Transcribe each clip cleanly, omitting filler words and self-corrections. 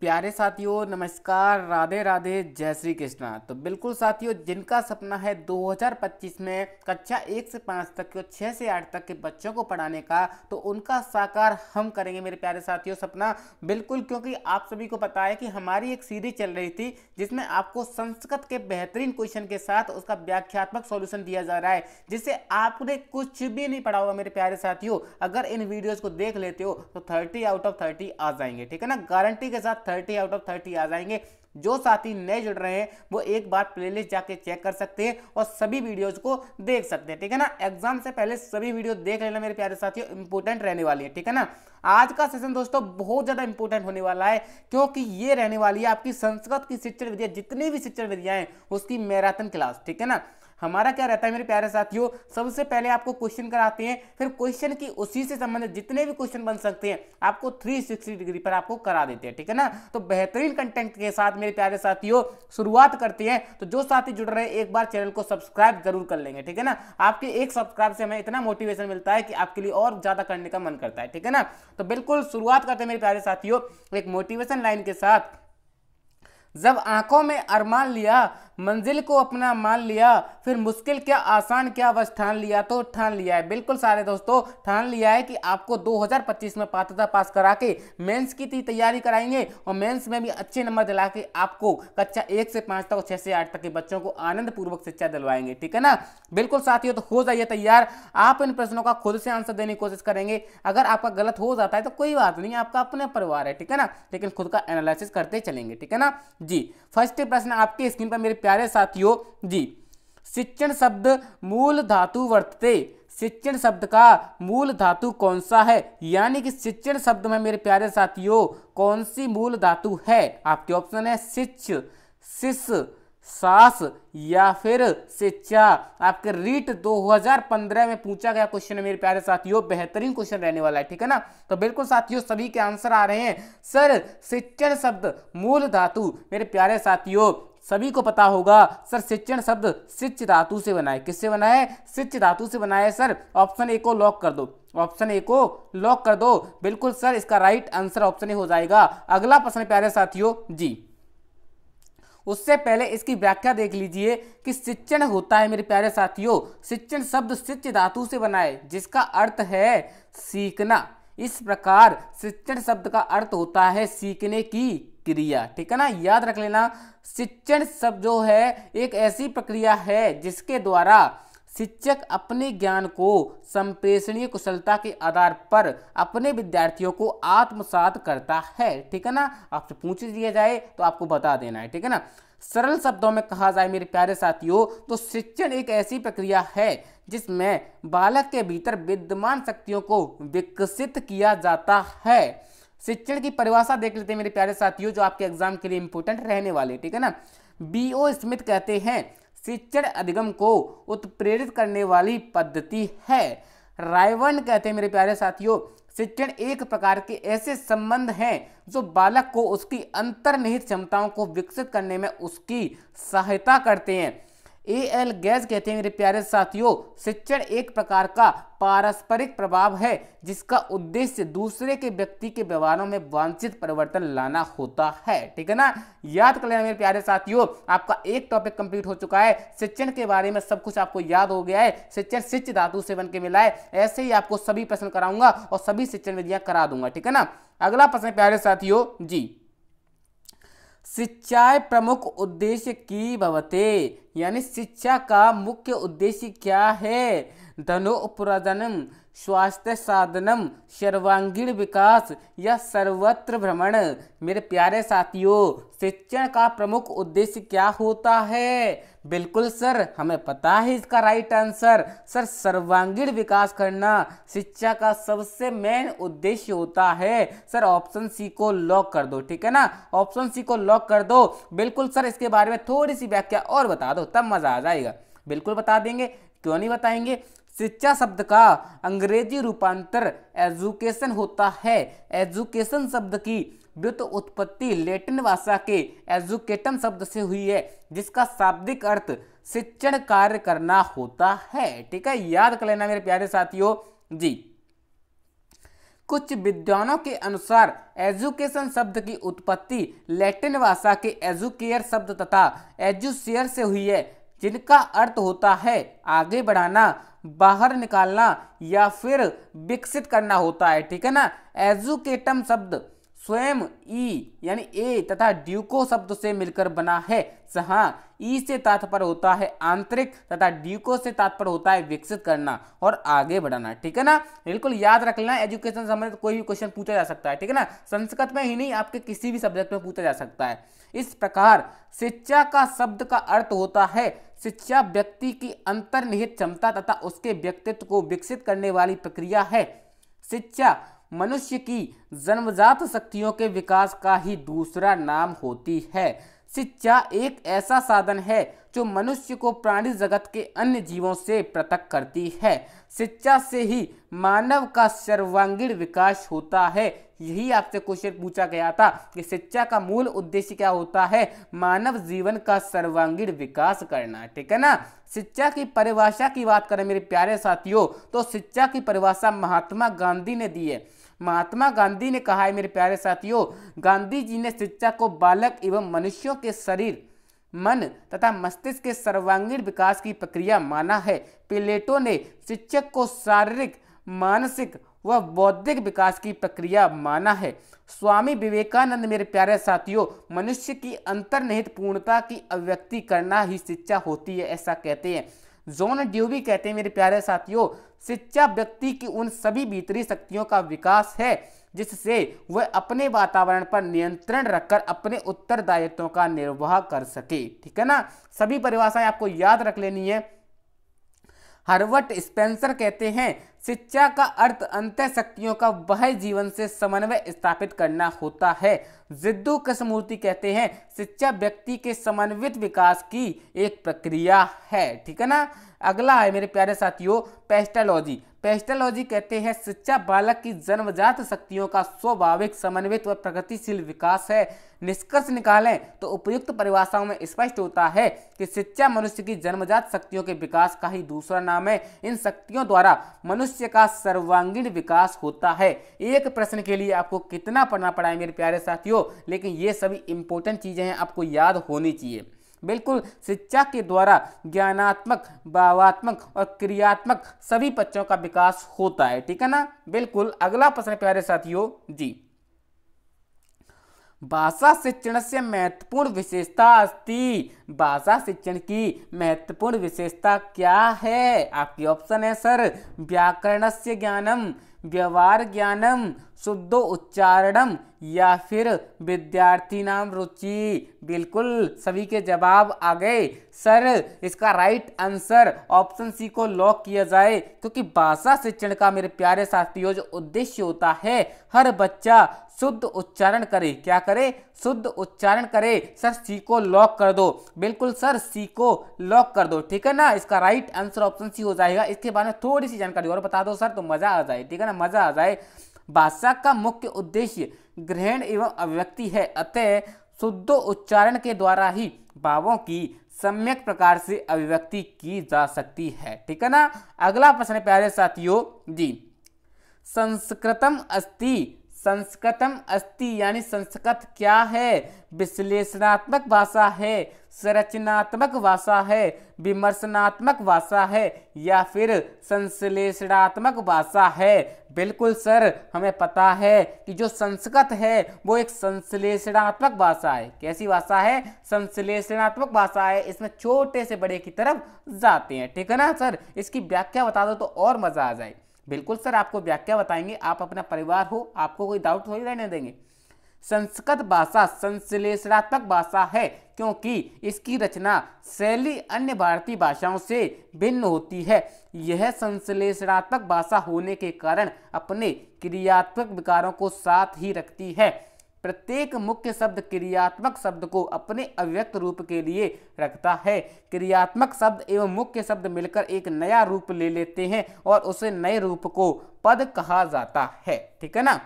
प्यारे साथियों नमस्कार, राधे राधे, जय श्री कृष्णा। तो बिल्कुल साथियों, जिनका सपना है 2025 में कक्षा 1 से 5 तक के 6 से 8 तक के बच्चों को पढ़ाने का, तो उनका साकार हम करेंगे मेरे प्यारे साथियों सपना। बिल्कुल, क्योंकि आप सभी को पता है कि हमारी एक सीरीज चल रही थी जिसमें आपको संस्कृत के बेहतरीन क्वेश्चन के साथ उसका व्याख्यात्मक सॉल्यूशन दिया जा रहा है, जिससे आपने कुछ भी नहीं पढ़ा होगा मेरे प्यारे साथियों। अगर इन वीडियोज को देख लेते हो तो 30 आउट ऑफ 30 आ जाएंगे, ठीक है ना। गारंटी के साथ 30 आउट ऑफ 30 आ जाएंगे। जो साथी नए जुड़ रहे हैं वो एक बार प्लेलिस्ट जाके चेक कर सकते हैं और सभी वीडियोज को देख सकते हैं, ठीक है ना। एग्जाम से पहले सभी वीडियो देख लेना मेरे प्यारे साथियों, इंपॉर्टेंट रहने वाली है, ठीक है ना। आज का सेशन दोस्तों बहुत ज्यादा इंपॉर्टेंट होने वाला है, क्योंकि ये रहने वाली है आपकी संस्कृत की शिक्षण विधियां, जितनी भी शिक्षण विधियां हैं उसकी मैराथन क्लास, ठीक है ना। हमारा क्या रहता है मेरे प्यारे साथियों, सबसे पहले आपको क्वेश्चन कराते हैं, फिर क्वेश्चन की उसी से संबंधित जितने भी क्वेश्चन बन सकते हैं आपको 360 डिग्री पर आपको करा देते हैं, ठीक है ना। तो बेहतरीन कंटेंट के साथ मेरे प्यारे साथियों शुरुआत करते हैं। तो जो साथी जुड़ रहे हैं एक बार चैनल को सब्सक्राइब जरूर कर लेंगे, ठीक है ना। आपके एक सब्सक्राइब से हमें इतना मोटिवेशन मिलता है कि आपके लिए और ज्यादा करने का मन करता है, ठीक है ना। तो बिल्कुल शुरुआत करते हैं मेरे प्यारे साथियों एक मोटिवेशन लाइन के साथ। जब आंखों में अरमान लिया, मंजिल को अपना मान लिया, फिर मुश्किल क्या आसान क्या बस ठान लिया, तो ठान लिया है। बिल्कुल सारे दोस्तों ठान लिया है कि आपको 2025 में पात्रता पास करा के मेंस की तैयारी कराएंगे और मेंस में भी अच्छे नंबर दिला के आपको कक्षा 1 से 5 तक और 6 से 8 तक के बच्चों को आनंद पूर्वक शिक्षा दिलवाएंगे, ठीक है ना। बिल्कुल साथियों, तो हो जाइए तैयार। आप इन प्रश्नों का खुद से आंसर देने की कोशिश करेंगे। अगर आपका गलत हो जाता है तो कोई बात नहीं, आपका अपना परिवार है, ठीक है ना, लेकिन खुद का एनालिसिस करते चलेंगे, ठीक है ना जी। फर्स्ट प्रश्न आपके स्क्रीन पर मेरे प्यारे साथियों जी। शिक्षण शब्द मूल धातु वर्तते, शिक्षण शब्द का मूल धातु कौन सा है, यानी कि शिक्षण शब्द में मेरे प्यारे साथियों कौन सी मूल धातु है। आपके ऑप्शन है शिक्ष, शिष, सास या फिर शिक्षा। आपके रीट 2015 में पूछा गया क्वेश्चन है मेरे प्यारे साथियों, बेहतरीन क्वेश्चन रहने वाला है, ठीक है ना। तो बिल्कुल साथियों सभी के आंसर आ रहे हैं। सर शिक्षण शब्द मूल धातु मेरे प्यारे साथियों सभी को पता होगा, सर शिक्षण शब्द शिच धातु से बना है। किससे बना है? शिच धातु से बना है सर। ऑप्शन ए को लॉक कर दो, ऑप्शन ए को लॉक कर दो। बिल्कुल सर, इसका राइट आंसर ऑप्शन ए हो जाएगा। अगला प्रश्न प्यारे साथियों जी, उससे पहले इसकी व्याख्या देख लीजिए कि शिक्षण होता है मेरे प्यारे साथियों, शिक्षण शब्द शिच धातु से बना है जिसका अर्थ है सीखना। इस प्रकार शिक्षण शब्द का अर्थ होता है सीखने की क्रिया, ठीक है ना। याद रख लेना, शिक्षण शब्द जो है एक ऐसी प्रक्रिया है जिसके द्वारा शिक्षक अपने ज्ञान को संप्रेषणीय कुशलता के आधार पर अपने विद्यार्थियों को आत्मसात करता है, ठीक है ना। आपसे पूछ दिया जाए तो आपको बता देना है, ठीक है ना। सरल शब्दों में कहा जाए मेरे प्यारे साथियों तो शिक्षण एक ऐसी प्रक्रिया है जिसमें बालक के भीतर विद्यमान शक्तियों को विकसित किया जाता है। शिक्षण की परिभाषा देख लेते हैं मेरे प्यारे साथियों, जो आपके एग्जाम के लिए इंपोर्टेंट रहने वाले, ठीक है ना। B.O. स्मिथ कहते हैं शिक्षण अधिगम को उत्प्रेरित करने वाली पद्धति है। रायवन कहते हैं मेरे प्यारे साथियों शिक्षण एक प्रकार के ऐसे संबंध हैं जो बालक को उसकी अंतर्निहित क्षमताओं को विकसित करने में उसकी सहायता करते हैं। A.L. गैज कहते हैं मेरे प्यारे साथियों शिक्षण एक प्रकार का पारस्परिक प्रभाव है जिसका उद्देश्य दूसरे के व्यक्ति के व्यवहारों में वांछित परिवर्तन लाना होता है, ठीक है ना। याद कर लेना मेरे प्यारे साथियों, आपका एक टॉपिक कंप्लीट हो चुका है। शिक्षण के बारे में सब कुछ आपको याद हो गया है। शिक्षण शिच धातु से बन के मिला है। ऐसे ही आपको सभी प्रश्न कराऊंगा और सभी शिक्षण विधियां करा दूंगा, ठीक है ना। अगला प्रश्न प्यारे साथियों जी, शिक्षा प्रमुख उद्देश्य की भवते, यानी शिक्षा का मुख्य उद्देश्य क्या है। धनोपार्जनम, स्वास्थ्य साधनम, सर्वांगीण विकास या सर्वत्र भ्रमण। मेरे प्यारे साथियों शिक्षण का प्रमुख उद्देश्य क्या होता है? बिल्कुल सर, हमें पता है इसका राइट आंसर। सर सर्वांगीण विकास करना शिक्षा का सबसे मेन उद्देश्य होता है। सर ऑप्शन सी को लॉक कर दो, ठीक है ना। ऑप्शन सी को लॉक कर दो। बिल्कुल सर, इसके बारे में थोड़ी सी व्याख्या और बता दो तब मजा आ जाएगा। बिल्कुल बता देंगे, क्यों नहीं बताएंगे। शिक्षा शब्द का अंग्रेजी रूपांतर एजुकेशन होता है। एजुकेशन शब्द की व्युत्पत्ति लैटिन भाषा के एजुकेटम शब्द से हुई है जिसका शाब्दिक अर्थ शिक्षण कार्य करना होता है, ठीक है। याद कर लेना मेरे प्यारे साथियों जी। कुछ विद्वानों के अनुसार एजुकेशन शब्द की उत्पत्ति लैटिन भाषा के एजुकेयर शब्द तथा एजुसेयर से हुई है, जिनका अर्थ होता है आगे बढ़ाना, बाहर निकालना या फिर विकसित करना होता है। ठीक है ना। एजुकेटम शब्द स्वयं ई यानी ए तथा ड्यूको शब्द से मिलकर बना है, जहां ई से तात्पर्य होता है आंतरिक तथा ड्यूको से तात्पर्य होता है विकसित करना और आगे बढ़ाना। ठीक है ना। बिल्कुल याद रख लेना, एजुकेशन संबंधित कोई भी क्वेश्चन पूछा जा सकता है। ठीक है ना। संस्कृत में ही नहीं, आपके किसी भी सब्जेक्ट में पूछा जा सकता है। इस प्रकार शिक्षा का शब्द का अर्थ होता है शिक्षा व्यक्ति की अंतर्निहित क्षमता तथा उसके व्यक्तित्व को विकसित करने वाली प्रक्रिया है। शिक्षा मनुष्य की जन्मजात शक्तियों के विकास का ही दूसरा नाम होती है। शिक्षा एक ऐसा साधन है जो मनुष्य को प्राणी जगत के अन्य जीवों से पृथक करती है। शिक्षा से ही मानव का सर्वांगीण विकास होता है। यही आपसे क्वेश्चन पूछा गया था कि शिक्षा का मूल उद्देश्य क्या होता है, मानव जीवन का सर्वांगीण विकास करना। ठीक है ना। शिक्षा की परिभाषा की बात करें मेरे प्यारे साथियों, तो शिक्षा की परिभाषा महात्मा गांधी ने दी है। महात्मा गांधी ने कहा है मेरे प्यारे साथियों, गांधी जी ने शिक्षा को बालक एवं मनुष्यों के शरीर, मन तथा मस्तिष्क के सर्वांगीण विकास की प्रक्रिया माना है। प्लेटो ने शिक्षक को शारीरिक, मानसिक व बौद्धिक विकास की प्रक्रिया माना है। स्वामी विवेकानंद मेरे प्यारे साथियों, मनुष्य की अंतर्निहित पूर्णता की अभिव्यक्ति करना ही शिक्षा होती है, ऐसा कहते हैं। जॉन ड्यूवी कहते हैं मेरे प्यारे साथियों, शिक्षा व्यक्ति की उन सभी भीतरी शक्तियों का विकास है जिससे वह अपने वातावरण पर नियंत्रण रखकर अपने उत्तरदायित्वों का निर्वाह कर सके। ठीक है ना। सभी परिभाषाएं आपको याद रख लेनी है। हर्बर्ट स्पेंसर कहते हैं, शिक्षा का अर्थ अंतः शक्तियों का वह जीवन से समन्वय स्थापित करना होता है। जिद्दू कृष्णमूर्ति कहते हैं, शिक्षा व्यक्ति के समन्वित विकास की एक प्रक्रिया है। ठीक है ना। अगला है मेरे प्यारे साथियों पेस्टोलॉजी। पेस्टोलॉजी कहते हैं, शिक्षा बालक की जन्मजात शक्तियों का स्वाभाविक समन्वित व प्रगतिशील विकास है। निष्कर्ष निकालें तो उपयुक्त परिभाषाओं में स्पष्ट होता है कि शिक्षा मनुष्य की जन्मजात शक्तियों के विकास का ही दूसरा नाम है। इन शक्तियों द्वारा मनुष्य का सर्वांगीण विकास होता है। एक प्रश्न के लिए आपको कितना पढ़ना पड़ा है मेरे प्यारे साथियों, लेकिन ये सभी इंपॉर्टेंट चीजें हैं, आपको याद होनी चाहिए। बिल्कुल, शिक्षा के द्वारा ज्ञानात्मक, भावात्मक और क्रियात्मक सभी पक्षों का विकास होता है। ठीक है ना। बिल्कुल। अगला प्रश्न प्यारे साथियों जी, भाषा शिक्षण से महत्वपूर्ण विशेषता अस्ति। भाषा शिक्षण की महत्वपूर्ण विशेषता क्या है? आपकी ऑप्शन है सर, व्याकरणस्य ज्ञानम, व्यवहार ज्ञानम, शुद्ध उच्चारणम या फिर विद्यार्थीनाम रुचि। बिल्कुल सभी के जवाब आ गए सर। इसका राइट आंसर ऑप्शन सी को लॉक किया जाए, क्योंकि भाषा शिक्षण का मेरे प्यारे साथियों जो उद्देश्य होता है, हर बच्चा शुद्ध उच्चारण करे। क्या करे? शुद्ध उच्चारण करे। सर सी को लॉक कर दो। बिल्कुल सर, सी को लॉक कर दो। ठीक है ना। इसका राइट आंसर ऑप्शन सी हो जाएगा। इसके बारे में थोड़ी सी जानकारी और बता दो सर, तो मजा आ जाए। ठीक है ना, मजा आ जाए। भाषा का मुख्य उद्देश्य ग्रहण एवं अभिव्यक्ति है, अतः शुद्ध उच्चारण के द्वारा ही भावों की सम्यक प्रकार से अभिव्यक्ति की जा सकती है। ठीक है ना। अगला प्रश्न प्यारे साथियों जी, संस्कृतम अस्ति। संस्कृतम अस्ति यानी संस्कृत क्या है? विश्लेषणात्मक भाषा है, संरचनात्मक भाषा है, विमर्शनात्मक भाषा है या फिर संश्लेषणात्मक भाषा है? बिल्कुल सर, हमें पता है कि जो संस्कृत है वो एक संश्लेषणात्मक भाषा है। कैसी भाषा है? संश्लेषणात्मक भाषा है। इसमें छोटे से बड़े की तरफ जाते हैं। ठीक है ना सर। इसकी व्याख्या बता दो तो और मजा आ जाए। बिल्कुल सर, आपको व्याख्या बताएंगे। आप अपना परिवार हो, आपको कोई डाउट थोड़ी रहने देंगे। संस्कृत भाषा संश्लेषणात्मक भाषा है क्योंकि इसकी रचना शैली अन्य भारतीय भाषाओं से भिन्न होती है। यह संश्लेषणात्मक भाषा होने के कारण अपने क्रियात्मक विकारों को साथ ही रखती है। प्रत्येक मुख्य शब्द क्रियात्मक शब्द को अपने अव्यक्त रूप के लिए रखता है। क्रियात्मक शब्द एवं मुख्य शब्द मिलकर एक नया रूप ले लेते हैं और उसे नए रूप को पद कहा जाता है। ठीक है ना।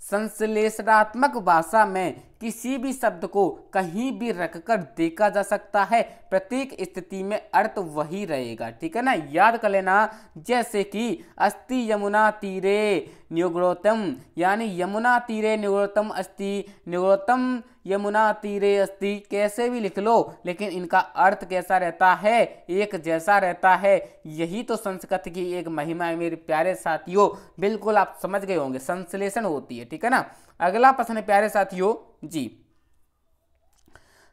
संश्लेषणात्मक भाषा में किसी भी शब्द को कहीं भी रखकर देखा जा सकता है, प्रत्येक स्थिति में अर्थ वही रहेगा। ठीक है ना, याद कर लेना। जैसे कि अस्ति यमुना तीरे न्युग्रोतम, यानी यमुना तीरे न्युग्रोतम अस्ति, न्युग्रोतम यमुना तीरे अस्ति, कैसे भी लिख लो, लेकिन इनका अर्थ कैसा रहता है, एक जैसा रहता है। यही तो संस्कृत की एक महिमा है मेरे प्यारे साथियों। बिल्कुल आप समझ गए होंगे, संश्लेषण होती है। ठीक है ना, अगला प्रश्न है प्यारे साथियों जी,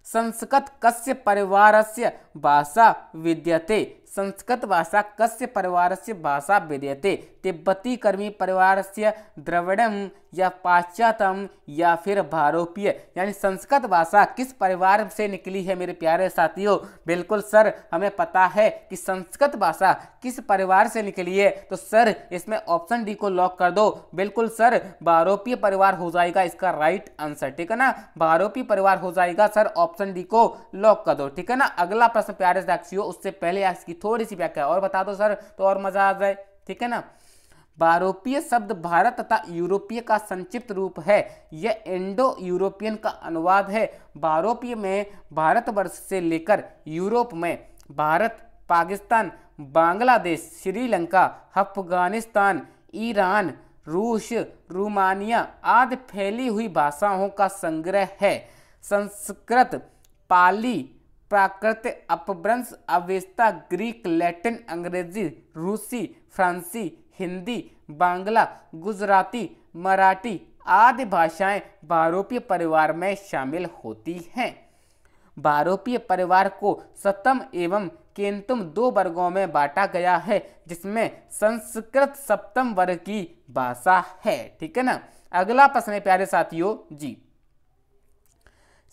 संस्कृत कस्य परिवारस्य भाषा विद्यते, संस्कृत भाषा कस्य परिवारस्य भाषा विद्यते, तिब्बती कर्मी परिवारस्य, द्रविड़म या पाश्चात्यम या फिर भारोपीय, यानी संस्कृत भाषा किस परिवार से निकली है मेरे प्यारे साथियों। बिल्कुल सर, हमें पता है कि संस्कृत भाषा किस परिवार से निकली है, तो सर इसमें ऑप्शन डी को लॉक कर दो। बिल्कुल सर, भारोपीय परिवार हो जाएगा इसका राइट आंसर। ठीक है ना, भारोपीय परिवार हो जाएगा सर, ऑप्शन डी को लॉक कर दो। ठीक है ना, अगला प्रश्न प्यारे साथियों, उससे पहले इसकी थोड़ी सी व्याख्या और बता दो सर, तो और मजा आ जाए। ठीक है ना, भारोपीय शब्द भारत तथा यूरोपीय का संक्षिप्त रूप है। यह इंडो यूरोपियन का अनुवाद है। भारोपीय में भारतवर्ष से लेकर यूरोप में भारत, पाकिस्तान, बांग्लादेश, श्रीलंका, अफगानिस्तान, ईरान, रूस, रोमानिया आदि फैली हुई भाषाओं का संग्रह है। संस्कृत, पाली, प्राकृत, अपभ्रंश, अवेस्ता, ग्रीक, लैटिन, अंग्रेजी, रूसी, फ्रांसी, हिंदी, बांग्ला, गुजराती, मराठी आदि भाषाएं भारोपीय परिवार में शामिल होती हैं। भारोपीय परिवार को सप्तम एवं केंतुम दो वर्गों में बांटा गया है, जिसमें संस्कृत सप्तम वर्ग की भाषा है। ठीक है ना, अगला प्रश्न है प्यारे साथियों जी,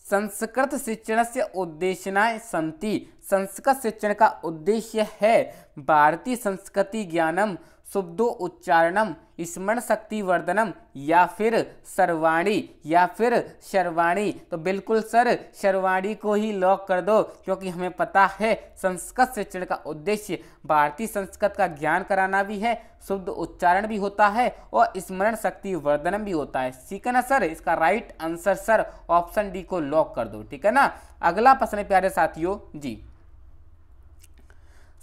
संस्कृत शिक्षण से उद्देश्यानि सन्ति, संस्कृत शिक्षण का उद्देश्य है भारतीय संस्कृति ज्ञानम, शुद्धो उच्चारणम, स्मरण शक्ति वर्धनम या फिर सर्वाणी या फिर शर्वाणी। तो बिल्कुल सर शर्वाणी को ही लॉक कर दो, क्योंकि हमें पता है संस्कृत शिक्षण का उद्देश्य भारतीय संस्कृत का ज्ञान कराना भी है, शुद्ध उच्चारण भी होता है और स्मरण शक्ति वर्धनम भी होता है। ठीक है ना सर, इसका right answer sir option D को लॉक कर दो। ठीक है ना, अगला प्रश्न है प्यारे साथियों जी,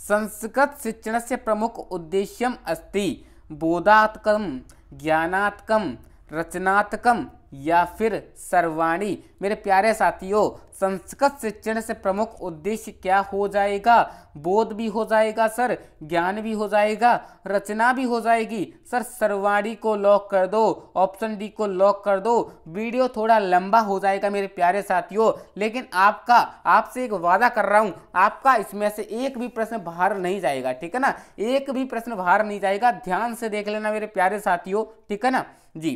संस्कृत शिक्षण से प्रमुख उद्देश्यम अस्ति बोधात्मकम, ज्ञानात्मकम, रचनात्मकम या फिर सर्वाणी। मेरे प्यारे साथियों, संस्कृत शिक्षण से प्रमुख उद्देश्य क्या हो जाएगा, बोध भी हो जाएगा सर, ज्ञान भी हो जाएगा, रचना भी हो जाएगी सर, सर्वाणी को लॉक कर दो, ऑप्शन डी को लॉक कर दो। वीडियो थोड़ा लंबा हो जाएगा मेरे प्यारे साथियों, लेकिन आपसे एक वादा कर रहा हूं, आपका इसमें से एक भी प्रश्न बाहर नहीं जाएगा। ठीक है ना, एक भी प्रश्न बाहर नहीं जाएगा, ध्यान से देख लेना मेरे प्यारे साथियों। ठीक है ना जी,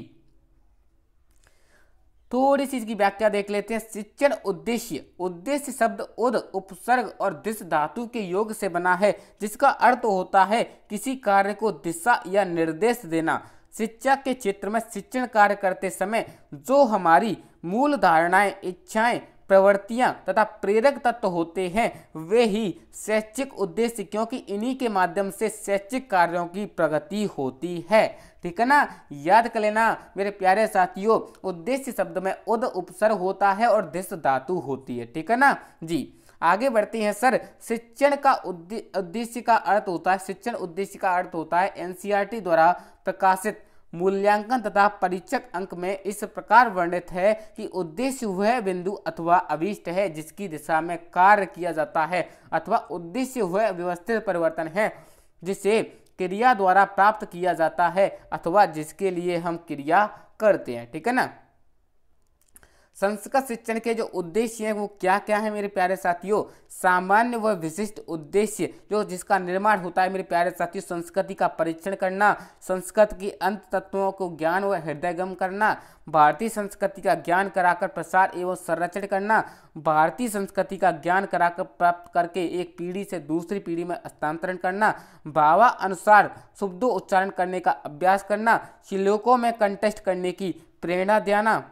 थोड़ी सी इसकी व्याख्या देख लेते हैं। शिक्षण उद्देश्य, उद्देश्य शब्द उद, उपसर्ग और दिश धातु के योग से बना है, जिसका अर्थ होता है किसी कार्य को दिशा या निर्देश देना। शिक्षा के क्षेत्र में शिक्षण कार्य करते समय जो हमारी मूल धारणाएं, इच्छाएं, प्रवृत्तियां तथा प्रेरक तत्व होते हैं वे ही शैक्षिक उद्देश्य, क्योंकि इन्हीं के माध्यम से शैक्षिक कार्यों की प्रगति होती है। ठीक है ना, याद कर लेना मेरे प्यारे साथियों, उद्देश्य शब्द में उद उपसर्ग होता है और दिश धातु होती है। ठीक है ना जी, आगे बढ़ते हैं सर। शिक्षण का उद्देश्य का अर्थ होता है, शिक्षण उद्देश्य का अर्थ होता है एनसीईआरटी द्वारा प्रकाशित मूल्यांकन तथा परीक्षक अंक में इस प्रकार वर्णित है कि उद्देश्य वह बिंदु अथवा अभीष्ट है जिसकी दिशा में कार्य किया जाता है, अथवा उद्देश्य वह व्यवस्थित परिवर्तन है जिसे क्रिया द्वारा प्राप्त किया जाता है, अथवा जिसके लिए हम क्रिया करते हैं। ठीक है ना, संस्कृत शिक्षण के जो उद्देश्य हैं वो क्या क्या है मेरे प्यारे साथियों। सामान्य व विशिष्ट उद्देश्य जो जिसका निर्माण होता है मेरे प्यारे साथियों, संस्कृति का परीक्षण करना, संस्कृत की अंत तत्वों को ज्ञान व हृदयगम करना, भारतीय संस्कृति का ज्ञान कराकर प्रसार एवं संरक्षण करना, भारतीय संस्कृति का ज्ञान कराकर प्राप्त करके एक पीढ़ी से दूसरी पीढ़ी में हस्तांतरण करना, भावा अनुसार शुद्धो उच्चारण करने का अभ्यास करना, श्लोकों में कंठस्थ करने की प्रेरणा देना,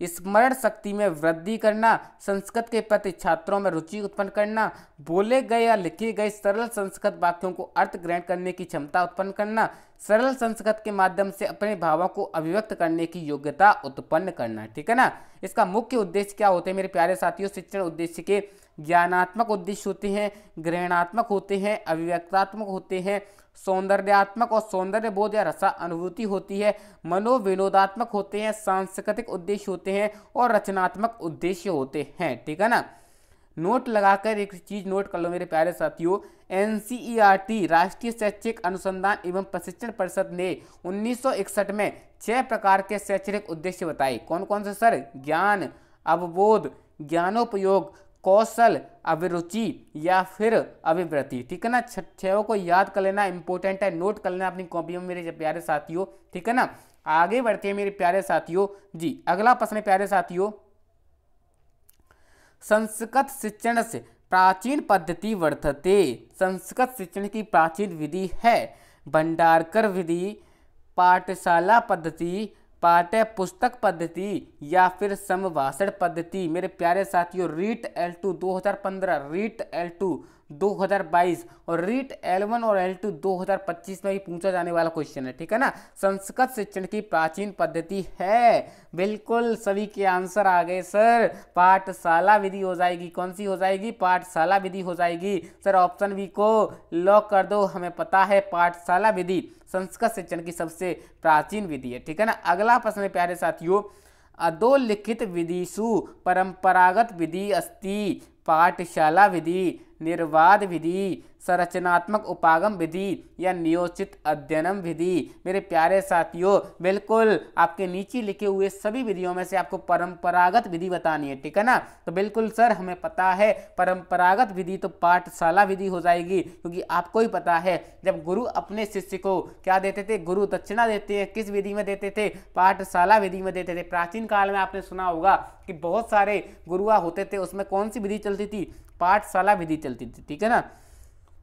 स्मरण शक्ति में वृद्धि करना, संस्कृत के प्रति छात्रों में रुचि उत्पन्न करना, बोले गए या लिखे गए सरल संस्कृत वाक्यों को अर्थ ग्रहण करने की क्षमता उत्पन्न करना, सरल संस्कृत के माध्यम से अपने भावों को अभिव्यक्त करने की योग्यता उत्पन्न करना। ठीक है ना। इसका मुख्य उद्देश्य क्या होते हैं मेरे प्यारे साथियों? शिक्षण उद्देश्य के ज्ञानात्मक उद्देश्य होते हैं, ग्रहणात्मक होते हैं, अभिव्यक्तात्मक होते हैं, सौंदर्यात्मक और सौंदर्य बोध या रसा अनुभूति होती है, मनोविनोदात्मक होते हैं, सांस्कृतिक उद्देश्य होते हैं और रचनात्मक उद्देश्य होते हैं। ठीक है ना। नोट लगाकर एक चीज नोट कर लो मेरे प्यारे साथियों, एनसीईआरटी राष्ट्रीय शैक्षिक अनुसंधान एवं प्रशिक्षण परिषद ने 1961 में 6 प्रकार के शैक्षणिक उद्देश्य बताए। कौन कौन से सर? ज्ञान, अवबोध, ज्ञानोपयोग, कौशल, अभिरुचि या फिर अभिवृत्ति। ठीक है ना। छठों को याद कर लेना, इंपॉर्टेंट है, नोट कर लेना अपनी कॉपी में मेरे प्यारे साथियों। ठीक है ना। आगे बढ़ते हैं मेरे प्यारे साथियों जी। अगला प्रश्न है प्यारे साथियों, संस्कृत शिक्षण से प्राचीन पद्धति वर्तते। संस्कृत शिक्षण की प्राचीन विधि है भंडारकर विधि, पाठशाला पद्धति, पाठ्य पुस्तक पद्धति या फिर समभाषण पद्धति। मेरे प्यारे साथियों, रीट L2 2015, रीट L2 2022 और रीट L1 और L2 2025 में भी पूछा जाने वाला क्वेश्चन है। ठीक है ना। संस्कृत शिक्षण की प्राचीन पद्धति है, बिल्कुल सभी के आंसर आ गए सर। पाठशाला विधि हो जाएगी। कौन सी हो जाएगी? पाठशाला विधि हो जाएगी सर। ऑप्शन बी को लॉक कर दो, हमें पता है पाठशाला विधि संस्कृत शिक्षण की सबसे प्राचीन विधि है। ठीक है ना। अगला प्रश्न है प्यारे साथियों, अधोलिखित विधिषु परंपरागत विधि अस्ति। पाठशाला विधि, निर्वाद विधि, संरचनात्मक उपागम विधि या नियोजित अध्ययनम विधि। मेरे प्यारे साथियों, बिल्कुल आपके नीचे लिखे हुए सभी विधियों में से आपको परंपरागत विधि बतानी है। ठीक है ना। तो बिल्कुल सर हमें पता है परंपरागत विधि तो पाठशाला विधि हो जाएगी, क्योंकि आपको ही पता है जब गुरु अपने शिष्य को क्या देते थे? गुरु दक्षिणा देते हैं, किस विधि में देते थे? पाठशाला विधि में देते थे। प्राचीन काल में आपने सुना होगा कि बहुत सारे गुरुआ होते थे, उसमें कौन सी विधि चलती थी? पाठशाला विधि चलती थी। ठीक है ना।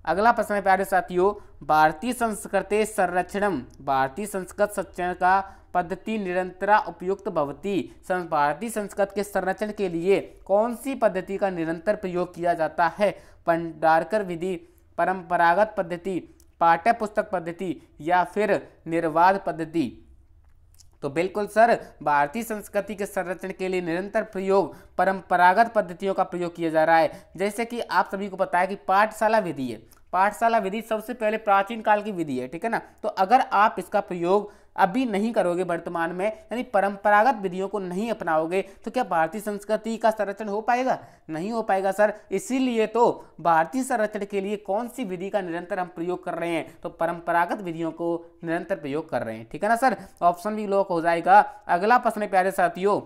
अगला प्रश्न है प्यारे साथियों, भारतीय संस्कृते संरक्षणम। भारतीय संस्कृत शिक्षण का पद्धति निरंतरा उपयुक्त भवती। भारतीय संस्कृत के संरक्षण के लिए कौन सी पद्धति का निरंतर प्रयोग किया जाता है? भंडारकर विधि, परंपरागत पद्धति, पाठ्य पुस्तक पद्धति या फिर निर्वाद पद्धति। तो बिल्कुल सर भारतीय संस्कृति के संरक्षण के लिए निरंतर प्रयोग परंपरागत पद्धतियों का प्रयोग किया जा रहा है। जैसे कि आप सभी को पता है कि पाठशाला विधि है, पाठशाला विधि सबसे पहले प्राचीन काल की विधि है। ठीक है ना। तो अगर आप इसका प्रयोग अभी नहीं करोगे वर्तमान में, यानी परंपरागत विधियों को नहीं अपनाओगे, तो क्या भारतीय संस्कृति का संरक्षण हो पाएगा? नहीं हो पाएगा सर। इसीलिए तो भारतीय संरक्षण के लिए कौन सी विधि का निरंतर हम प्रयोग कर रहे हैं? तो परंपरागत विधियों को निरंतर प्रयोग कर रहे हैं। ठीक है ना सर। ऑप्शन भी लॉक हो जाएगा। अगला प्रश्न है प्यारे साथियों,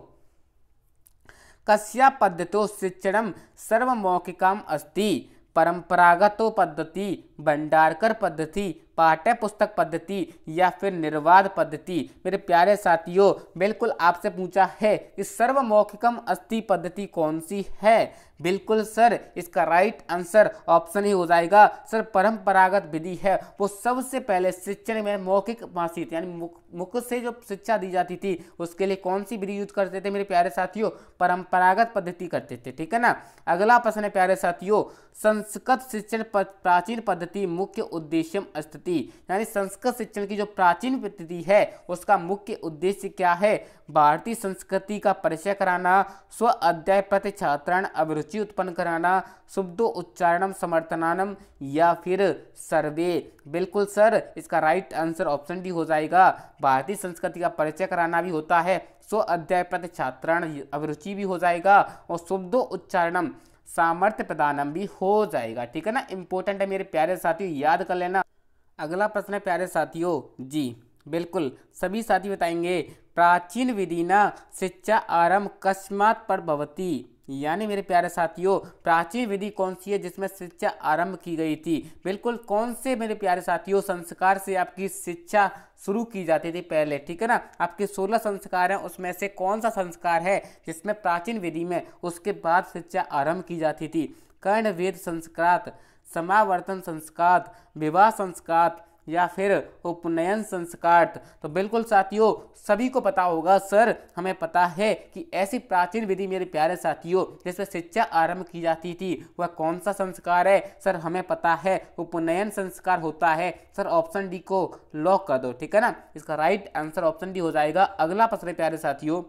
कस्या पद्धतो शिक्षणम सर्वमौखिकम अस्ति। परंपरागतो पद्धति, भंडारकर पद्धति, पाठ्य पुस्तक पद्धति या फिर निर्वाद पद्धति। मेरे प्यारे साथियों, बिल्कुल आपसे पूछा है कि सर्वमौखिकम अस्ति पद्धति कौन सी है? बिल्कुल सर इसका राइट आंसर ऑप्शन ही हो जाएगा सर, परंपरागत विधि है। वो सबसे पहले शिक्षण में मौखिक भाषित यानी मुख से जो शिक्षा दी जाती थी उसके लिए कौन सी विधि यूज करते थे मेरे प्यारे साथियों? परंपरागत पद्धति करते थे। ठीक है ना। अगला प्रश्न है प्यारे साथियों, संस्कृत शिक्षण प्राचीन पद्धति मुख्य उद्देश्यम अस्ति। यानी संस्कृत शिक्षण की जो प्राचीन पद्धति है उसका मुख्य उद्देश्य क्या है? भारतीय संस्कृति का परिचय कराना, स्व अध्याय प्रति छात्रान अभिरुचि उत्पन्न कराना, शुद्धो उच्चारणम समर्थनानम या फिर सर्वे। बिल्कुल सर इसका राइट आंसर ऑप्शन डी हो जाएगा। भारतीय संस्कृति का परिचय कराना भी होता है, स्व अध्याय प्रति छात्रान अभिरुचि भी हो जाएगा और शुद्धो उच्चारणम सामर्थ्य प्रदानम भी हो जाएगा। ठीक है ना। इंपॉर्टेंट है मेरे प्यारे साथियों, याद कर लेना। अगला प्रश्न है प्यारे साथियों जी, बिल्कुल सभी साथी बताएंगे, प्राचीन विधि न शिक्षा आरंभ कस्मात् प्रभवति। यानी मेरे प्यारे साथियों प्राचीन विधि कौन सी है जिसमें शिक्षा आरंभ की गई थी? बिल्कुल कौन से मेरे प्यारे साथियों संस्कार से आपकी शिक्षा शुरू की जाती थी पहले? ठीक है ना। आपके 16 संस्कार हैं, उसमें से कौन सा संस्कार है जिसमें प्राचीन विधि में उसके बाद शिक्षा आरंभ की जाती थी? कर्ण वेद संस्कार, समावर्तन संस्कार, विवाह संस्कार, या फिर उपनयन संस्कार। तो बिल्कुल साथियों सभी को पता होगा सर, हमें पता है कि ऐसी प्राचीन विधि मेरे प्यारे साथियों जिसमें शिक्षा आरंभ की जाती थी वह कौन सा संस्कार है सर, हमें पता है उपनयन संस्कार होता है सर। ऑप्शन डी को लॉक कर दो, ठीक है ना। इसका राइट आंसर ऑप्शन डी हो जाएगा। अगला प्रश्न प्यारे साथियों,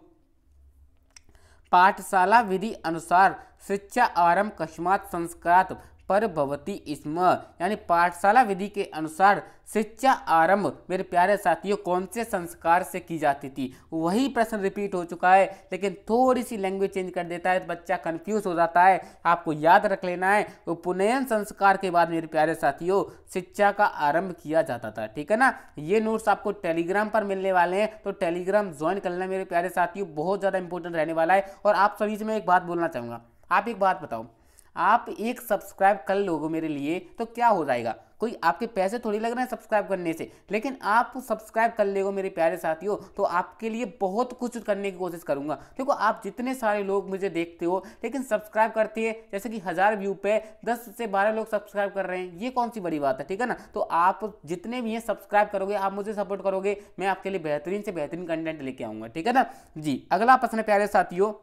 पाठशाला विधि अनुसार शिक्षा आरंभ कस्मात् संस्कारात् पर भवति स्म, यानी पाठशाला विधि के अनुसार शिक्षा आरंभ मेरे प्यारे साथियों कौन से संस्कार से की जाती थी। वही प्रश्न रिपीट हो चुका है, लेकिन थोड़ी सी लैंग्वेज चेंज कर देता है तो बच्चा कंफ्यूज हो जाता है। आपको याद रख लेना है उपनयन संस्कार के बाद मेरे प्यारे साथियों शिक्षा का आरंभ किया जाता था, ठीक है ना। ये नोट्स आपको टेलीग्राम पर मिलने वाले हैं, तो टेलीग्राम ज्वाइन कर लेना मेरे प्यारे साथियों, बहुत ज़्यादा इंपॉर्टेंट रहने वाला है। और आप सभी से मैं एक बात बोलना चाहूँगा, आप एक बात बताओ, आप एक सब्सक्राइब कर लोगे मेरे लिए तो क्या हो जाएगा, कोई आपके पैसे थोड़ी लग रहे हैं सब्सक्राइब करने से, लेकिन आप सब्सक्राइब कर लोगे मेरे प्यारे साथियों तो आपके लिए बहुत कुछ करने की कोशिश करूंगा। देखो आप जितने सारे लोग मुझे देखते हो लेकिन सब्सक्राइब करते हैं, जैसे कि 1000 व्यू पे 10 से 12 लोग सब्सक्राइब कर रहे हैं, ये कौन सी बड़ी बात है, ठीक है ना। तो आप जितने भी हैं सब्सक्राइब करोगे, आप मुझे सपोर्ट करोगे, मैं आपके लिए बेहतरीन से बेहतरीन कंटेंट लेके आऊंगा, ठीक है ना जी। अगला प्रश्न प्यारे साथियों,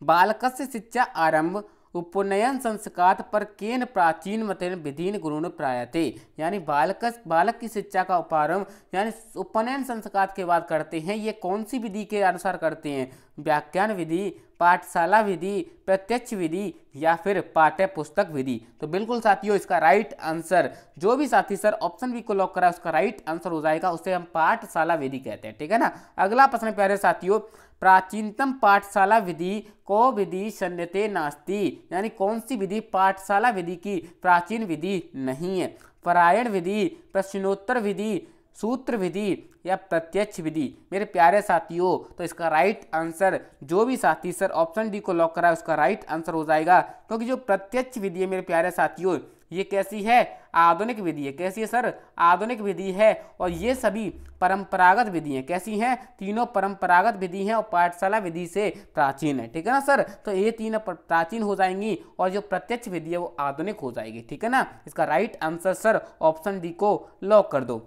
बालकस्य शिक्षा आरंभ उपनयन संस्कार पर केन प्राचीन मतेन विधिन गुरुण प्रायते, यानी बालक की शिक्षा का प्रारंभ यानी उपनयन संस्कार के बाद करते हैं, ये कौन सी विधि के अनुसार करते हैं, व्याख्यान विधि, पाठशाला विधि, प्रत्यक्ष विधि या फिर पाठ्य पुस्तक विधि। तो बिल्कुल साथियों इसका राइट आंसर, जो भी साथी सर ऑप्शन बी को लॉक करा उसका राइट आंसर हो जाएगा, उसे हम पाठशाला विधि कहते हैं, ठीक है ना। अगला प्रश्न प्यारे साथियों, प्राचीनतम पाठशाला विधि को विधि सन्यते नास्ति, यानी कौन सी विधि पाठशाला विधि की प्राचीन विधि नहीं है, परायण विधि, प्रश्नोत्तर विधि, सूत्र विधि या प्रत्यक्ष विधि। मेरे प्यारे साथियों तो इसका राइट आंसर, जो भी साथी सर ऑप्शन डी को लॉक करा है उसका राइट आंसर हो जाएगा, क्योंकि जो प्रत्यक्ष विधि है मेरे प्यारे साथियों ये कैसी है, आधुनिक विधि है। कैसी है सर, आधुनिक विधि है। और ये सभी परंपरागत विधि हैं, कैसी हैं, तीनों परंपरागत विधि हैं और पाठशाला विधि से प्राचीन है, ठीक है ना सर। तो ये तीनों प्राचीन हो जाएंगी और जो प्रत्यक्ष विधि है वो आधुनिक हो जाएगी, ठीक है ना। इसका right answer sir option D को लॉक कर दो।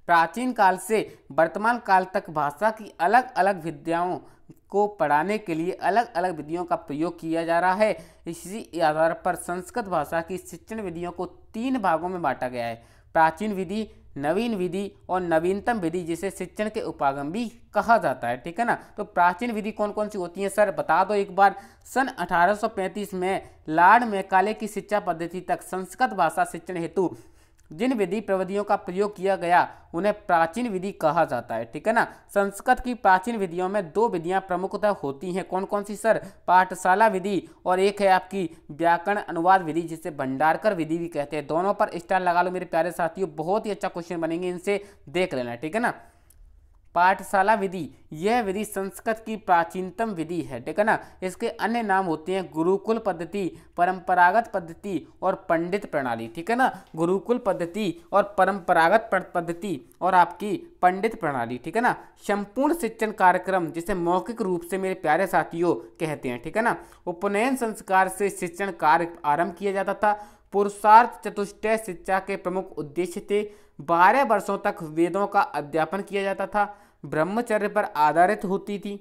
प्राचीन काल से वर्तमान काल तक भाषा की अलग अलग विद्याओं को पढ़ाने के लिए अलग अलग विधियों का प्रयोग किया जा रहा है। इसी आधार पर संस्कृत भाषा की शिक्षण विधियों को 3 भागों में बांटा गया है, प्राचीन विधि, नवीन विधि और नवीनतम विधि, जिसे शिक्षण के उपागम भी कहा जाता है, ठीक है ना। तो प्राचीन विधि कौन कौन सी होती है सर बता दो एक बार। सन 1835 में लॉर्ड मैकाले की शिक्षा पद्धति तक संस्कृत भाषा शिक्षण हेतु जिन विधि प्रविधियों का प्रयोग किया गया उन्हें प्राचीन विधि कहा जाता है, ठीक है ना। संस्कृत की प्राचीन विधियों में 2 विधियां प्रमुखतः होती हैं, कौन कौन सी सर, पाठशाला विधि और एक है आपकी व्याकरण अनुवाद विधि जिसे भंडारकर विधि भी कहते हैं। दोनों पर स्टार लगा लो मेरे प्यारे साथियों, बहुत ही अच्छा क्वेश्चन बनेंगे, इनसे देख लेना, ठीक है ना। पाठशाला विधि, यह विधि संस्कृत की प्राचीनतम विधि है, ठीक है ना। इसके अन्य नाम होते हैं गुरुकुल पद्धति, परंपरागत पद्धति और पंडित प्रणाली, ठीक है ना। गुरुकुल पद्धति और परंपरागत पद्धति और आपकी पंडित प्रणाली, ठीक है ना। संपूर्ण शिक्षण कार्यक्रम जिसे मौखिक रूप से मेरे प्यारे साथियों कहते हैं, ठीक है ना। उपनयन संस्कार से शिक्षण कार्य आरंभ किया जाता था। पुरुषार्थ चतुष्टय शिक्षा के प्रमुख उद्देश्य थे। 12 वर्षों तक वेदों का अध्यापन किया जाता था, ब्रह्मचर्य पर आधारित होती थी,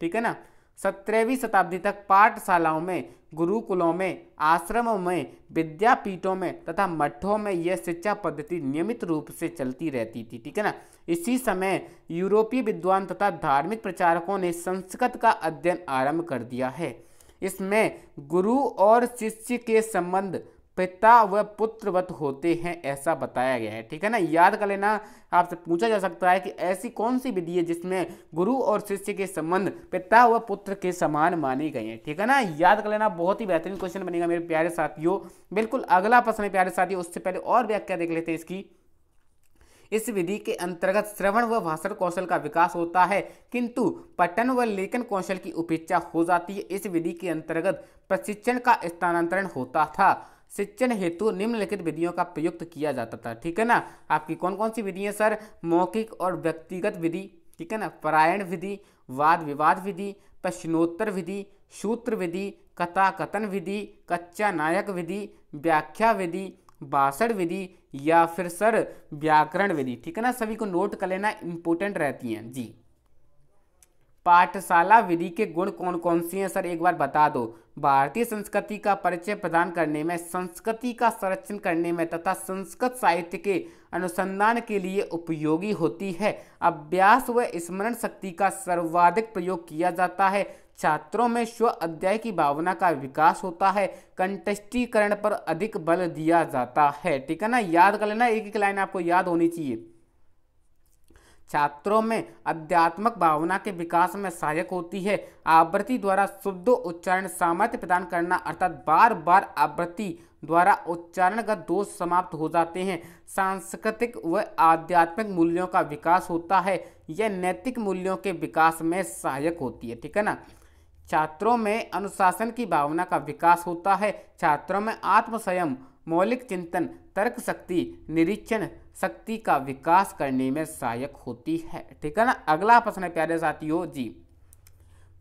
ठीक है ना। 17वीं शताब्दी तक पाठशालाओं में, गुरुकुलों में, आश्रमों में, विद्यापीठों में तथा मठों में यह शिक्षा पद्धति नियमित रूप से चलती रहती थी, ठीक है ना। इसी समय यूरोपीय विद्वान तथा धार्मिक प्रचारकों ने संस्कृत का अध्ययन आरंभ कर दिया है। इसमें गुरु और शिष्य के संबंध पिता व पुत्रवत होते हैं ऐसा बताया गया है, ठीक है ना। याद कर लेना, आपसे पूछा जा सकता है कि ऐसी कौन सी विधि है जिसमें गुरु और शिष्य के संबंध पिता व पुत्र के समान माने गए हैं, ठीक है ना। याद कर लेना, बहुत ही बेहतरीन क्वेश्चन बनेगा मेरे प्यारे साथियों। बिल्कुल अगला प्रश्न है प्यारे साथियों, उससे पहले और व्याख्या देख लेते हैं इसकी। इस विधि के अंतर्गत श्रवण व भाषण कौशल का विकास होता है, किंतु पठन व लेखन कौशल की उपेक्षा हो जाती है। इस विधि के अंतर्गत प्रशिक्षण का स्थानांतरण होता था। शिक्षण हेतु निम्नलिखित विधियों का प्रयुक्त किया जाता था, ठीक है ना। आपकी कौन कौन सी विधि है सर, मौखिक और व्यक्तिगत विधि, ठीक है ना, परायण विधि, वाद विवाद विधि, प्रश्नोत्तर विधि, सूत्र विधि, कथा कथन विधि, कच्चा नायक विधि, व्याख्या विधि भाषण विधि या फिर सर व्याकरण विधि। ठीक है ना, सभी को नोट कर लेना, इंपॉर्टेंट रहती हैं जी। पाठशाला विधि के गुण कौन कौन सी हैं सर, एक बार बता दो। भारतीय संस्कृति का परिचय प्रदान करने में, संस्कृति का संरक्षण करने में तथा संस्कृत साहित्य के अनुसंधान के लिए उपयोगी होती है। अभ्यास व स्मरण शक्ति का सर्वाधिक प्रयोग किया जाता है। छात्रों में स्व अध्याय की भावना का विकास होता है। कंठस्थीकरण पर अधिक बल दिया जाता है। ठीक है ना, याद कर लेना, एक एक लाइन आपको याद होनी चाहिए। छात्रों में आध्यात्मिक भावना के विकास में सहायक होती है। आवृत्ति द्वारा शुद्ध उच्चारण सामर्थ्य प्रदान करना, अर्थात बार बार आवृत्ति द्वारा उच्चारणगत दोष समाप्त हो जाते हैं। सांस्कृतिक व आध्यात्मिक मूल्यों का विकास होता है। यह नैतिक मूल्यों के विकास में सहायक होती है। ठीक है ना, छात्रों में अनुशासन की भावना का विकास होता है। छात्रों में आत्मसंयम, मौलिक चिंतन, तर्क शक्ति, निरीक्षण शक्ति का विकास करने में सहायक होती है। ठीक है ना, अगला प्रश्न है प्यारे साथियों जी,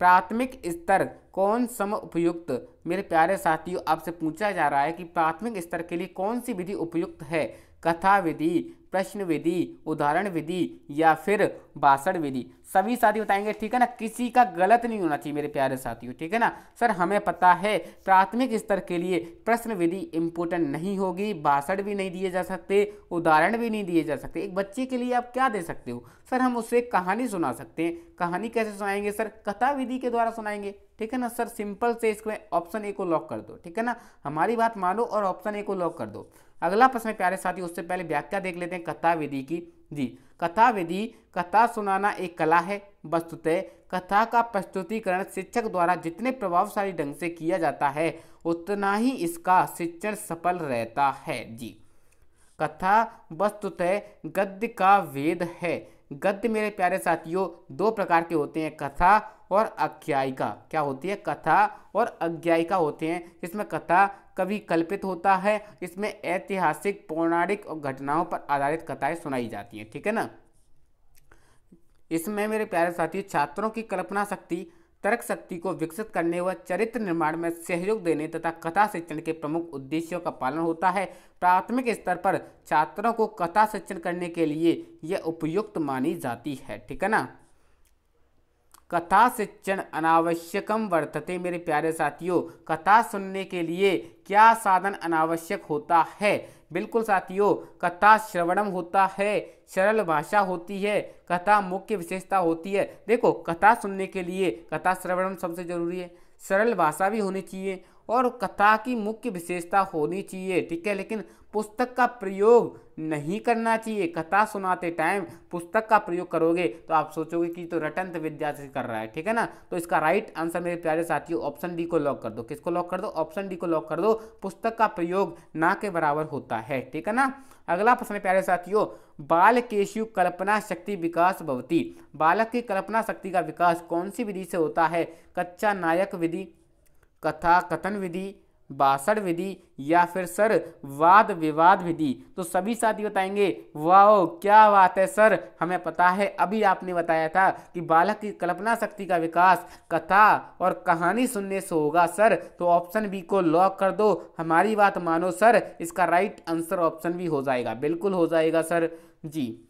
प्राथमिक स्तर कौन सम उपयुक्त। मेरे प्यारे साथियों, आपसे पूछा जा रहा है कि प्राथमिक स्तर के लिए कौन सी विधि उपयुक्त है। कथा विधि, प्रश्न विधि, उदाहरण विधि या फिर भाषण विधि। सभी साथी बताएंगे। ठीक है ना, किसी का गलत नहीं होना चाहिए मेरे प्यारे साथियों। ठीक है ना सर, हमें पता है प्राथमिक स्तर के लिए प्रश्न विधि इंपोर्टेंट नहीं होगी, भाषण भी नहीं दिए जा सकते, उदाहरण भी नहीं दिए जा सकते। एक बच्चे के लिए आप क्या दे सकते हो सर, हम उससे कहानी सुना सकते हैं। कहानी कैसे सुनाएंगे सर, कथा विधि के द्वारा सुनाएंगे। ठीक है ना सर, सिंपल से इसको ऑप्शन ए को लॉक कर दो। ठीक है ना, हमारी बात मानो और ऑप्शन ए को लॉक कर दो। अगला प्रश्न प्यारे साथी, उससे पहले व्याख्या देख लेते हैं कथा विधि की जी। कथा विधि, कथा सुनाना एक कला है। वस्तुतः कथा का प्रस्तुतिकरण शिक्षक द्वारा जितने प्रभावशाली ढंग से किया जाता है उतना ही इसका शिक्षण सफल रहता है जी। कथा वस्तुतः गद्य का वेद है। गद्य मेरे प्यारे साथियों दो प्रकार के होते हैं, कथा और आख्यायिका। क्या होती है, कथा और आख्यायिका होते हैं। इसमें कथा कभी कल्पित होता है, इसमें ऐतिहासिक, पौराणिक और घटनाओं पर आधारित कथाएं सुनाई जाती हैं। ठीक है ना, इसमें मेरे प्यारे साथियों छात्रों की कल्पना शक्ति, तर्क शक्ति को विकसित करने व चरित्र निर्माण में सहयोग देने तथा कथा शिक्षण के प्रमुख उद्देश्यों का पालन होता है। प्राथमिक स्तर पर छात्रों को कथा शिक्षण करने के लिए यह उपयुक्त मानी जाती है। ठीक है ना, कथा शिक्षण अनावश्यकम वर्तते। मेरे प्यारे साथियों, कथा सुनने के लिए क्या साधन अनावश्यक होता है। बिल्कुल साथियों, कथा श्रवणम होता है, सरल भाषा होती है, कथा मुख्य विशेषता होती है। देखो, कथा सुनने के लिए कथा श्रवणम सबसे जरूरी है, सरल भाषा भी होनी चाहिए और कथा की मुख्य विशेषता होनी चाहिए। ठीक है, लेकिन पुस्तक का प्रयोग नहीं करना चाहिए। कथा सुनाते टाइम पुस्तक का प्रयोग करोगे तो आप सोचोगे कि तो रटंत विद्या से कर रहा है। ठीक है ना, तो इसका राइट आंसर मेरे प्यारे साथियों ऑप्शन डी को लॉक कर दो। किसको लॉक कर दो, ऑप्शन डी को लॉक कर दो। पुस्तक का प्रयोग ना के बराबर होता है। ठीक है ना, अगला प्रश्न प्यारे साथियों, बालकेषु कल्पना शक्ति विकास भवति। बालक की कल्पना शक्ति का विकास कौन सी विधि से होता है। कच्चा नायक विधि, कथा कथन विधि, भाषण विधि या फिर सर वाद विवाद विधि। तो सभी साथी बताएंगे वाह क्या बात है सर, हमें पता है, अभी आपने बताया था कि बालक की कल्पना शक्ति का विकास कथा और कहानी सुनने से होगा सर। तो ऑप्शन बी को लॉक कर दो। हमारी बात मानो सर, इसका राइट आंसर ऑप्शन बी हो जाएगा, बिल्कुल हो जाएगा सर जी।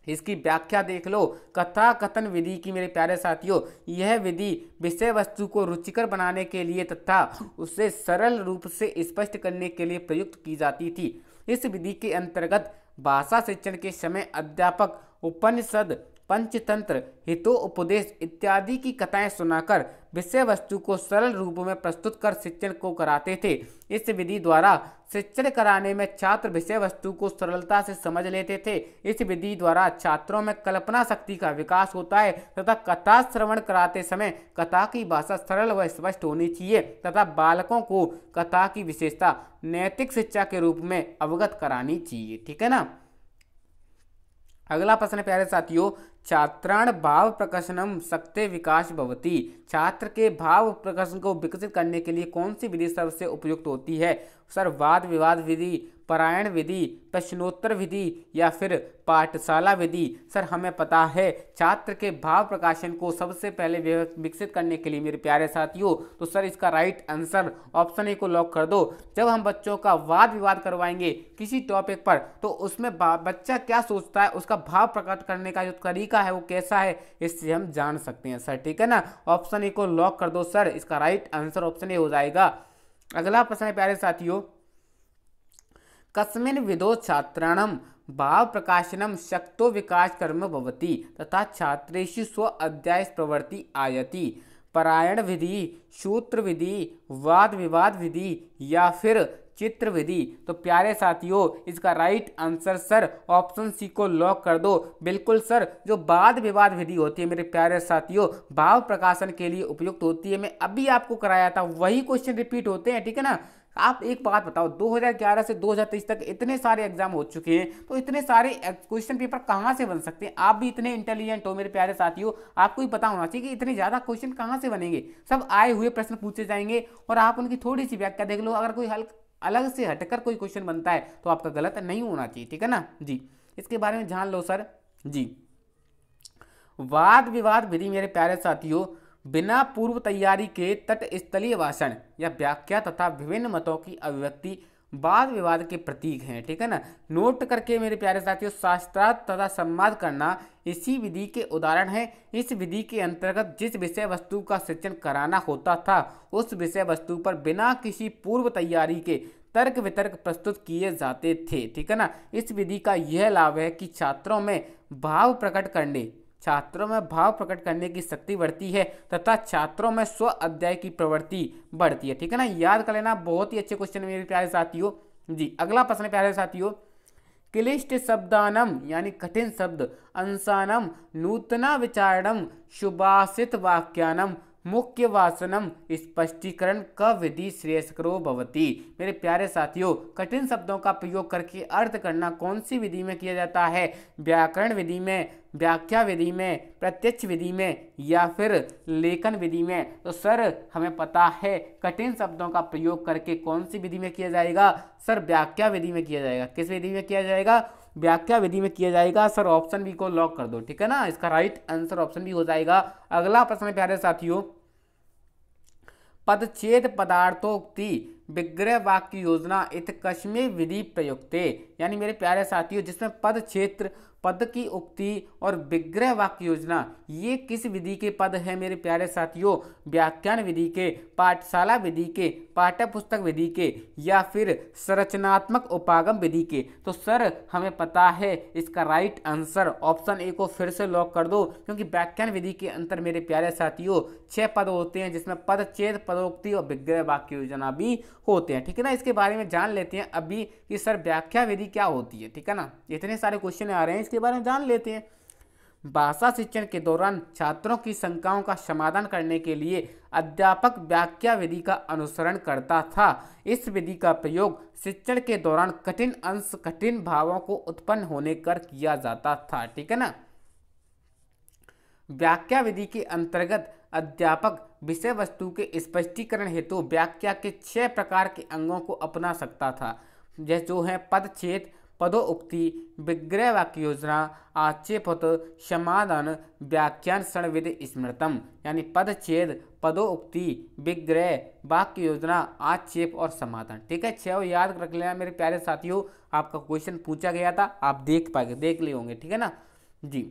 इसकी व्याख्या देख लो, कथा कथन विधि की मेरे प्यारे साथियों, यह विधि विषय वस्तु को रुचिकर बनाने के लिए तथा उसे सरल रूप से स्पष्ट करने के लिए प्रयुक्त की जाती थी। इस विधि के अंतर्गत भाषा शिक्षण के समय अध्यापक उपनिषद, पंचतंत्र, हितोपदेश इत्यादि की कथाएं सुनाकर विषय वस्तु को सरल रूप में प्रस्तुत कर शिक्षण को कराते थे। इस विधि द्वारा शिक्षण कराने में छात्र विषय वस्तु को सरलता से समझ लेते थे। इस विधि द्वारा छात्रों में कल्पना शक्ति का विकास होता है तथा कथा श्रवण कराते समय कथा की भाषा सरल व स्पष्ट होनी चाहिए तथा बालकों को कथा की विशेषता नैतिक शिक्षा के रूप में अवगत करानी चाहिए। ठीक है ना, अगला प्रश्न प्यारे साथियों, छात्राण भाव प्रकर्षणम शक्ति विकास भवति। छात्र के भाव प्रकर्षण को विकसित करने के लिए कौन सी विधि सबसे उपयुक्त होती है। सर वाद विवाद विधि, पारायण विधि, प्रश्नोत्तर विधि या फिर पाठशाला विधि? सर हमें पता है छात्र के भाव प्रकाशन को सबसे पहले विकसित करने के लिए मेरे प्यारे साथियों, तो सर इसका राइट आंसर ऑप्शन ए को लॉक कर दो। जब हम बच्चों का वाद विवाद करवाएंगे किसी टॉपिक पर तो उसमें बच्चा क्या सोचता है, उसका भाव प्रकट करने का जो तरीका है वो कैसा है, इससे हम जान सकते हैं सर। ठीक है ना, ऑप्शन ए को लॉक कर दो सर, इसका राइट आंसर ऑप्शन ए हो जाएगा। अगला प्रश्न है प्यारे साथियों, कस्मिन् विधौ छात्राणां भाव प्रकाशनम शक्तो विकास कर्म भवति तथा छात्रेषु स्व अध्याय प्रवृत्ति आयति? पारायण विधि, सूत्र विधि, वाद विवाद विधि या फिर चित्र विधि? तो प्यारे साथियों इसका right answer sir option C को लॉक कर दो। बिल्कुल सर, जो वाद विवाद विधि होती है मेरे प्यारे साथियों भाव प्रकाशन के लिए उपयुक्त होती है। मैं अभी आपको कराया था वही क्वेश्चन रिपीट होते हैं। ठीक है ना, आप एक बात बताओ, 2011 से 2023 तक इतने सारे एग्जाम हो चुके हैं, तो इतने सारे क्वेश्चन पेपर कहाँ से बन सकते हैं? आप भी इतने इंटेलिजेंट हो मेरे प्यारे साथियों, आपको ही पता होना चाहिए कि इतने ज़्यादा क्वेश्चन कहाँ से बनेंगे। सब आए हुए प्रश्न पूछे जाएंगे और आप उनकी थोड़ी सी व्याख्या देख लो। अगर कोई अलग से हटकर कोई क्वेश्चन बनता है तो आपका गलत नहीं होना चाहिए। ठीक है ना जी, इसके बारे में जान लो सर जी। वाद विवाद विधि मेरे प्यारे साथियों बिना पूर्व तैयारी के तटस्थलीय भाषण या व्याख्या तथा विभिन्न मतों की अभिव्यक्ति वाद विवाद के प्रतीक हैं। ठीक है ना, नोट करके मेरे प्यारे साथियों शास्त्रार्थ तथा संवाद करना इसी विधि के उदाहरण है। इस विधि के अंतर्गत जिस विषय वस्तु का शिक्षण कराना होता था उस विषय वस्तु पर बिना किसी पूर्व तैयारी के तर्क वितर्क प्रस्तुत किए जाते थे। ठीक है ना, इस विधि का यह लाभ है कि छात्रों में भाव प्रकट करने की शक्ति बढ़ती है तथा छात्रों में स्व अध्याय की प्रवृत्ति बढ़ती है। ठीक है ना, याद कर लेना, बहुत ही अच्छे क्वेश्चन मेरे प्यारे साथियों जी। अगला प्रश्न है प्यारे साथियों, क्लिष्ट शब्दानम यानी कठिन शब्द, अंशानम, नूतना विचारणम, सुभाषित वाक्यानम, मुख्य वासनम स्पष्टीकरण क विधि श्रेयस्करो भवति? मेरे प्यारे साथियों कठिन शब्दों का प्रयोग करके अर्थ करना कौन सी विधि में किया जाता है? व्याकरण विधि में, व्याख्या विधि में, प्रत्यक्ष विधि में या फिर लेखन विधि में? तो सर हमें पता है कठिन शब्दों का प्रयोग करके कौन सी विधि में किया जाएगा? सर व्याख्या विधि में किया जाएगा। किस विधि में किया जाएगा? व्याख्या विधि में किया जाएगा। सर ऑप्शन बी को लॉक कर दो। ठीक है ना, इसका राइट आंसर ऑप्शन बी हो जाएगा। अगला प्रश्न है प्यारे साथियों, पदच्छेद पदार्थोक्ति विग्रह वाक्य योजना इत कस्मे विधि प्रयुक्ते? यानी मेरे प्यारे साथियों जिसमें पद क्षेत्र, पद की उक्ति और विग्रह वाक्य योजना ये किस विधि के पद है मेरे प्यारे साथियों? व्याख्यान विधि के, पाठशाला विधि के, पाठ्य पुस्तक विधि के या फिर संरचनात्मक उपागम विधि के? तो सर हमें पता है इसका राइट आंसर ऑप्शन ए को फिर से लॉक कर दो, क्योंकि व्याख्यान विधि के अंतर मेरे प्यारे साथियों 6 पद होते हैं जिसमें पदच्छेद, पदोक्ति और विग्रह वाक्य योजना भी होते हैं। ठीक है ना, इसके बारे में जान लेते हैं अभी कि सर व्याख्या विधि क्या होती है। ठीक है ना, इतने सारे क्वेश्चन आ रहे हैं, इसके बारे में जान लेते हैं। भाषा शिक्षण के दौरान छात्रों की शंकाओं का समाधान करने के लिए अध्यापक व्याख्या विधि का अनुसरण करता था। इस विधि का प्रयोग शिक्षण के दौरान कठिन अंश, कठिन भावों को उत्पन्न होने कर किया जाता था। ठीक है ना, व्याख्या विधि के अंतर्गत अध्यापक विषय वस्तु के स्पष्टीकरण हेतु व्याख्या के 6 प्रकार के अंगों को अपना सकता था, जैसे जो है पदच्छेद, पदोक्ति, विग्रह वाक्य योजना, आक्षेपत, समाधान, व्याख्यान षणविध स्मृतम। यानी पदच्छेद, पदोक्ति, विग्रह वाक्य योजना, आक्षेप और समाधान। ठीक है, 6 याद रख लेना मेरे प्यारे साथियों, आपका क्वेश्चन पूछा गया था, आप देख लिए होंगे। ठीक है ना जी।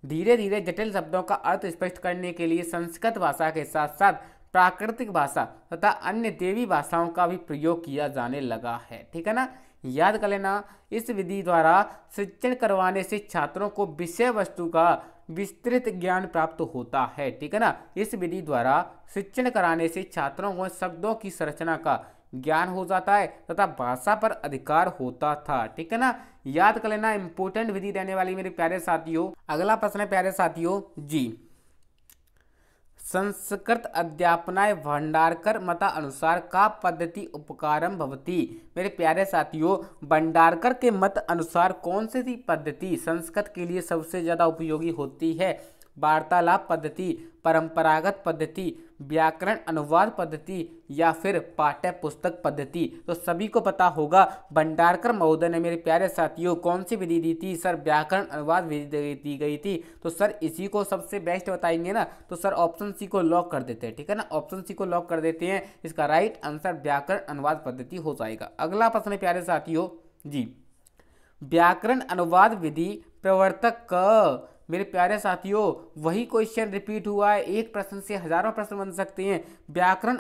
धीरे धीरे जटिल शब्दों का अर्थ स्पष्ट करने के लिए संस्कृत भाषा के साथ साथ प्राकृतिक भाषा तथा अन्य देवी भाषाओं का भी प्रयोग किया जाने लगा है। ठीक है ना, याद कर लेना, इस विधि द्वारा शिक्षण करवाने से छात्रों को विषय वस्तु का विस्तृत ज्ञान प्राप्त होता है। ठीक है ना, इस विधि द्वारा शिक्षण कराने से छात्रों को शब्दों की संरचना का ज्ञान हो जाता है तथा भाषा पर अधिकार होता था। ठीक है ना, याद कर लेना, इंपोर्टेंट विधि रहने वाली मेरे प्यारे साथियों। अगला प्रश्न है प्यारे साथियों जी, संस्कृत अध्यापनाय भंडारकर मता अनुसार का पद्धति उपकारम भवति? मेरे प्यारे साथियों भंडारकर के मत अनुसार कौन सी पद्धति संस्कृत के लिए सबसे ज्यादा उपयोगी होती है? वार्तालाप पद्धति, परंपरागत पद्धति, व्याकरण अनुवाद पद्धति या फिर पाठ्य पुस्तक पद्धति। तो सभी को पता होगा भंडारकर महोदय ने मेरे प्यारे साथियों कौन सी विधि दी थी सर, व्याकरण अनुवाद विधि दी गई थी। तो सर इसी को सबसे बेस्ट बताएंगे ना, तो सर ऑप्शन सी को लॉक कर देते हैं, ठीक है ना, ऑप्शन सी को लॉक कर देते हैं। इसका राइट आंसर व्याकरण अनुवाद पद्धति हो जाएगा। अगला प्रश्न है प्यारे साथियों जी, व्याकरण अनुवाद विधि प्रवर्तक क, मेरे प्यारे साथियों वही क्वेश्चन रिपीट हुआ है, एक प्रश्न से हजारों प्रश्न बन सकते हैं। व्याकरण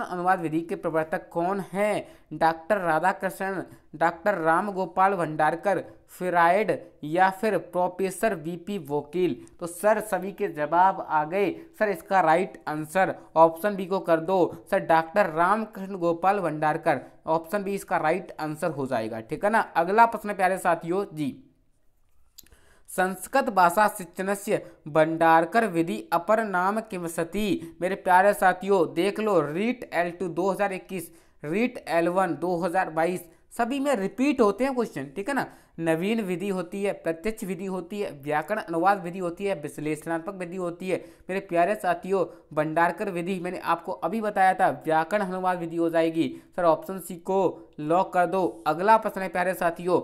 अनुवाद विधि के प्रवर्तक कौन हैं? Doctor Radhakrishnan, doctor Ram Gopal Bhandarkar, Freud या फिर प्रोफेसर वीपी वकील। तो सर सभी के जवाब आ गए। सर इसका राइट आंसर ऑप्शन बी को कर दो sir, doctor Ramkrishna Gopal Bhandarkar. Option B इसका राइट आंसर हो जाएगा, ठीक है ना। अगला प्रश्न प्यारे साथियों जी, संस्कृत भाषा शिक्षणस्य भंडारकर विधि अपर नाम किमसति। मेरे प्यारे साथियों देख लो, रीट L2 2021, रीट L1 2022 सभी में रिपीट होते हैं क्वेश्चन, ठीक है ना। नवीन विधि होती है, प्रत्यक्ष विधि होती है, व्याकरण अनुवाद विधि होती है, विश्लेषणात्मक विधि होती है। मेरे प्यारे साथियों भंडारकर विधि मैंने आपको अभी बताया था, व्याकरण अनुवाद विधि हो जाएगी। सर ऑप्शन सी को लॉक कर दो। अगला प्रश्न है प्यारे साथियों,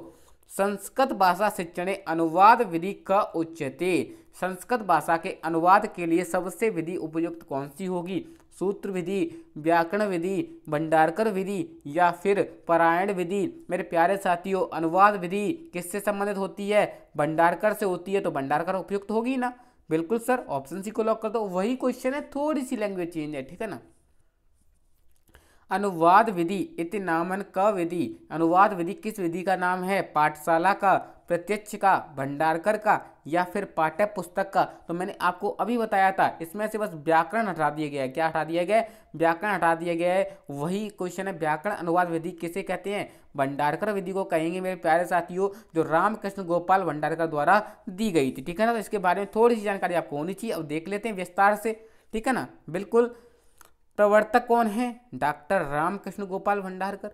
संस्कृत भाषा शिक्षणे अनुवाद विधि क उच्यते। संस्कृत भाषा के अनुवाद के लिए सबसे विधि उपयुक्त कौन सी होगी? सूत्र विधि, व्याकरण विधि, भंडारकर विधि या फिर पारायण विधि। मेरे प्यारे साथियों अनुवाद विधि किससे संबंधित होती है? भंडारकर से होती है, तो भंडारकर उपयुक्त होगी ना। बिल्कुल सर, ऑप्शन सी को लॉक कर दो। वही क्वेश्चन है, थोड़ी सी लैंग्वेज चेंज है, ठीक है ना। अनुवाद विधि इति नामन क विधि, अनुवाद विधि किस विधि का नाम है? पाठशाला का, प्रत्यक्ष का, भंडारकर का या फिर पाठ्य पुस्तक का। तो मैंने आपको अभी बताया था, इसमें से बस व्याकरण हटा दिया गया है। क्या हटा दिया गया है? व्याकरण हटा दिया गया है। वही क्वेश्चन है, व्याकरण अनुवाद विधि किसे कहते हैं? भंडारकर विधि को कहेंगे मेरे प्यारे साथियों, जो रामकृष्ण गोपाल भंडारकर द्वारा दी गई थी, ठीक है ना। तो इसके बारे में थोड़ी सी जानकारी आपको होनी चाहिए। अब देख लेते हैं विस्तार से, ठीक है ना। बिल्कुल, प्रवर्तक कौन है? डॉक्टर रामकृष्ण गोपाल भंडारकर।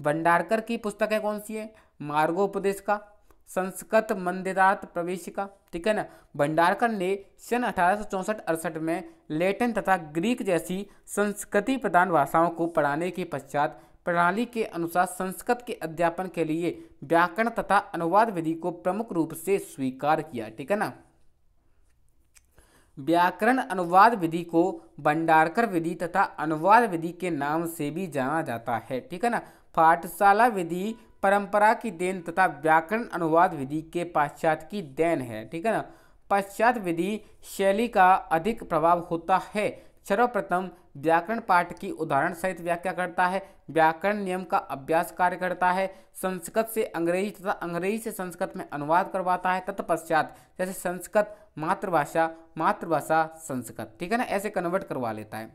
भंडारकर की पुस्तक है कौन सी है? मार्गोपदेश का, संस्कृत मंदिरार्थ प्रवेशिका, ठीक है ना। भंडारकर ने सन 1864-68 में लैटिन तथा ग्रीक जैसी संस्कृति प्रधान भाषाओं को पढ़ाने के पश्चात प्रणाली के अनुसार संस्कृत के अध्यापन के लिए व्याकरण तथा अनुवाद विधि को प्रमुख रूप से स्वीकार किया, ठीक है ना। व्याकरण अनुवाद विधि को भंडारकर विधि तथा अनुवाद विधि के नाम से भी जाना जाता है, ठीक है ना। पाठशाला विधि परंपरा की देन तथा व्याकरण अनुवाद विधि के पाश्चात्य की देन है, ठीक है ना। पाश्चात्य विधि शैली का अधिक प्रभाव होता है। सर्वप्रथम व्याकरण पाठ की उदाहरण सहित व्याख्या करता है, व्याकरण नियम का अभ्यास कार्य करता है, संस्कृत से अंग्रेजी तथा अंग्रेजी से संस्कृत में अनुवाद करवाता है, तत्पश्चात जैसे संस्कृत मातृभाषा, मातृभाषा संस्कृत, ठीक है ना, ऐसे कन्वर्ट करवा लेता है।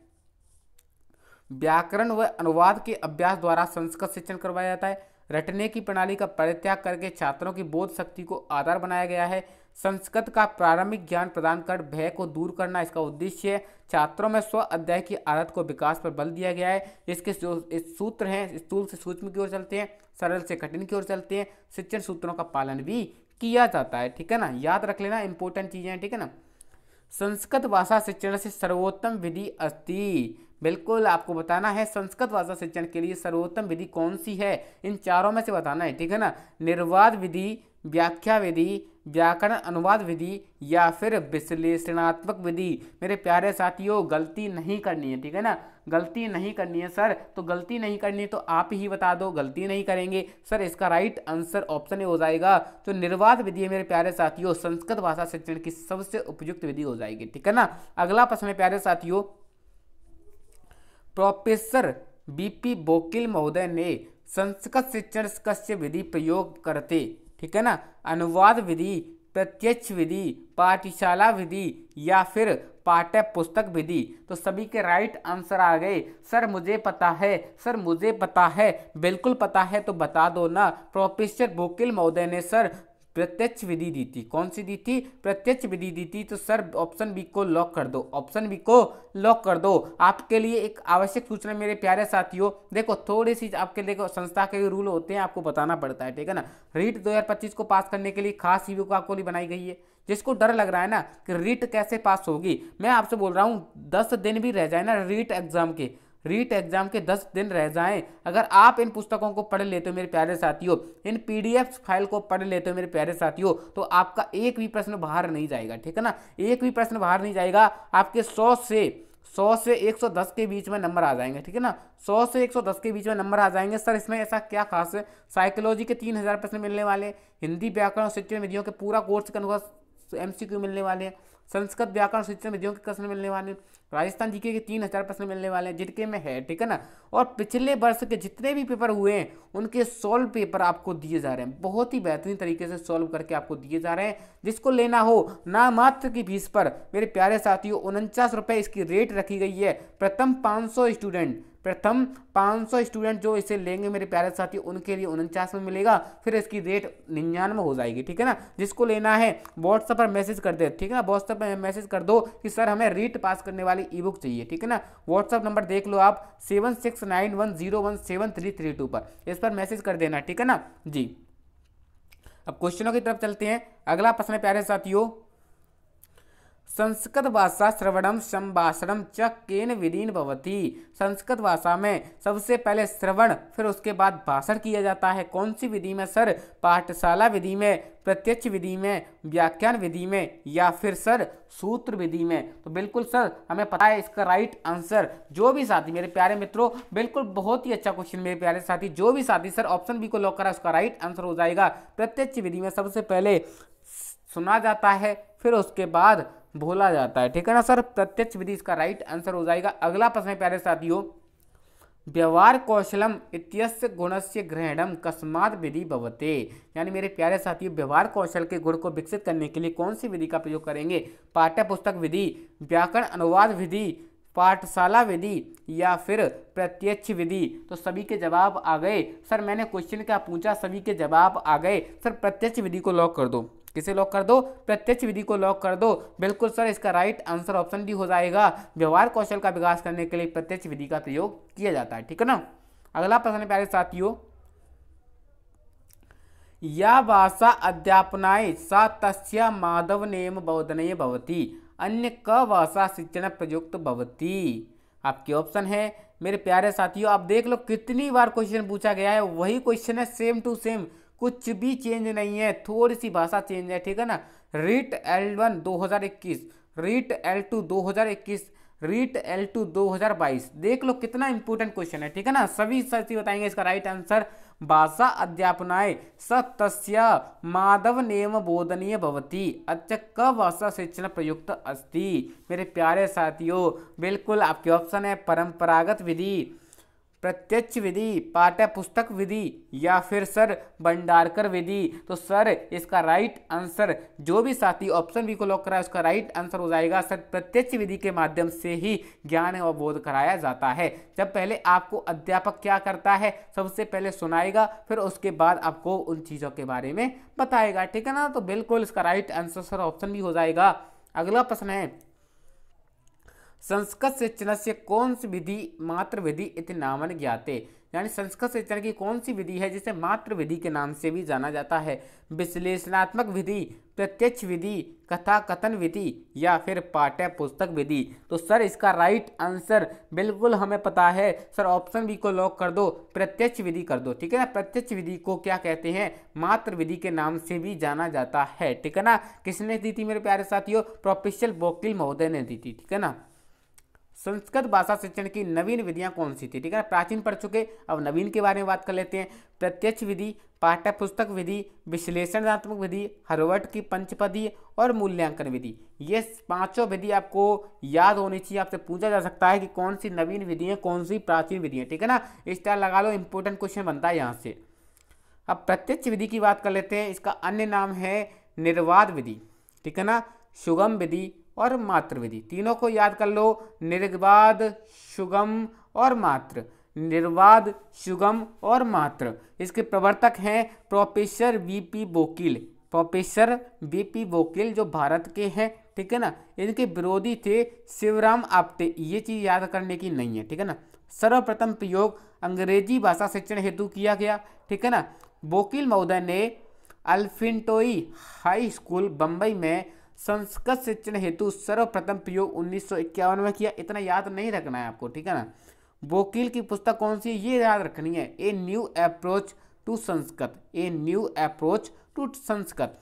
व्याकरण व अनुवाद के अभ्यास द्वारा संस्कृत शिक्षण करवाया जाता है। रटने की प्रणाली का परित्याग करके छात्रों की बोध शक्ति को आधार बनाया गया है। संस्कृत का प्रारंभिक ज्ञान प्रदान कर भय को दूर करना इसका उद्देश्य है। छात्रों में स्व अध्ययन की आदत को विकास पर बल दिया गया है। इसके जो इस सूत्र हैं स्थूल से सूक्ष्म की ओर चलते हैं, सरल से कठिन की ओर चलते हैं। शिक्षण सूत्रों का पालन भी किया जाता है, ठीक है ना। याद रख लेना, इंपॉर्टेंट चीजें हैं, ठीक है ना। संस्कृत भाषा शिक्षण से सर्वोत्तम विधि अस्ति। बिल्कुल आपको बताना है संस्कृत भाषा शिक्षण के लिए सर्वोत्तम विधि कौन सी है, इन चारों में से बताना है, ठीक है ना। निर्वाद विधि, व्याख्या विधि, व्याकरण अनुवाद विधि या फिर विश्लेषणात्मक विधि। मेरे प्यारे साथियों गलती नहीं करनी है, ठीक है ना, गलती नहीं करनी है सर। तो गलती नहीं करनी है तो आप ही बता दो, गलती नहीं करेंगे सर। इसका राइट आंसर ऑप्शन ए हो जाएगा। तो निर्वाद विधि है मेरे प्यारे साथियों, संस्कृत भाषा शिक्षण की सबसे उपयुक्त विधि हो जाएगी, ठीक है ना। अगला प्रश्न है प्यारे साथियों, प्रोफेसर बीपी वकील महोदय ने संस्कृत शिक्षण कस्य विधि प्रयोग करते, ठीक है ना। अनुवाद विधि, प्रत्यक्ष विधि, पाठशाला विधि या फिर पाठ्य पुस्तक विधि। तो सभी के राइट आंसर आ गए। सर मुझे पता है, सर मुझे पता है, बिल्कुल पता है तो बता दो ना। प्रोफेसर वकील महोदय ने सर प्रत्यक्ष विधि दी थी। कौन सी दी थी? प्रत्यक्ष विधि दी थी। तो सर ऑप्शन बी को लॉक कर दो, ऑप्शन बी को लॉक कर दो। आपके लिए एक आवश्यक सूचना मेरे प्यारे साथियों, देखो थोड़ी सी आपके देखो संस्था के रूल होते हैं, आपको बताना पड़ता है, ठीक है ना। रीट 2025 को पास करने के लिए खास ईवीओ आपको लिए बनाई गई है, जिसको डर लग रहा है ना कि रीट कैसे पास होगी, मैं आपसे बोल रहा हूँ 10 दिन भी रह जाए ना रीट एग्जाम के 10 दिन रह जाएं, अगर आप इन पुस्तकों को पढ़ लेते हो मेरे प्यारे साथियों, इन पीडीएफ फाइल को पढ़ लेते हो मेरे प्यारे साथियों, तो आपका एक भी प्रश्न बाहर नहीं जाएगा, ठीक है ना, एक भी प्रश्न बाहर नहीं जाएगा। आपके 100 से 110 के बीच में नंबर आ जाएंगे, ठीक है ना, 100 से 110 के बीच में नंबर आ जाएंगे। सर इसमें ऐसा क्या खास है? साइकोलॉजी के 3000 प्रश्न मिलने वाले, हिंदी व्याकरण और शिक्षण विधियों के पूरा कोर्स का अनुभव एमसीक्यू मिलने वाले हैं, संस्कृत व्याकरण शिक्षण विधियों के प्रश्न मिलने वाले, राजस्थान जीके के 3000 प्रश्न मिलने वाले हैं जिनके में है, ठीक है ना। और पिछले वर्ष के जितने भी पेपर हुए हैं उनके सॉल्व पेपर आपको दिए जा रहे हैं, बहुत ही बेहतरीन तरीके से सॉल्व करके आपको दिए जा रहे हैं। जिसको लेना हो ना मात्र की फीस पर मेरे प्यारे साथियों 49 रुपये इसकी रेट रखी गई है। प्रथम 500 स्टूडेंट जो इसे लेंगे मेरे प्यारे साथी उनके लिए 49 में मिलेगा, फिर इसकी रेट 99 हो जाएगी, ठीक है ना। जिसको लेना है व्हाट्सएप पर मैसेज कर दे, ठीक है ना, व्हाट्सएप पर मैसेज कर दो कि सर हमें रीट पास करने वाली ई बुक चाहिए, ठीक है ना। व्हाट्सएप नंबर देख लो आप 7691017332 पर, इस पर मैसेज कर देना, ठीक है ना जी। अब क्वेश्चनों की तरफ चलते हैं। अगला प्रश्न है प्यारे साथियों, संस्कृत भाषा श्रवणम संभाषणम च केन विधिन भवति। संस्कृत भाषा में सबसे पहले श्रवण फिर उसके बाद भाषण किया जाता है, कौन सी विधि में सर? पाठशाला विधि में, प्रत्यक्ष विधि में, व्याख्यान विधि में, या फिर सर सूत्र विधि में? तो बिल्कुल सर हमें पता है इसका राइट आंसर। जो भी साथी मेरे प्यारे मित्रों, बिल्कुल बहुत ही अच्छा क्वेश्चन मेरे प्यारे साथी, जो भी साथी सर ऑप्शन बी को लॉक करा उसका राइट आंसर हो जाएगा। प्रत्यक्ष विधि में सबसे पहले सुना जाता है फिर उसके बाद बोला जाता है, ठीक है ना सर, प्रत्यक्ष विधि इसका राइट आंसर हो जाएगा। अगला प्रश्न है प्यारे साथियों, व्यवहार कौशलम इत्यस्य गुणस्य ग्रहणम कस्मात् विधि भवते। यानी मेरे प्यारे साथियों व्यवहार कौशल के गुण को विकसित करने के लिए कौन सी विधि का प्रयोग करेंगे? पाठ्य पुस्तक विधि, व्याकरण अनुवाद विधि, पाठशाला विधि, या फिर प्रत्यक्ष विधि? तो सभी के जवाब आ गए। सर मैंने क्वेश्चन क्या पूछा, सभी के जवाब आ गए। सर प्रत्यक्ष विधि को लॉक कर दो। किसे लॉक कर दो? प्रत्यक्ष विधि को लॉक कर दो। बिल्कुल सर इसका राइट आंसर ऑप्शन डी हो जाएगा। व्यवहार कौशल का विकास करने के लिए प्रत्यक्ष विधि का प्रयोग किया जाता है, ठीक है ना। अगला प्रश्न है प्यारे साथियों, या भाषा अध्यापनाय सा तस्या माधव नेम बोधनय भवति अन्य क भाषा शिक्षण प्रयुक्त भवति। आपके ऑप्शन है मेरे प्यारे साथियों, आप देख लो कितनी बार क्वेश्चन पूछा गया है, वही क्वेश्चन है सेम टू सेम, कुछ भी चेंज नहीं है, थोड़ी सी भाषा चेंज है, ठीक है ना। REET L1 2021, REET L2 2021, REET L2 2022, देख लो कितना इंपॉर्टेंट क्वेश्चन है, ठीक है ना। सभी साथी बताएंगे इसका राइट आंसर। भाषा अध्यापनाय स तस्या माधव नेम बोधनीय भवति अच्च क भाषा शिक्षण प्रयुक्त अस्ति। मेरे प्यारे साथियों बिल्कुल आपके ऑप्शन है परंपरागत विधि, प्रत्यक्ष विधि, पाठ्य पुस्तक विधि, या फिर सर भंडारकर विधि। तो सर इसका राइट आंसर, जो भी साथी ऑप्शन बी को लॉक कराए उसका राइट आंसर हो जाएगा सर प्रत्यक्ष विधि के माध्यम से ही ज्ञान और बोध कराया जाता है। जब पहले आपको अध्यापक क्या करता है, सबसे पहले सुनाएगा फिर उसके बाद आपको उन चीज़ों के बारे में बताएगा, ठीक है ना। तो बिल्कुल इसका right answer sir option B हो जाएगा। अगला प्रश्न है, संस्कृत शिक्षण से कौन सी विधि मात्र विधि इति नामन ज्ञाते। यानी संस्कृत शिक्षण की कौन सी विधि है जिसे मात्र विधि के नाम से भी जाना जाता है? विश्लेषणात्मक विधि, प्रत्यक्ष विधि, कथा कथन विधि, या फिर पाठ्य पुस्तक विधि? तो सर इसका राइट आंसर बिल्कुल हमें पता है सर, ऑप्शन बी को लॉक कर दो, प्रत्यक्ष विधि कर दो, ठीक है ना। प्रत्यक्ष विधि को क्या कहते हैं? मात्र विधि के नाम से भी जाना जाता है, ठीक है ना। किसने दी थी मेरे प्यारे साथियों? प्रोफेसर बोकिल महोदय ने दी थी, ठीक है ना। संस्कृत भाषा शिक्षण की नवीन विधियां कौन सी थी? ठीक है, प्राचीन पढ़ चुके, अब नवीन के बारे में बात कर लेते हैं। प्रत्यक्ष विधि, पाठ्य पुस्तक विधि, विश्लेषणात्मक विधि, हरवट की पंचपदी और मूल्यांकन विधि। ये पांचों विधि आपको याद होनी चाहिए। आपसे पूछा जा सकता है कि कौन सी नवीन विधि है, कौन सी प्राचीन विधि है, ठीक है ना। स्टार लगा लो, इंपॉर्टेंट क्वेश्चन बनता है यहाँ से। अब प्रत्यक्ष विधि की बात कर लेते हैं। इसका अन्य नाम है निर्वाद विधि, ठीक है ना, सुगम विधि और मात्र विधि। तीनों को याद कर लो, निर्वाद, सुगम और मात्र। निर्वाद, सुगम और मात्र। इसके प्रवर्तक हैं professor VP Bokil. Professor VP Bokil जो भारत के हैं, ठीक है ना। इनके विरोधी थे शिवराम आप्टे। ये चीज याद करने की नहीं है, ठीक है ना। सर्वप्रथम प्रयोग अंग्रेजी भाषा शिक्षण हेतु किया गया, ठीक है ना। बोकिल महोदय ने अल्फिंटोई हाई स्कूल बम्बई में संस्कृत शिक्षण हेतु सर्वप्रथम प्रयोग 1951 में किया। इतना याद नहीं रखना है आपको, ठीक है ना। वोकिल की पुस्तक कौन सी है, ये याद रखनी है, a new approach to Sanskrit, a new approach to Sanskrit.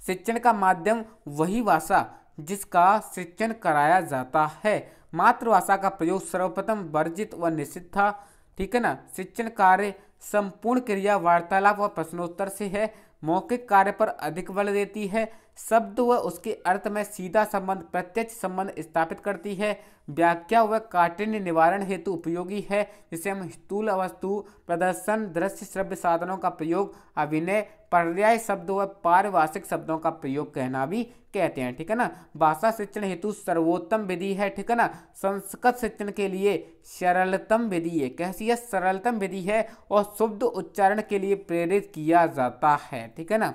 शिक्षण का माध्यम वही भाषा जिसका शिक्षण कराया जाता है। मातृभाषा का प्रयोग सर्वप्रथम वर्जित व निषिद्ध था, ठीक है ना। शिक्षण कार्य संपूर्ण क्रिया वार्तालाप और प्रश्नोत्तर से है। मौखिक कार्य पर अधिक बल देती है। शब्द व उसके अर्थ में सीधा संबंध, प्रत्यक्ष संबंध स्थापित करती है। व्याख्या व काठिन्य निवारण हेतु उपयोगी है, जिसे हम स्थूल वस्तु प्रदर्शन, दृश्य श्रव्य साधनों का प्रयोग, अभिनय, पर्याय शब्द व पारिभाषिक शब्दों का प्रयोग कहना भी कहते हैं, ठीक है ना। भाषा शिक्षण हेतु सर्वोत्तम विधि है, ठीक है ना। संस्कृत शिक्षण के लिए सरलतम विधि है। कैसी है, सरलतम विधि है और शुद्ध उच्चारण के लिए प्रेरित किया जाता है, ठीक है ना।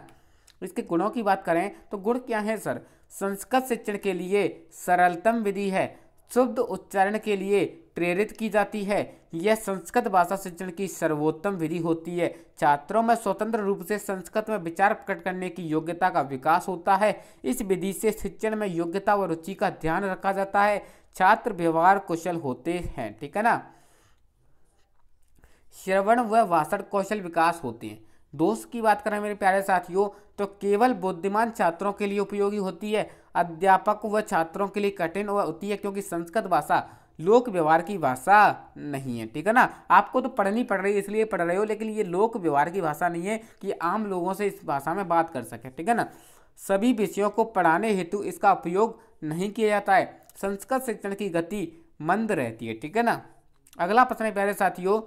इसके गुणों की बात करें तो गुण क्या है सर, संस्कृत शिक्षण के लिए सरलतम विधि है, शुद्ध उच्चारण के लिए प्रेरित की जाती है। यह संस्कृत भाषा शिक्षण की सर्वोत्तम विधि होती है। छात्रों में स्वतंत्र रूप से संस्कृत में विचार प्रकट करने की योग्यता का विकास होता है। इस विधि से शिक्षण में योग्यता व रुचि का ध्यान रखा जाता है। छात्र व्यवहार कुशल होते हैं, ठीक है ना। श्रवण व भाषण कौशल विकास होते हैं। दोष की बात करें मेरे प्यारे साथियों तो केवल बुद्धिमान छात्रों के लिए उपयोगी होती है। अध्यापक व छात्रों के लिए कठिन होती है, क्योंकि संस्कृत भाषा लोक व्यवहार की भाषा नहीं है, ठीक है ना। आपको तो पढ़नी पड़ रही है इसलिए पढ़ रहे हो, लेकिन ये लोक व्यवहार की भाषा नहीं है कि आम लोगों से इस भाषा में बात कर सके, ठीक है ना। सभी विषयों को पढ़ाने हेतु इसका उपयोग नहीं किया जाता है। संस्कृत शिक्षण की गति मंद रहती है, ठीक है ना। अगला प्रश्न है प्यारे साथियों,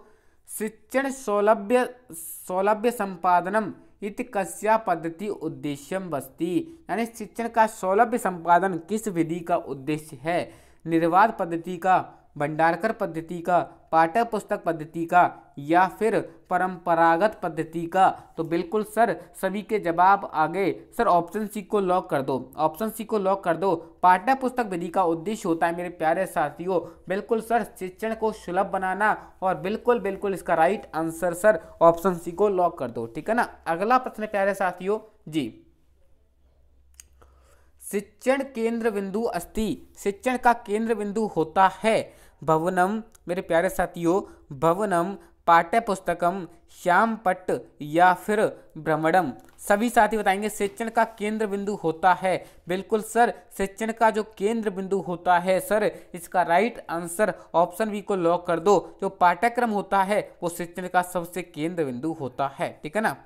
शिक्षण सौलभ्य संपादनम इति कस्या पद्धति उद्देश्यम बस्ति, यानी शिक्षण का सौलभ्य संपादन किस विधि का उद्देश्य है। निर्वाध पद्धति का, भंडारकर पद्धति का, पाठ्य पुस्तक पद्धति का या फिर परंपरागत पद्धति का। तो बिल्कुल सर सभी के जवाब आ गए। सर ऑप्शन सी को लॉक कर दो, ऑप्शन सी को लॉक कर दो। पाठ्य पुस्तक विधि का उद्देश्य होता है मेरे प्यारे साथियों बिल्कुल सर शिक्षण को सुलभ बनाना, और बिल्कुल बिल्कुल इसका right answer sir option C को लॉक कर दो, ठीक है ना। अगला प्रश्न प्यारे साथियों जी, शिक्षण केंद्र बिंदु अस्ति, शिक्षण का केंद्र बिंदु होता है भवनम, मेरे प्यारे साथियों भवनम, पाठ्य पुस्तकम, श्यामपट्ट या फिर भ्रमणम। सभी साथी बताएंगे शिक्षण का केंद्र बिंदु होता है। बिल्कुल सर शिक्षण का जो केंद्र बिंदु होता है सर इसका राइट आंसर ऑप्शन बी को लॉक कर दो। जो पाठ्यक्रम होता है वो शिक्षण का सबसे केंद्र बिंदु होता है, ठीक है ना।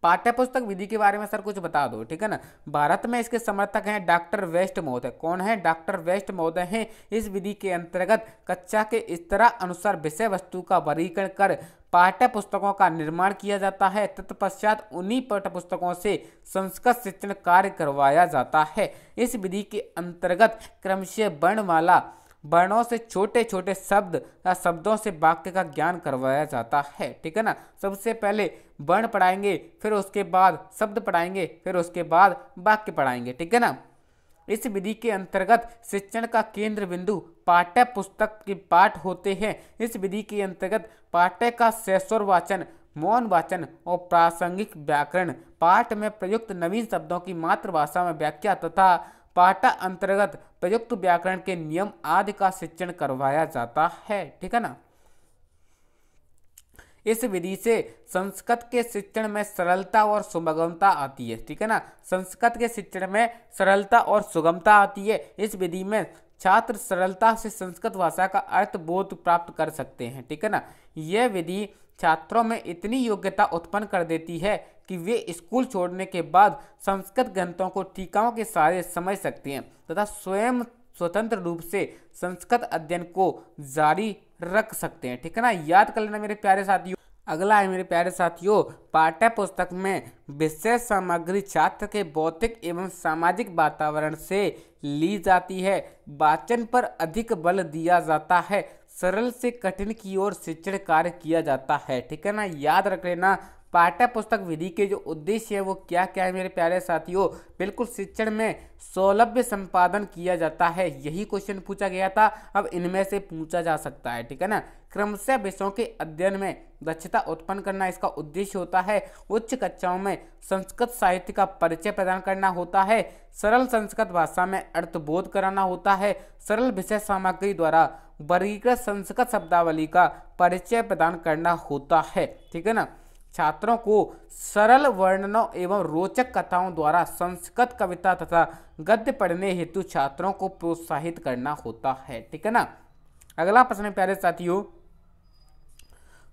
पाठ्य पुस्तक विधि के बारे में सर कुछ बता दो, ठीक है ना। भारत में इसके समर्थक हैं डॉक्टर वेस्ट महोदय। कौन है, डॉक्टर वेस्ट महोदय हैं। इस विधि के अंतर्गत कक्षा के स्तर अनुसार विषय वस्तु का वर्गीकरण कर पाठ्य पुस्तकों का निर्माण किया जाता है। तत्पश्चात उन्हीं पाठ्य पुस्तकों से संस्कृत शिक्षण कार्य करवाया जाता है। इस विधि के अंतर्गत क्रमशः वर्णमाला, वर्णों से छोटे छोटे शब्द या शब्दों से वाक्य का ज्ञान करवाया जाता है, ठीक है ना। सबसे पहले वर्ण पढ़ाएंगे, फिर उसके बाद शब्द पढ़ाएंगे, फिर उसके बाद वाक्य पढ़ाएंगे, ठीक है ना। इस विधि के अंतर्गत शिक्षण का केंद्र बिंदु पाठ्य पुस्तक के पाठ होते हैं। इस विधि के अंतर्गत पाठ्य का सैस्वर वाचन, मौन वाचन और प्रासंगिक व्याकरण, पाठ में प्रयुक्त नवीन शब्दों की मातृभाषा में व्याख्या तथा पाठा अंतर्गत प्रयुक्त व्याकरण के नियम आदि का शिक्षण करवाया जाता है, ठीक है ना। इस विधि से संस्कृत के शिक्षण में सरलता और सुगमता आती है, ठीक है ना। संस्कृत के शिक्षण में सरलता और सुगमता आती है। इस विधि में छात्र सरलता से संस्कृत भाषा का अर्थ बोध प्राप्त कर सकते हैं, ठीक है ना। यह विधि छात्रों में इतनी योग्यता उत्पन्न कर देती है कि वे स्कूल छोड़ने के बाद संस्कृत ग्रंथों को टीकाओं के सहारे समझ सकते हैं तथा स्वयं स्वतंत्र रूप से संस्कृत अध्ययन को जारी रख सकते हैं, ठीक है ना। याद कर लेना मेरे प्यारे साथियों। अगला है मेरे प्यारे साथियों, पाठ्य पुस्तक में विषय सामग्री छात्र के भौतिक एवं सामाजिक वातावरण से ली जाती है। वाचन पर अधिक बल दिया जाता है। सरल से कठिन की ओर शिक्षण कार्य किया जाता है, ठीक है ना। याद रख लेना पाठ्य पुस्तक विधि के जो उद्देश्य है वो क्या क्या है मेरे प्यारे साथियों। बिल्कुल शिक्षण में सौलभ्य संपादन किया जाता है, यही क्वेश्चन पूछा गया था। अब इनमें से पूछा जा सकता है, ठीक है ना। क्रमशः विषयों के अध्ययन में दक्षता उत्पन्न करना इसका उद्देश्य होता है। उच्च कक्षाओं में संस्कृत साहित्य का परिचय प्रदान करना होता है। सरल संस्कृत भाषा में अर्थबोध कराना होता है। सरल विषय सामग्री द्वारा वर्गीकृत संस्कृत शब्दावली का परिचय प्रदान करना होता है। ठीक है ना। छात्रों को सरल वर्णनों एवं रोचक कथाओं द्वारा संस्कृत कविता तथा गद्य पढ़ने हेतु छात्रों को प्रोत्साहित करना होता है। ठीक है ना। अगला प्रश्न प्यारे साथियों,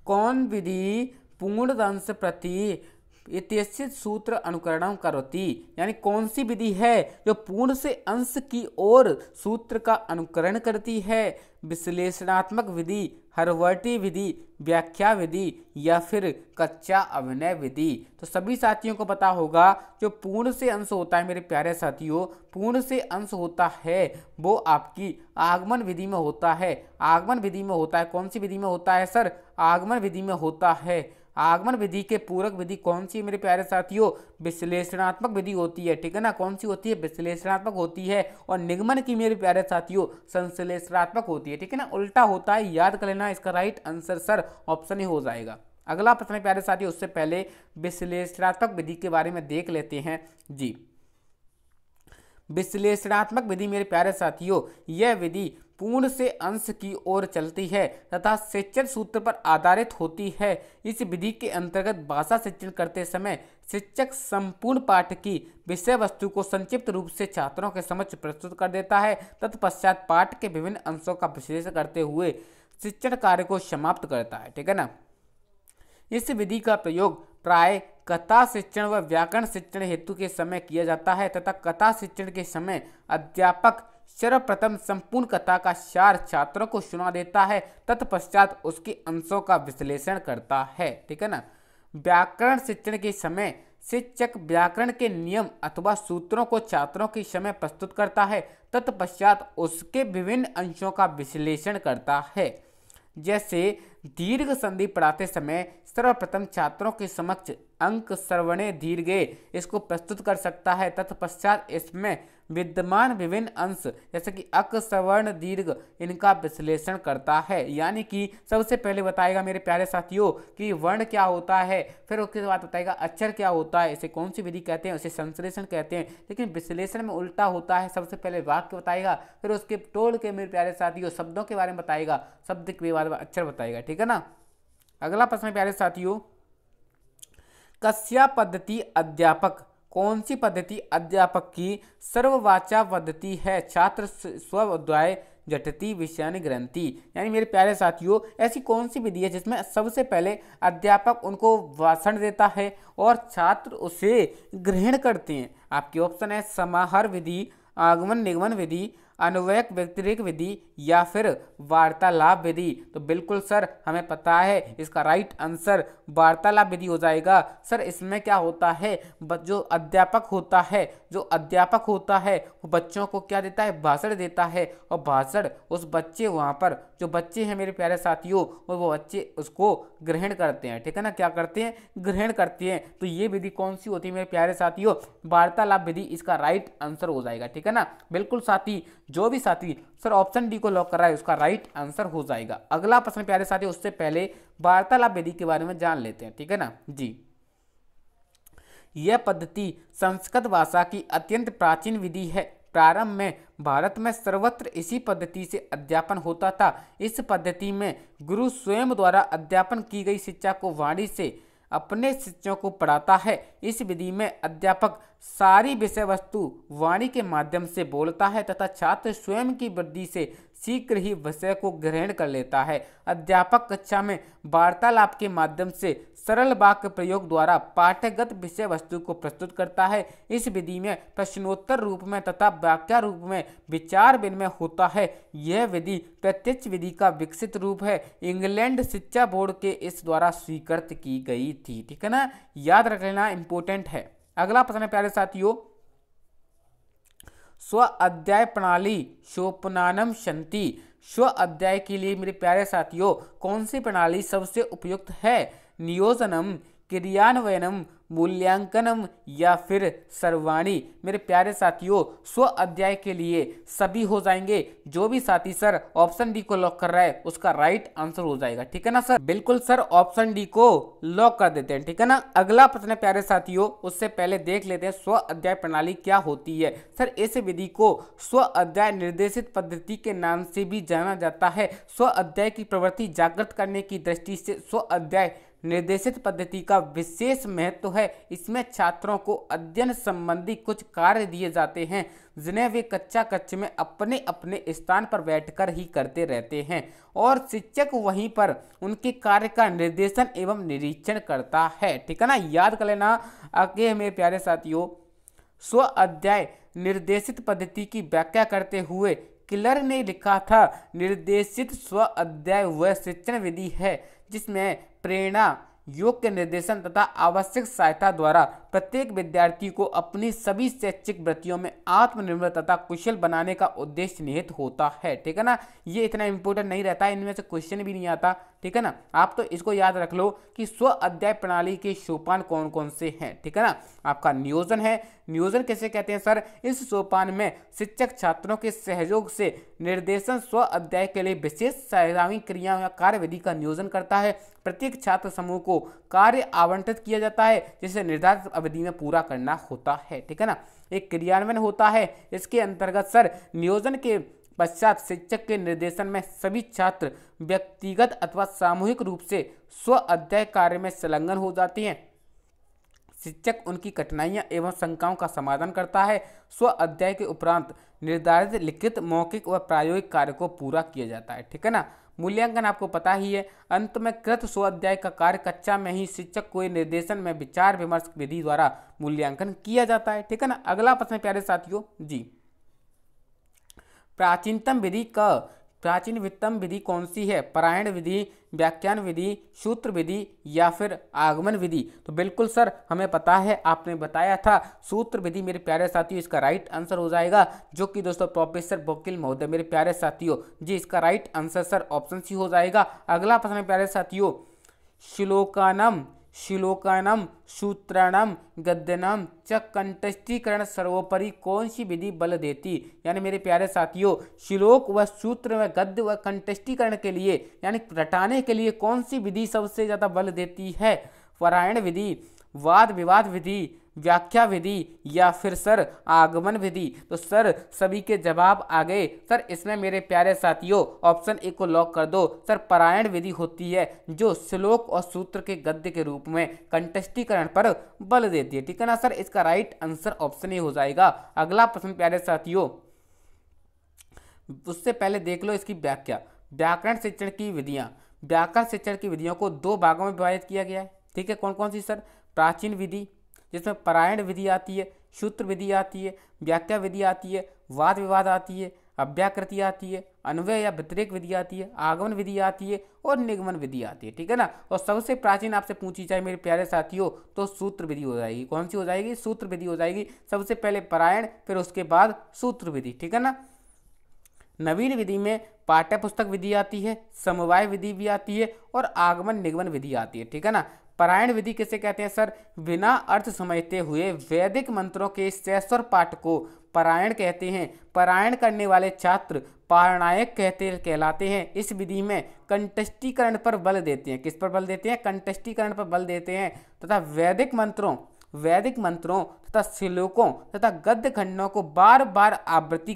कौन विधि पूर्ण अंश प्रति इत्यसित सूत्र अनुकरणम करोति, यानी कौन सी विधि है जो पूर्ण से अंश की ओर सूत्र का अनुकरण करती है? विश्लेषणात्मक विधि, हरवर्टी विधि, व्याख्या विधि या फिर कच्चा अभिनय विधि? तो सभी साथियों को पता होगा जो पूर्ण से अंश होता है मेरे प्यारे साथियों, पूर्ण से अंश होता है वो आपकी आगमन विधि में होता है। आगमन विधि में होता है। कौन सी विधि में होता है सर? आगमन विधि में होता है। आगमन विधि के पूरक विधि कौन सी मेरे प्यारे साथियों? विश्लेषणात्मक विधि होती है। ठीक है ना। कौन सी होती है? विश्लेषणात्मक होती है। और निगमन की मेरे प्यारे साथियों संश्लेषणात्मक होती है। ठीक है ना। उल्टा होता है, याद कर लेना। इसका राइट आंसर सर ऑप्शन ही हो जाएगा। अगला प्रश्न है प्यारे साथियों, उससे पहले विश्लेषणात्मक विधि के बारे में देख लेते हैं जी। विश्लेषणात्मक विधि मेरे प्यारे साथियों, यह विधि पूर्ण से अंश की ओर चलती है तथा शिक्षण सूत्र पर आधारित होती है। इस विधि के अंतर्गत भाषा शिक्षण करते समय शिक्षक संपूर्ण पाठ की विषय वस्तु को संक्षिप्त रूप से छात्रों के समक्ष प्रस्तुत कर देता है। तत्पश्चात पाठ के विभिन्न अंशों का विश्लेषण करते हुए शिक्षण कार्य को समाप्त करता है। ठीक है ना। इस विधि का प्रयोग प्राय कथा शिक्षण व व्याकरण शिक्षण हेतु के समय किया जाता है तथा कथा शिक्षण के समय अध्यापक सर्वप्रथम संपूर्ण कथा का सार छात्रों को सुना देता है, तत्पश्चात उसके अंशों का विश्लेषण करता है। ठीक है ना। व्याकरण शिक्षण के समय शिक्षक व्याकरण के नियम अथवा सूत्रों को छात्रों के समय प्रस्तुत करता है, तत्पश्चात उसके विभिन्न अंशों का विश्लेषण करता है। जैसे दीर्घ संधि पढ़ाते समय सर्वप्रथम छात्रों के समक्ष अंक श्रवणे दीर्घे इसको प्रस्तुत कर सकता है, तत्पश्चात इसमें विद्यमान विभिन्न अंश जैसे कि अक सवर्ण दीर्घ इनका विश्लेषण करता है। यानी कि सबसे पहले बताएगा मेरे प्यारे साथियों कि वर्ण क्या होता है, फिर उसके बाद बताएगा अक्षर क्या होता है, इसे कौन सी विधि कहते हैं, उसे संश्लेषण कहते हैं। लेकिन विश्लेषण में उल्टा होता है, सबसे पहले वाक्य बताएगा, फिर उसके तोड़ के मेरे प्यारे साथियों शब्दों के बारे में बताएगा, शब्द के बाद अक्षर बताएगा। ठीक है ना। अगला प्रश्न प्यारे साथियों, कस्या पद्धति अध्यापक, कौन सी पद्धति अध्यापक की सर्ववाचा पद्धति है? छात्र स्वअध्याय जटति विषयान ग्रंथि, यानी मेरे प्यारे साथियों ऐसी कौन सी विधि है जिसमें सबसे पहले अध्यापक उनको भाषण देता है और छात्र उसे ग्रहण करते हैं? आपके ऑप्शन है समाहार विधि, आगमन निगमन विधि, अन्वयक व्यतिरिक्त विधि या फिर वार्तालाप विधि। तो बिल्कुल सर हमें पता है इसका राइट आंसर वार्तालाप विधि हो जाएगा। सर इसमें क्या होता है, जो अध्यापक होता है वो बच्चों को क्या देता है? भाषण देता है, और भाषण उस बच्चे वहाँ पर जो बच्चे हैं मेरे प्यारे साथियों वो बच्चे उसको ग्रहण करते हैं। ठीक है ना। क्या करते हैं? ग्रहण करते हैं। तो ये विधि कौन सी होती है मेरे प्यारे साथियों? वार्तालाप विधि इसका राइट आंसर हो जाएगा। ठीक है ना। बिल्कुल साथी, जो भी साथी सर ऑप्शन डी को लॉक कर रहा है उसका राइट आंसर हो जाएगा। अगला प्रश्न प्यारे साथी, उससे पहले वार्तालाप विधि के बारे में जान लेते हैं। ठीक है ना जी। यह पद्धति संस्कृत भाषा की अत्यंत प्राचीन विधि है। प्रारंभ में भारत में सर्वत्र इसी पद्धति से अध्यापन होता था। इस पद्धति में गुरु स्वयं द्वारा अध्यापन की गई शिक्षा को वाणी से अपने शिष्यों को पढ़ाता है। इस विधि में अध्यापक सारी विषय वस्तु वाणी के माध्यम से बोलता है तथा छात्र स्वयं की बुद्धि से शीघ्र ही विषय को ग्रहण कर लेता है। अध्यापक कक्षा में वार्तालाप के माध्यम से सरल वाक्य प्रयोग द्वारा पाठ्यगत विषय वस्तु को प्रस्तुत करता है। इस विधि में प्रश्नोत्तर रूप में तथा व्याख्या रूप में विचार विनिमय होता है। यह विधि प्रत्यक्ष विधि का विकसित रूप है। इंग्लैंड शिक्षा बोर्ड के इस द्वारा स्वीकृत की गई थी। ठीक है ना। याद रख लेना, इंपॉर्टेंट है। अगला प्रश्न है प्यारे साथियों, स्व अध्याय प्रणाली सोपनानम शंति। स्व अध्याय के लिए मेरे प्यारे साथियों कौन सी प्रणाली सबसे उपयुक्त है? नियोजनम, क्रियान्वयनम, मूल्यांकनम या फिर सर्वाणी। मेरे प्यारे साथियों, स्व अध्याय के लिए सभी हो जाएंगे। जो भी साथी सर ऑप्शन डी को लॉक कर रहा है उसका राइट आंसर हो जाएगा, ठीक है ना सर। बिल्कुल सर, ऑप्शन डी को लॉक कर देते हैं, ठीक है ना। अगला प्रश्न प्यारे साथियों, उससे पहले देख लेते हैं स्व अध्याय प्रणाली क्या होती है। सर इस विधि को स्व अध्याय निर्देशित पद्धति के नाम से भी जाना जाता है। स्व अध्याय की प्रवृत्ति जागृत करने की दृष्टि से स्व अध्याय निर्देशित पद्धति का विशेष महत्व है। इसमें छात्रों को अध्ययन संबंधी कुछ कार्य दिए जाते हैं जिन्हें वे कक्षा कक्ष में अपने अपने स्थान पर बैठकर ही करते रहते हैं और शिक्षक वहीं पर उनके कार्य का निर्देशन एवं निरीक्षण करता है, ठीक है ना। याद कर लेना आगे मेरे प्यारे साथियों, स्व अध्याय निर्देशित पद्धति की व्याख्या करते हुए किलर ने लिखा था, निर्देशित स्व अध्याय वह शिक्षण विधि है जिसमें प्रेरणा, योग्य निर्देशन तथा आवश्यक सहायता द्वारा प्रत्येक विद्यार्थी को अपनी सभी शैक्षिक वृत्तियों में आत्मनिर्भर तथा कुशल बनाने का उद्देश्य निहित होता है, ठीक है ना। ये इतना इंपॉर्टेंट नहीं रहता, इनमें से क्वेश्चन भी नहीं आता, ठीक है ना। आप तो इसको याद रख लो कि स्व अध्याय प्रणाली के सोपान कौन कौन से हैं, ठीक है ना। आपका नियोजन है। नियोजन कैसे कहते हैं सर? इस सोपान में शिक्षक छात्रों के सहयोग से निर्देशन स्व अध्याय के लिए विशेष सहायकारी क्रिया या कार्य विधि का नियोजन करता है। प्रत्येक छात्र समूह को कार्य आवंटित किया जाता है जिसे निर्धारित अवधि में पूरा करना होता है, ठीक है ना। एक क्रियान्वयन होता है, इसके अंतर्गत सर नियोजन के पश्चात शिक्षक के निर्देशन में सभी छात्र व्यक्तिगत अथवा सामूहिक रूप से स्व अध्याय कार्य में संलग्न हो जाते हैं। शिक्षक उनकी कठिनाइयां एवं शंकाओं का समाधान करता है। स्व अध्याय के उपरांत निर्धारित लिखित, मौखिक व प्रायोगिक कार्य को पूरा किया जाता है, ठीक है ना। मूल्यांकन आपको पता ही है। अंत में कृत स्व अध्याय का कार्य कक्षा में ही शिक्षक को निर्देशन में विचार विमर्श विधि द्वारा मूल्यांकन किया जाता है, ठीक है ना। अगला प्रश्न प्यारे साथियों जी, प्राचीनतम विधि कौन सी है? पारायण विधि, व्याख्यान विधि, सूत्र विधि या फिर आगमन विधि? तो बिल्कुल सर हमें पता है, आपने बताया था सूत्र विधि मेरे प्यारे साथियों इसका राइट आंसर हो जाएगा, जो कि दोस्तों प्रोफेसर वकील महोदय मेरे प्यारे साथियों जी इसका right answer sir option C हो जाएगा। अगला प्रश्न प्यारे साथियों, श्लोकानम सूत्राणम गद्यनम च कंठस्थीकरण सर्वोपरि कौन सी विधि बल देती? यानी मेरे प्यारे साथियों, श्लोक व सूत्र व गद्य व कंठस्थीकरण के लिए यानी रटाने के लिए कौन सी विधि सबसे ज्यादा बल देती है? पारायण विधि, वाद विवाद विधि, व्याख्या विधि या फिर सर आगमन विधि? तो सर सभी के जवाब आ गए। सर इसमें मेरे प्यारे साथियों ऑप्शन ए को लॉक कर दो। सर पारायण विधि होती है जो श्लोक और सूत्र के गद्य के रूप में कंठस्थीकरण पर बल देती है, ठीक है ना सर। इसका राइट आंसर ऑप्शन ए हो जाएगा। अगला प्रश्न प्यारे साथियों, उससे पहले देख लो इसकी व्याख्या। व्याकरण शिक्षण की विधियां, व्याकरण शिक्षण की विधियों को दो भागों में विभाजित किया गया है, ठीक है। कौन कौन सी सर? प्राचीन विधि जिसमें पारायण विधि आती है, सूत्र विधि आती है, व्याख्या विधि आती है, वाद विवाद आती है, अव्याकृति आती है, अन्वय या व्यतिरेक विधि आती है, आगमन विधि आती है और निगमन विधि आती है, ठीक है ना। और सबसे प्राचीन आपसे पूछी जाए मेरे प्यारे साथियों तो सूत्र विधि हो जाएगी। कौन सी हो जाएगी? सूत्र विधि हो जाएगी। सबसे पहले पारायण, फिर उसके बाद सूत्र विधि, ठीक है ना। नवीन विधि में पाठ्य पुस्तक विधि आती है, समवाय विधि भी आती है और आगमन निगमन विधि आती है, ठीक है ना। पारायण विधि किसे कहते हैं सर? बिना अर्थ समझते हुए वैदिक मंत्रों के सैस्वर पाठ को पारायण कहते हैं। पारायण करने वाले छात्र पारणायक कहलाते हैं। इस विधि में कंठस्थीकरण पर बल देते हैं। किस पर बल देते हैं? कंठस्थीकरण पर बल देते हैं तथा वैदिक मंत्रों तथा श्लोकों तथा गद्य खंडों को बार बार आवृत्ति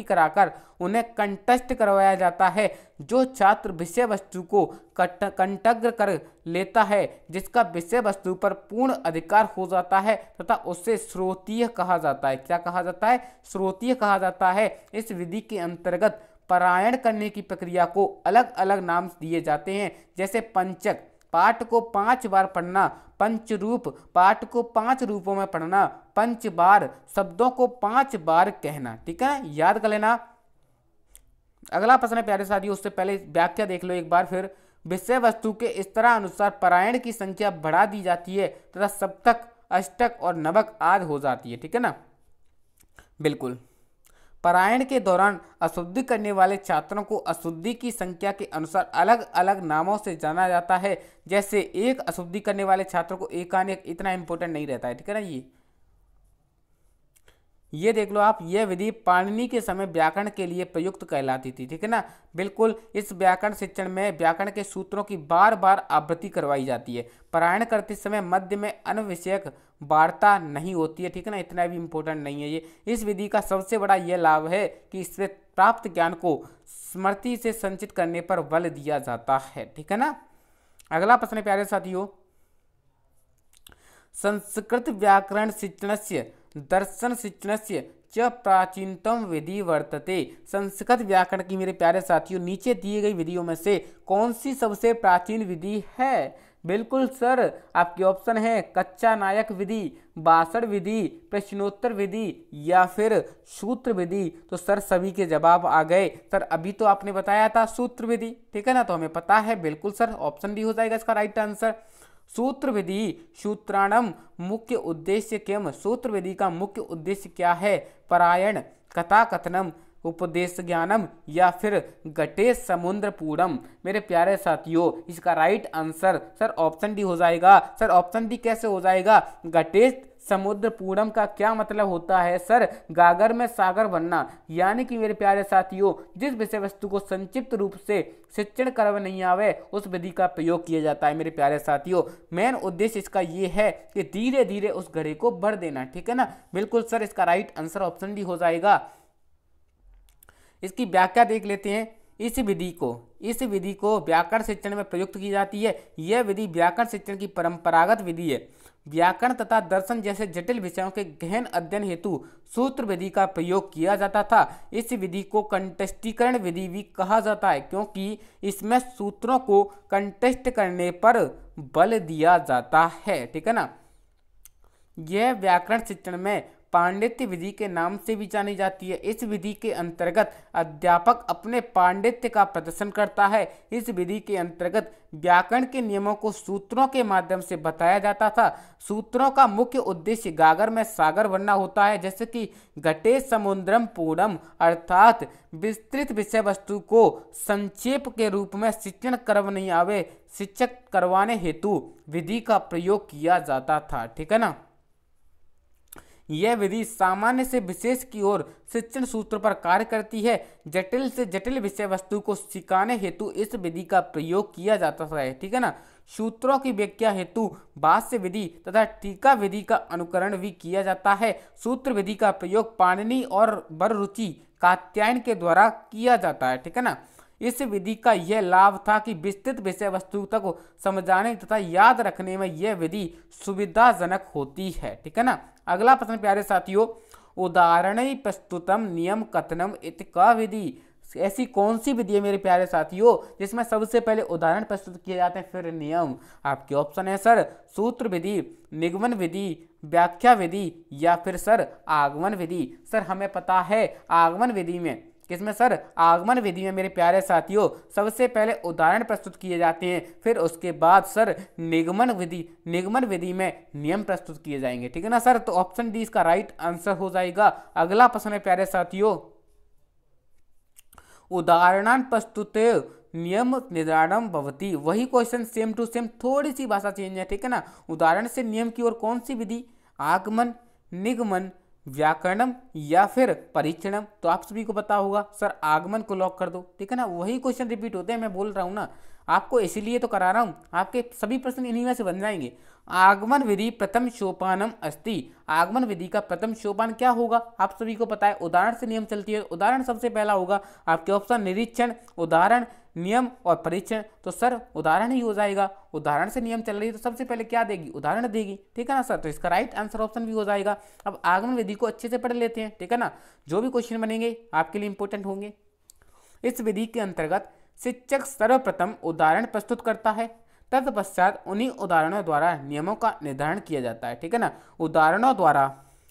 कराकर उन्हें कंठस्थ करवाया जाता है। जो छात्र विषय वस्तु को कंठग्र कर लेता है, जिसका विषय वस्तु पर पूर्ण अधिकार हो जाता है तथा उससे श्रोतीय कहा जाता है। क्या कहा जाता है? श्रोतीय कहा जाता है। इस विधि के अंतर्गत पारायण करने की प्रक्रिया को अलग अलग नाम दिए जाते हैं, जैसे पंचक, पाठ को 5 बार पढ़ना, पंचरूप, पाठ को 5 रूपों में पढ़ना, पंचबार, शब्दों को 5 बार कहना, ठीक है, याद कर लेना। अगला प्रश्न है प्यारे साथियों, उससे पहले व्याख्या देख लो एक बार फिर। विषय वस्तु के स्तर अनुसार पारायण की संख्या बढ़ा दी जाती है तथा सप्तक, अष्टक और नवक आदि हो जाती है, ठीक है ना। बिल्कुल, पारायण के दौरान अशुद्धि करने वाले छात्रों को अशुद्धि की संख्या के अनुसार अलग अलग नामों से जाना जाता है। जैसे एक अशुद्धि करने वाले छात्रों को एकानेक, इतना इंपॉर्टेंट नहीं रहता है, ठीक है ना। ये देख लो आप, यह विधि पाणिनि के समय व्याकरण के लिए प्रयुक्त कहलाती थी, ठीक है ना। बिल्कुल, इस व्याकरण शिक्षण में व्याकरण के सूत्रों की बार बार आवृत्ति करवाई जाती है। पारायण करते समय मध्य में अनविषयक वार्ता नहीं होती है, ठीक है ना। इतना भी इंपॉर्टेंट नहीं है ये। इस विधि का सबसे बड़ा यह लाभ है कि इससे प्राप्त ज्ञान को स्मृति से संचित करने पर बल दिया जाता है, ठीक है ना। अगला प्रश्न प्यारे साथियों, संस्कृत व्याकरण शिक्षणस्य दर्शन शिक्षणस्य च प्राचीनतम विधि वर्तते। संस्कृत व्याकरण की मेरे प्यारे साथियों नीचे दिए गई विधियों में से कौन सी सबसे प्राचीन विधि है? बिल्कुल सर, आपके ऑप्शन है कच्चा नायक विधि, बासड़ विधि, प्रश्नोत्तर विधि या फिर सूत्र विधि। तो सर सभी के जवाब आ गए। सर अभी तो आपने बताया था सूत्र विधि, ठीक है ना, तो हमें पता है। बिल्कुल सर, ऑप्शन डी हो जाएगा इसका राइट आंसर। सूत्र विधि सूत्राणम मुख्य उद्देश्य किम। सूत्र विधि का मुख्य उद्देश्य क्या है? पारायण, कथा कथनम, उपदेश ज्ञानम या फिर घटे समुद्र पूरम। मेरे प्यारे साथियों, इसका right answer sir option D हो जाएगा। सर ऑप्शन डी कैसे हो जाएगा? घटे समुद्र पूरम का क्या मतलब होता है? सर गागर में सागर बनना, यानी कि मेरे प्यारे साथियों जिस विषय वस्तु को संक्षिप्त रूप से शिक्षण करवा नहीं आवे उस विधि का प्रयोग किया जाता है। मेरे प्यारे साथियों मेन उद्देश्य इसका ये है कि धीरे धीरे उस घड़े को भर देना, ठीक है ना। बिल्कुल सर, इसका राइट आंसर ऑप्शन डी हो जाएगा। इसकी व्याख्या देख लेते हैं। इस विधि को व्याकरण शिक्षण में प्रयुक्त की जाती है। यह विधि व्याकरण शिक्षण की परंपरागत विधि है। व्याकरण तथा दर्शन जैसे जटिल विषयों के गहन अध्ययन हेतु सूत्र विधि का प्रयोग किया जाता था। इस विधि को कंटेस्टीकरण विधि भी कहा जाता है, क्योंकि इसमें सूत्रों को कंटेस्ट करने पर बल दिया जाता है, ठीक है ना। यह व्याकरण शिक्षण में पांडित्य विधि के नाम से भी जानी जाती है। इस विधि के अंतर्गत अध्यापक अपने पांडित्य का प्रदर्शन करता है। इस विधि के अंतर्गत व्याकरण के नियमों को सूत्रों के माध्यम से बताया जाता था। सूत्रों का मुख्य उद्देश्य गागर में सागर बनना होता है, जैसे कि घटे समुद्रम पूरम, अर्थात विस्तृत विषय वस्तु को संक्षेप के रूप में शिक्षण करवाने आवे शिक्षक करवाने हेतु विधि का प्रयोग किया जाता था, ठीक है ना। यह विधि सामान्य से विशेष की ओर शिक्षण सूत्र पर कार्य करती है। जटिल से जटिल विषय वस्तु को सिखाने हेतु इस विधि का प्रयोग किया जाता है, ठीक है ना। सूत्रों की व्याख्या हेतु भाष्य विधि तथा टीका विधि का अनुकरण भी किया जाता है। सूत्र विधि का प्रयोग पाणिनि और वररुचि कात्यायन के द्वारा किया जाता है, ठीक है ना। इस विधि का यह लाभ था कि विस्तृत विषय वस्तु तक समझाने तथा याद रखने में यह विधि सुविधाजनक होती है, ठीक है ना। अगला प्रश्न प्यारे साथियों, उदाहरण प्रस्तुतम नियम कथनम इति का विधि। ऐसी कौन सी विधि है मेरे प्यारे साथियों जिसमें सबसे पहले उदाहरण प्रस्तुत किए जाते हैं फिर नियम? आपके ऑप्शन है सर सूत्र विधि, निगमन विधि, व्याख्या विधि या फिर सर आगमन विधि। सर हमें पता है आगमन विधि में, किसमें सर? आगमन विधि में मेरे प्यारे साथियों सबसे पहले उदाहरण प्रस्तुत किए जाते हैं, फिर उसके बाद सर निगमन विधि में नियम प्रस्तुत किए जाएंगे, ठीक है ना सर। तो ऑप्शन डी इसका राइट आंसर हो जाएगा। अगला प्रश्न है प्यारे साथियों, उदाहरणान प्रस्तुत नियम निर्धारणम भवति। वही क्वेश्चन सेम टू सेम, थोड़ी सी भाषा चेंज है, ठीक है ना। उदाहरण से नियम की ओर कौन सी विधि? आगमन, निगमन, व्याकरणम या फिर परीक्षणम। तो आप सभी को पता होगा सर आगमन को लॉक कर दो, ठीक है ना। वही क्वेश्चन रिपीट होते हैं, मैं बोल रहा हूँ ना आपको, इसीलिए तो करा रहा हूँ। आपके सभी प्रश्न इन्हीं में से बन जाएंगे। आगमन विधि प्रथम सोपानम अस्ति। आगमन विधि का प्रथम सोपान क्या होगा? आप सभी को पता है उदाहरण से नियम चलती है। उदाहरण सबसे पहला होगा आपके ऑप्शन निरीक्षण, उदाहरण, नियम और परीक्षण। तो सर उदाहरण ही हो जाएगा। उदाहरण से नियम चल रही है तो सबसे पहले क्या देगी? उदाहरण देगी, ठीक है ना सर। तो इसका राइट आंसर ऑप्शन भी हो जाएगा। अब आगमन विधि को अच्छे से पढ़ लेते हैं, ठीक है ना। जो भी क्वेश्चन बनेंगे आपके लिए इंपॉर्टेंट होंगे। इस विधि के अंतर्गत शिक्षक सर्वप्रथम उदाहरण प्रस्तुत करता है, तत्पश्चात उन्हीं उदाहरणों द्वारा नियमों का निर्धारण किया जाता है, ठीक है ना। उदाहरणों द्वारा,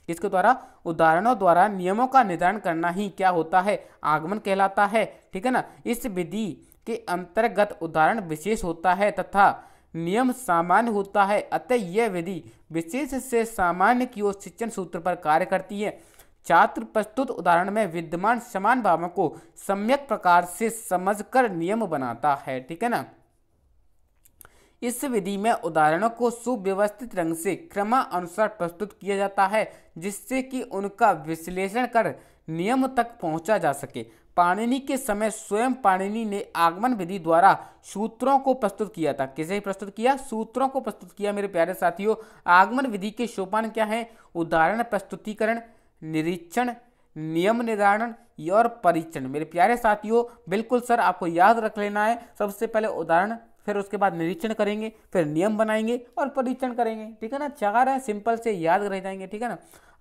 किसके द्वारा? उदाहरणों द्वारा नियमों का निर्धारण करना ही क्या होता है? आगमन कहलाता है, ठीक है ना। इस विधि के अंतर्गत उदाहरण विशेष होता है तथा नियम सामान्य होता है, अतः यह विधि विशेष से सामान्य की ओर शिक्षण सूत्र पर कार्य करती है। छात्र प्रस्तुत उदाहरण में विद्यमान समान भावों को सम्यक प्रकार से समझकर नियम बनाता है। ठीक है ना। इस विधि में उदाहरणों को सुव्यवस्थित रंग से क्रमानुसार प्रस्तुत किया जाता है, जिससे कि उनका विश्लेषण कर नियम तक पहुंचा जा सके। पाणिनि के समय स्वयं पाणिनि ने आगमन विधि द्वारा सूत्रों को प्रस्तुत किया था। किसे प्रस्तुत किया? सूत्रों को प्रस्तुत किया। मेरे प्यारे साथियों, आगमन विधि के सोपान क्या है? उदाहरण प्रस्तुतिकरण, निरीक्षण, नियम निर्धारण और परीक्षण। मेरे प्यारे साथियों, बिल्कुल सर आपको याद रख लेना है। सबसे पहले उदाहरण, फिर उसके बाद निरीक्षण करेंगे, फिर नियम बनाएंगे और परीक्षण करेंगे। ठीक है ना। 4 है, सिंपल से याद रह जाएंगे। ठीक है ना।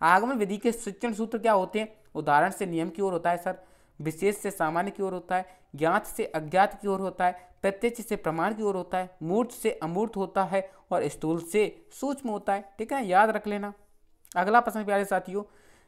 आगमन विधि के शिक्षण सूत्र क्या होते हैं? उदाहरण से नियम की ओर होता है सर, विशेष से सामान्य की ओर होता है, ज्ञात से अज्ञात की ओर होता है, प्रत्यक्ष से प्रमाण की ओर होता है, मूर्त से अमूर्त होता है और स्थूल से सूक्ष्म होता है। ठीक है, याद रख लेना। अगला प्रश्न प्यारे साथियों,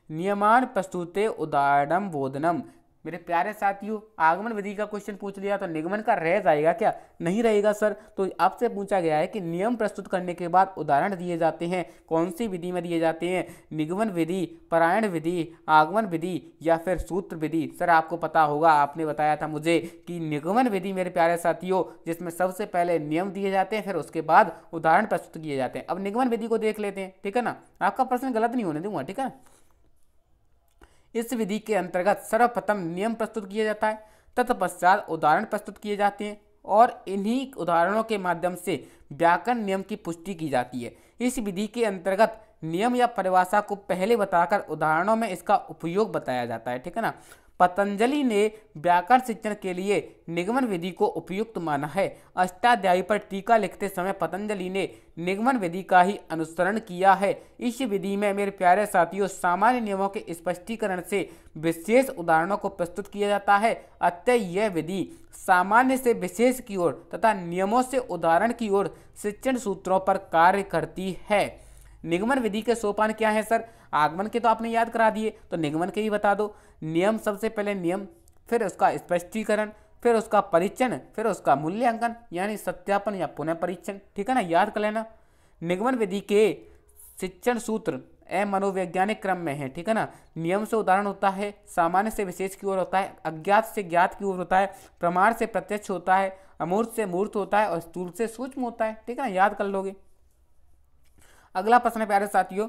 नियमान प्रस्तुते उदाहरणम बोधनम। मेरे प्यारे साथियों, आगमन विधि का क्वेश्चन पूछ लिया तो निगमन का रह जाएगा क्या? नहीं रहेगा सर। तो आपसे पूछा गया है कि नियम प्रस्तुत करने के बाद उदाहरण दिए जाते हैं, कौन सी विधि में दिए जाते हैं? निगमन विधि, परायण विधि, आगमन विधि या फिर सूत्र विधि। सर आपको पता होगा, आपने बताया था मुझे कि निगमन विधि मेरे प्यारे साथियों, जिसमें सबसे पहले नियम दिए जाते हैं, फिर उसके बाद उदाहरण प्रस्तुत किए जाते हैं। अब निगमन विधि को देख लेते हैं। ठीक है ना। आपका प्रश्न गलत नहीं होने दूंगा। ठीक है। इस विधि के अंतर्गत सर्वप्रथम नियम प्रस्तुत किया जाता है, तत्पश्चात उदाहरण प्रस्तुत किए जाते हैं और इन्हीं उदाहरणों के माध्यम से व्याकरण नियम की पुष्टि की जाती है। इस विधि के अंतर्गत नियम या परिभाषा को पहले बताकर उदाहरणों में इसका उपयोग बताया जाता है। ठीक है ना। पतंजलि ने व्याकरण शिक्षण के लिए निगमन विधि को उपयुक्त माना है। अष्टाध्यायी पर टीका लिखते समय पतंजलि ने निगमन विधि का ही अनुसरण किया है। इस विधि में मेरे प्यारे साथियों, सामान्य नियमों के स्पष्टीकरण से विशेष उदाहरणों को प्रस्तुत किया जाता है। अतः यह विधि सामान्य से विशेष की ओर तथा नियमों से उदाहरण की ओर शिक्षण सूत्रों पर कार्य करती है। निगमन विधि के सोपान क्या है सर? आगमन के तो आपने याद करा दिए, तो निगमन के भी बता दो। नियम, सबसे पहले नियम, फिर उसका स्पष्टीकरण, फिर उसका परीक्षण, फिर उसका मूल्यांकन यानी सत्यापन या पुनः परीक्षण। ठीक है ना, याद कर लेना। निगमन विधि के शिक्षण सूत्र मनोवैज्ञानिक क्रम में है। ठीक है ना। नियम से उदाहरण होता है, सामान्य से विशेष की ओर होता है, अज्ञात से ज्ञात की ओर होता है, प्रमाण से प्रत्यक्ष होता है, अमूर्त से मूर्त होता है और स्थूल से सूक्ष्म होता है। ठीक है ना, याद कर लोगे। अगला प्रश्न है प्यारे साथियों,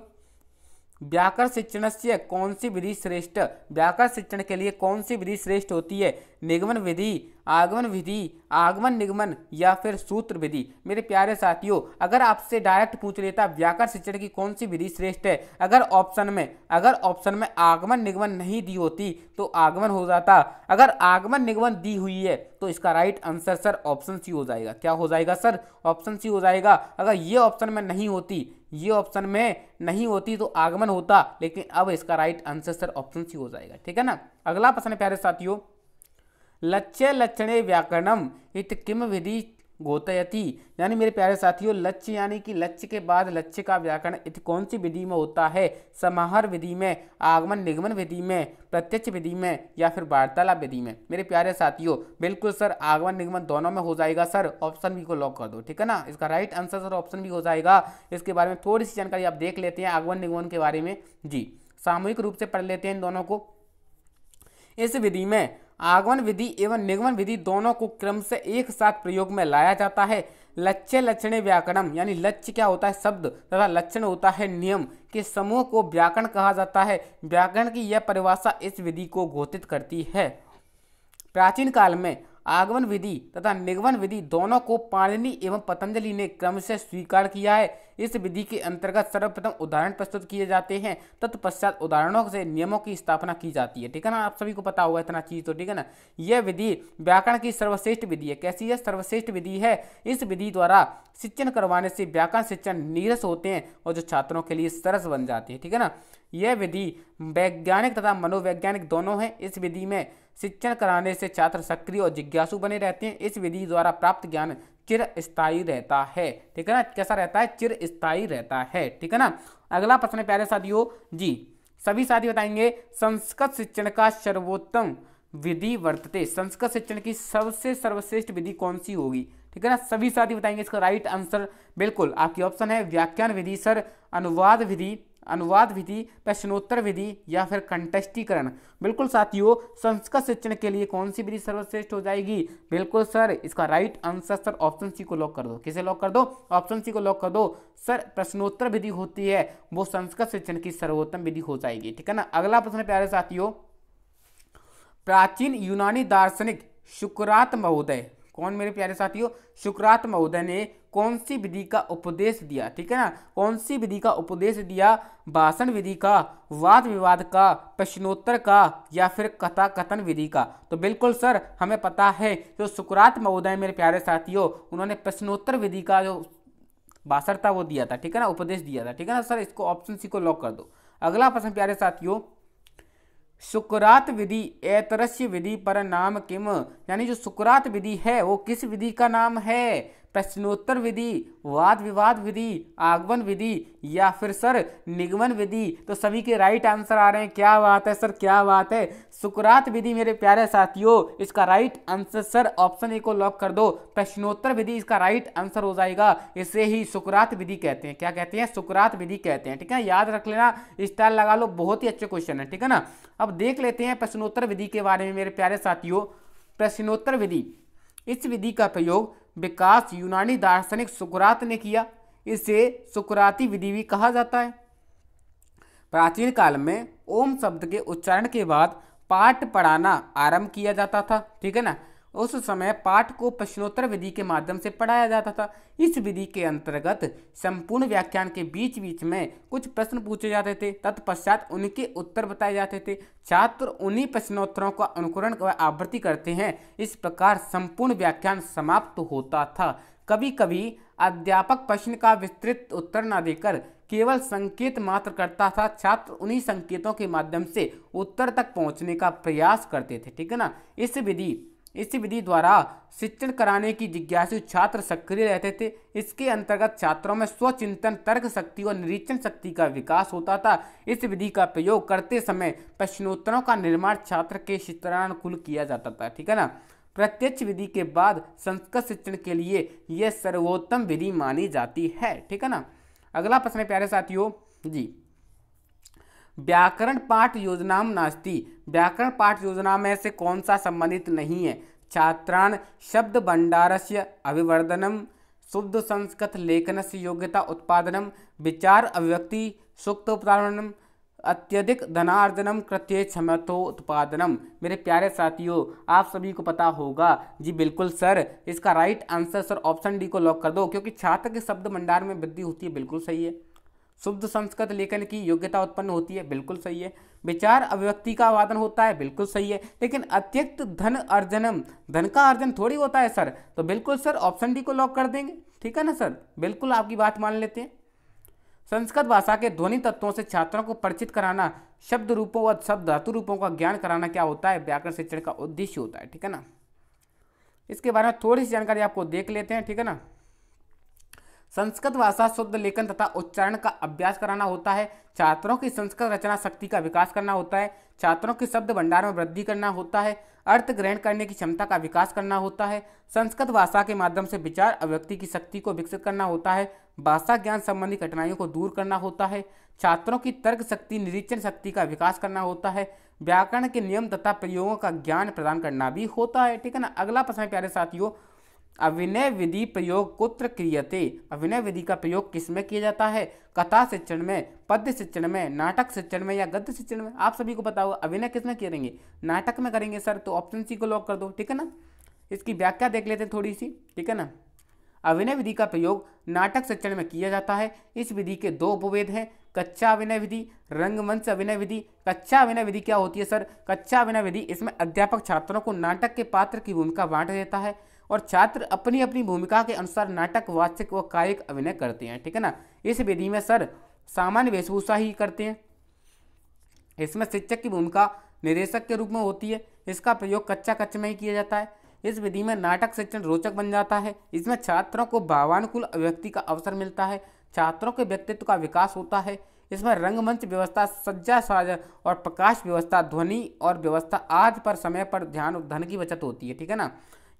व्याकरण शिक्षण से कौन सी विधि श्रेष्ठ? व्याकरण शिक्षण के लिए कौन सी विधि श्रेष्ठ होती है? निगमन विधि, आगमन विधि, आगमन निगमन या फिर सूत्र विधि? मेरे प्यारे साथियों, अगर आपसे डायरेक्ट पूछ लेता व्याकरण शिक्षण की कौन सी विधि श्रेष्ठ है, अगर ऑप्शन में आगमन निगमन नहीं दी होती तो आगमन हो जाता। अगर आगमन निगमन दी हुई है तो इसका right answer sir option C हो जाएगा। क्या हो जाएगा सर? ऑप्शन सी हो जाएगा। अगर ये ऑप्शन में नहीं होती, तो आगमन होता, लेकिन अब इसका right answer sir option C हो जाएगा। ठीक है ना। अगला प्रश्न है प्यारे साथियों, लक्ष्य लक्षणे व्याकरणम इत किम विधि गोतयति। यानी मेरे प्यारे साथियों, लक्ष्य यानी कि लक्ष्य के बाद लक्ष्य का व्याकरण इत कौन सी विधि में होता है? समाहार विधि में, आगमन निगमन विधि में, प्रत्यक्ष विधि में या फिर वार्तालाप विधि में? मेरे प्यारे साथियों, बिल्कुल सर आगमन निगमन दोनों में हो जाएगा सर। ऑप्शन बी को लॉक कर दो। ठीक है ना। इसका right answer sir option B हो जाएगा। इसके बारे में थोड़ी सी जानकारी आप देख लेते हैं आगमन निगमन के बारे में। जी, सामूहिक रूप से पढ़ लेते हैं इन दोनों को। इस विधि में आगमन विधि एवं निगमन विधि दोनों को क्रम से एक साथ प्रयोग में लाया जाता है। लक्ष्य लक्षणे व्याकरणम यानी लक्ष्य क्या होता है? शब्द, तथा लक्षण होता है नियम के समूह को व्याकरण कहा जाता है। व्याकरण की यह परिभाषा इस विधि को घोषित करती है। प्राचीन काल में आगमन विधि तथा निगमन विधि दोनों को पाणिनि एवं पतंजलि ने क्रमशः स्वीकार किया है। इस विधि के अंतर्गत सर्वप्रथम उदाहरण प्रस्तुत किए जाते हैं, तत्पश्चात उदाहरणों से नियमों की स्थापना की जाती है। ठीक है ना। आप सभी को पता होगा इतना चीज तो। ठीक है ना। यह विधि व्याकरण की सर्वश्रेष्ठ विधि है। कैसी है? सर्वश्रेष्ठ विधि है। इस विधि द्वारा शिक्षण करवाने से व्याकरण शिक्षण नीरस होते हैं और जो छात्रों के लिए सरस बन जाते हैं। ठीक है ना। यह विधि वैज्ञानिक तथा मनोवैज्ञानिक दोनों है। इस विधि में शिक्षण कराने से छात्र सक्रिय और जिज्ञासु बने रहते हैं। इस विधि द्वारा प्राप्त ज्ञान चिर स्थायी रहता है। ठीक है ना। कैसा रहता है? चिर स्थायी रहता है। ठीक है ना। अगला प्रश्न है प्यारे साथियों, जी सभी साथी बताएंगे, संस्कृत शिक्षण का सर्वोत्तम विधि वर्तते। संस्कृत शिक्षण की सबसे सर्वश्रेष्ठ विधि कौन सी होगी? ठीक है ना। सभी साथी बताएंगे। इसका राइट आंसर बिल्कुल आपकी ऑप्शन है व्याख्यान विधि सर, अनुवाद विधि, अनुवाद विधि, प्रश्नोत्तर विधि या फिर कंटेस्टीकरण। बिल्कुल साथियों, संस्कृत शिक्षण के लिए कौन सी विधि सर्वश्रेष्ठ हो जाएगी? बिल्कुल सर, इसका right answer sir option C को लॉक कर दो। किसे लॉक कर दो? ऑप्शन सी को लॉक कर दो सर। प्रश्नोत्तर विधि होती है वो संस्कृत शिक्षण की सर्वोत्तम विधि हो जाएगी, ठीक है ना। अगला प्रश्न प्यारे साथियों, प्राचीन यूनानी दार्शनिक सुकरात महोदय, कौन मेरे प्यारे साथियों? सुकरात महोदय ने कौन सी विधि का उपदेश दिया, ठीक है ना। कौन सी विधि का उपदेश दिया? भाषण विधि का, वाद विवाद का, प्रश्नोत्तर का या फिर कथा कथन विधि का? तो बिल्कुल सर हमें पता है जो सुकरात महोदय मेरे प्यारे साथियों, उन्होंने प्रश्नोत्तर विधि का जो भाषण था वो दिया था, ठीक है ना, उपदेश दिया था, ठीक है ना सर। इसको ऑप्शन सी को लॉक कर दो। अगला प्रश्न प्यारे साथियों, सुकरात विधि ऐतरस्य विधि पर नाम किम, यानी जो सुकरात विधि है वो किस विधि का नाम है? प्रश्नोत्तर विधि, वाद विवाद विधि, आगमन विधि या फिर सर निगमन विधि? तो सभी के राइट आंसर आ रहे हैं। क्या बात है सर, क्या बात है। सुकरात विधि मेरे प्यारे साथियों, इसका right answer sir option A को लॉक कर दो। प्रश्नोत्तर विधि इसका राइट आंसर हो जाएगा। इसे ही सुकरात विधि कहते हैं। क्या कहते हैं? सुकरात विधि कहते हैं, ठीक है। याद रख लेना, स्टाइल लगा लो, बहुत ही अच्छे क्वेश्चन है, ठीक है ना। अब देख लेते हैं प्रश्नोत्तर विधि के बारे में मेरे प्यारे साथियों। प्रश्नोत्तर विधि, इस विधि का प्रयोग विकास यूनानी दार्शनिक सुकरात ने किया। इसे सुकराती विधि भी कहा जाता है। प्राचीन काल में ओम शब्द के उच्चारण के बाद पाठ पढ़ाना आरंभ किया जाता था, ठीक है ना। उस समय पाठ को प्रश्नोत्तर विधि के माध्यम से पढ़ाया जाता था। इस विधि के अंतर्गत संपूर्ण व्याख्यान के बीच बीच में कुछ प्रश्न पूछे जाते थे, तत्पश्चात उनके उत्तर बताए जाते थे। छात्र उन्हीं प्रश्नोत्तरों का अनुकरण व आवृत्ति करते हैं। इस प्रकार संपूर्ण व्याख्यान समाप्त होता था। कभी कभी अध्यापक प्रश्न का विस्तृत उत्तर न देकर केवल संकेत मात्र करता था। छात्र उन्हीं संकेतों के माध्यम से उत्तर तक पहुंचने का प्रयास करते थे, ठीक है ना। इस विधि द्वारा शिक्षण कराने की जिज्ञासु छात्र सक्रिय रहते थे। इसके अंतर्गत छात्रों में स्वचिंतन, तर्क शक्ति और निरीक्षण शक्ति का विकास होता था। इस विधि का प्रयोग करते समय प्रश्नोत्तरों का निर्माण छात्र के चित्रानुकूल किया जाता था, ठीक है ना। प्रत्यक्ष विधि के बाद संस्कृत शिक्षण के लिए यह सर्वोत्तम विधि मानी जाती है, ठीक है ना। अगला प्रश्न है प्यारे साथियों जी, व्याकरण पाठ योजना नास्ति, व्याकरण पाठ योजना में से कौन सा संबंधित नहीं है? छात्रान शब्द भंडारस्य अभिवर्धनम, शुद्ध संस्कृत लेखनस्य योग्यता उत्पादनम, विचार अभिव्यक्ति सूक्त उत्पादनम, अत्यधिक धनार्जनम कृत्य क्षमतो उत्पादनम। मेरे प्यारे साथियों, आप सभी को पता होगा जी। बिल्कुल सर, इसका right answer sir option D को लॉक कर दो, क्योंकि छात्र के शब्द भंडार में वृद्धि होती है, बिल्कुल सही है। शुद्ध संस्कृत लेखन की योग्यता उत्पन्न होती है, बिल्कुल सही है। विचार अभिव्यक्ति का वादन होता है, बिल्कुल सही है। लेकिन अत्यधिक धन अर्जनम, धन का अर्जन थोड़ी होता है सर। तो बिल्कुल सर ऑप्शन डी को लॉक कर देंगे, ठीक है ना सर। बिल्कुल आपकी बात मान लेते हैं। संस्कृत भाषा के ध्वनि तत्वों से छात्रों को परिचित कराना, शब्द रूपों व शब्द धातु रूपों का ज्ञान कराना क्या होता है? व्याकरण शिक्षण का उद्देश्य होता है, ठीक है ना। इसके बारे में थोड़ी सी जानकारी आपको देख लेते हैं, ठीक है ना। संस्कृत भाषा शुद्ध लेखन तथा उच्चारण का अभ्यास कराना होता है। छात्रों की संस्कृत रचना शक्ति का विकास करना होता है। छात्रों के शब्द भंडार में वृद्धि करना होता है। अर्थ ग्रहण करने की क्षमता का विकास करना होता है। संस्कृत भाषा के माध्यम से विचार अभिव्यक्ति की शक्ति को विकसित करना होता है। भाषा ज्ञान संबंधी कठिनाइयों को दूर करना होता है। छात्रों की तर्क शक्ति, निरीक्षण शक्ति का विकास करना होता है। व्याकरण के नियम तथा प्रयोगों का ज्ञान प्रदान करना भी होता है, ठीक है ना। अगला प्रश्न है प्यारे साथियों, अभिनय विधि प्रयोग कुत्र क्रियते, अभिनय विधि का प्रयोग किसमें किया जाता है? कथा शिक्षण में, पद्य शिक्षण में, नाटक शिक्षण में या गद्य शिक्षण में? आप सभी को पता होगा अभिनय किसमें करेंगे? नाटक में करेंगे सर। तो ऑप्शन सी को लॉक कर दो, ठीक है ना। इसकी व्याख्या देख लेते हैं थोड़ी सी, ठीक है ना। अभिनय विधि का प्रयोग नाटक शिक्षण में किया जाता है। इस विधि के दो उपभेद हैं, कच्चा अभिनय विधि, रंगमंच अभिनय विधि। कच्चा अभिनय विधि क्या होती है सर? कच्चा अभिनय विधि, इसमें अध्यापक छात्रों को नाटक के पात्र की भूमिका बांट देता है और छात्र अपनी अपनी भूमिका के अनुसार नाटक, वाचिक व कायिक अभिनय करते हैं, ठीक है ना। इस विधि में सर सामान्य वेशभूषा ही करते हैं। इसमें शिक्षक की भूमिका निर्देशक के रूप में होती है। इसका प्रयोग कच्चा कच्चे में ही किया जाता है। इस विधि में नाटक शिक्षण रोचक बन जाता है। इसमें छात्रों को भावानुकूल अभिव्यक्ति का अवसर मिलता है। छात्रों के व्यक्तित्व का विकास होता है। इसमें रंगमंच व्यवस्था, सज्जा साज और प्रकाश व्यवस्था, ध्वनि और व्यवस्था आदि पर समय पर ध्यान, धन की बचत होती है, ठीक है ना।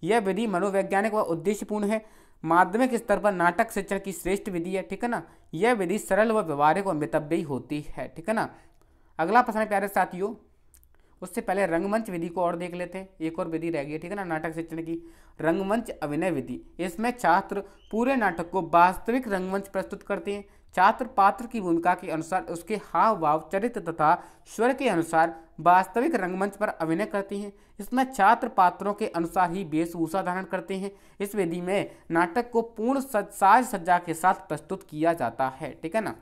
यह विधि मनोवैज्ञानिक व उद्देश्यपूर्ण है। माध्यमिक स्तर पर नाटक शिक्षण की श्रेष्ठ विधि है, ठीक है ना। यह विधि सरल व व्यवहारिक और मितव्ययी होती है, ठीक है ना। अगला प्रश्न है प्यारे साथियों, उससे पहले रंगमंच विधि को और देख लेते हैं। एक और विधि रह गई है, ठीक है ना, नाटक शिक्षण की, रंगमंच अभिनय विधि। इसमें छात्र पूरे नाटक को वास्तविक रंगमंच प्रस्तुत करते हैं। छात्र पात्र की भूमिका के अनुसार उसके हाव भाव, चरित्र तथा स्वर के अनुसार वास्तविक रंगमंच पर अभिनय करते हैं। इसमें छात्र पात्रों के अनुसार ही वेशभूषा धारण करते हैं। इस विधि में नाटक को पूर्ण साज सज्जा के साथ प्रस्तुत किया जाता है, ठीक है ना।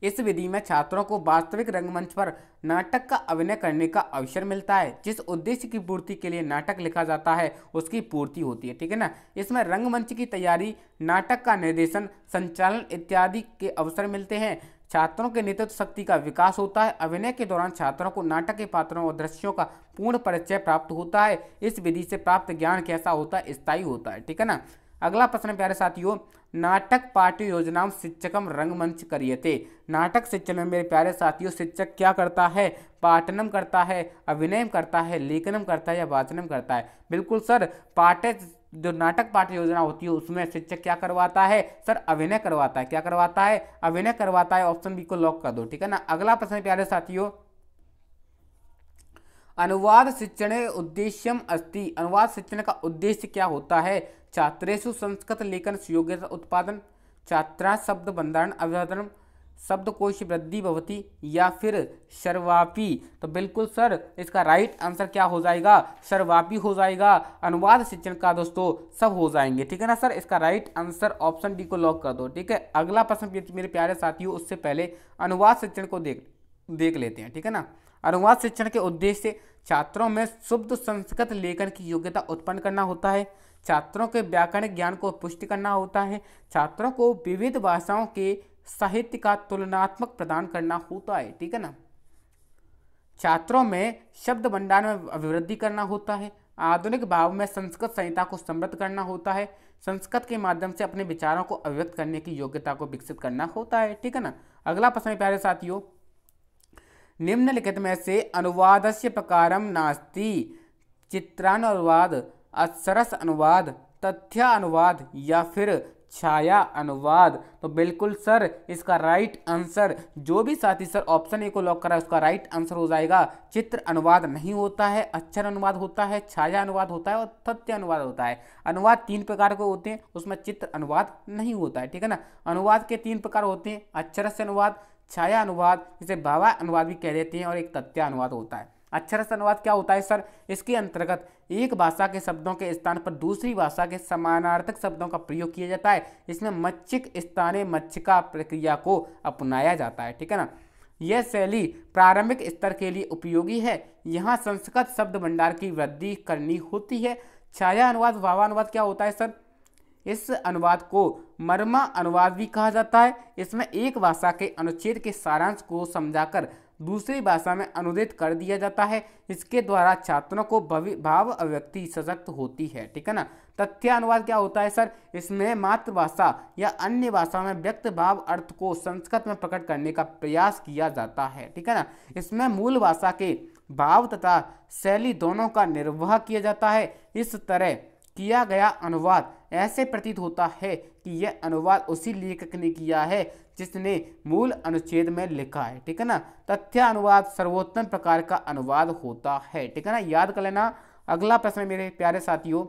इस विधि में छात्रों को वास्तविक रंगमंच पर नाटक का अभिनय करने का अवसर मिलता है। जिस उद्देश्य की पूर्ति के लिए नाटक लिखा जाता है उसकी पूर्ति होती है, ठीक है ना। इसमें रंगमंच की तैयारी, नाटक का निर्देशन, संचालन इत्यादि के अवसर मिलते हैं। छात्रों के नेतृत्व शक्ति का विकास होता है। अभिनय के दौरान छात्रों को नाटक के पात्रों और दृश्यों का पूर्ण परिचय प्राप्त होता है। इस विधि से प्राप्त ज्ञान कैसा होता है? स्थायी होता है, ठीक है ना। अगला प्रश्न प्यारे साथियों, नाटक पाठ्य योजनाओं शिक्षकम रंगमंच करियते। नाटक शिक्षण में मेरे प्यारे साथियों शिक्षक क्या करता है? पाठनम करता है, अभिनय करता है, लेखनम करता है या वाचनम करता है? बिल्कुल सर, पाठ्य जो नाटक पाठ्य योजना होती है उसमें शिक्षक क्या करवाता है सर? अभिनय करवाता है। क्या करवाता है? अभिनय करवाता है। ऑप्शन बी को लॉक कर दो, ठीक है ना। अगला प्रश्न प्यारे साथियों, अनुवाद शिक्षण उद्देश्यम अस्ति। अनुवाद शिक्षण का उद्देश्य क्या होता है? छात्रेषु संस्कृत लेखन योग्यता उत्पादन, छात्रा शब्द भंडारण अवधारण, शब्दकोश वृद्धि भवति, या फिर सर्वापि। तो बिल्कुल सर इसका राइट आंसर क्या हो जाएगा? सर्वापि हो जाएगा। अनुवाद शिक्षण का दोस्तों सब हो जाएंगे, ठीक है ना सर। इसका राइट आंसर ऑप्शन डी को लॉक कर दो, ठीक है। अगला प्रश्न मेरे प्यारे साथियों, उससे पहले अनुवाद शिक्षण को देख लेते हैं, ठीक है ना। अनुवाद शिक्षण के उद्देश्य छात्रों में शुद्ध संस्कृत लेखन की योग्यता उत्पन्न करना होता है। छात्रों के व्याकरणिक ज्ञान को पुष्टि करना होता है। छात्रों को विविध भाषाओं के साहित्य का तुलनात्मक प्रदान करना होता है, ठीक है ना। छात्रों में शब्द भंडार में अभिवृद्धि करना होता है। आधुनिक भाव में संस्कृत संहिता को समृद्ध करना होता है। संस्कृत के माध्यम से अपने विचारों को अभिव्यक्त करने की योग्यता को विकसित करना होता है, ठीक है ना। अगला प्रश्न प्यारे साथियों, निम्नलिखित में से अनुवादस्य प्रकारम नास्ति। चित्रानुवाद, अक्षरस अनुवाद, तथ्य अनुवाद या फिर छाया अनुवाद। तो बिल्कुल सर इसका राइट आंसर, जो भी साथी सर ऑप्शन ए को लॉक करा उसका राइट आंसर हो जाएगा चित्र अनुवाद नहीं होता है, अक्षर अनुवाद होता है, छाया अनुवाद होता है और तथ्य अनुवाद होता है। अनुवाद 3 प्रकार के होते हैं, उसमें चित्र अनुवाद नहीं होता है, ठीक है ना। अनुवाद के 3 प्रकार होते हैं, अक्षरस्य अनुवाद, छाया अनुवाद, जिसे भावा अनुवाद भी कह देते हैं, और एक तथ्य अनुवाद होता है। अक्षरस्थ अनुवाद क्या होता है सर? इसके अंतर्गत एक भाषा के शब्दों के स्थान पर दूसरी भाषा के समानार्थक शब्दों का प्रयोग किया जाता है। इसमें मच्छिक स्थाने मच्छिका प्रक्रिया को अपनाया जाता है, ठीक है ना। यह शैली प्रारंभिक स्तर के लिए उपयोगी है। यहाँ संस्कृत शब्द भंडार की वृद्धि करनी होती है। छाया अनुवाद, भावा अनुवाद क्या होता है सर? इस अनुवाद को मर्मा अनुवाद भी कहा जाता है। इसमें एक भाषा के अनुच्छेद के सारांश को समझाकर दूसरी भाषा में अनुदित कर दिया जाता है। इसके द्वारा छात्रों को भाव अभिव्यक्ति सशक्त होती है, ठीक है ना। तथ्य अनुवाद क्या होता है सर? इसमें मातृभाषा या अन्य भाषा में व्यक्त भाव अर्थ को संस्कृत में प्रकट करने का प्रयास किया जाता है, ठीक है ना। इसमें मूल भाषा के भाव तथा शैली दोनों का निर्वाह किया जाता है। इस तरह किया गया अनुवाद ऐसे प्रतीत होता है कि यह अनुवाद उसी लेखक ने किया है जिसने मूल अनुच्छेद में लिखा है, ठीक है ना। तथ्य अनुवाद सर्वोत्तम प्रकार का अनुवाद होता है, ठीक है ना, याद कर लेना। अगला प्रश्न मेरे प्यारे साथियों,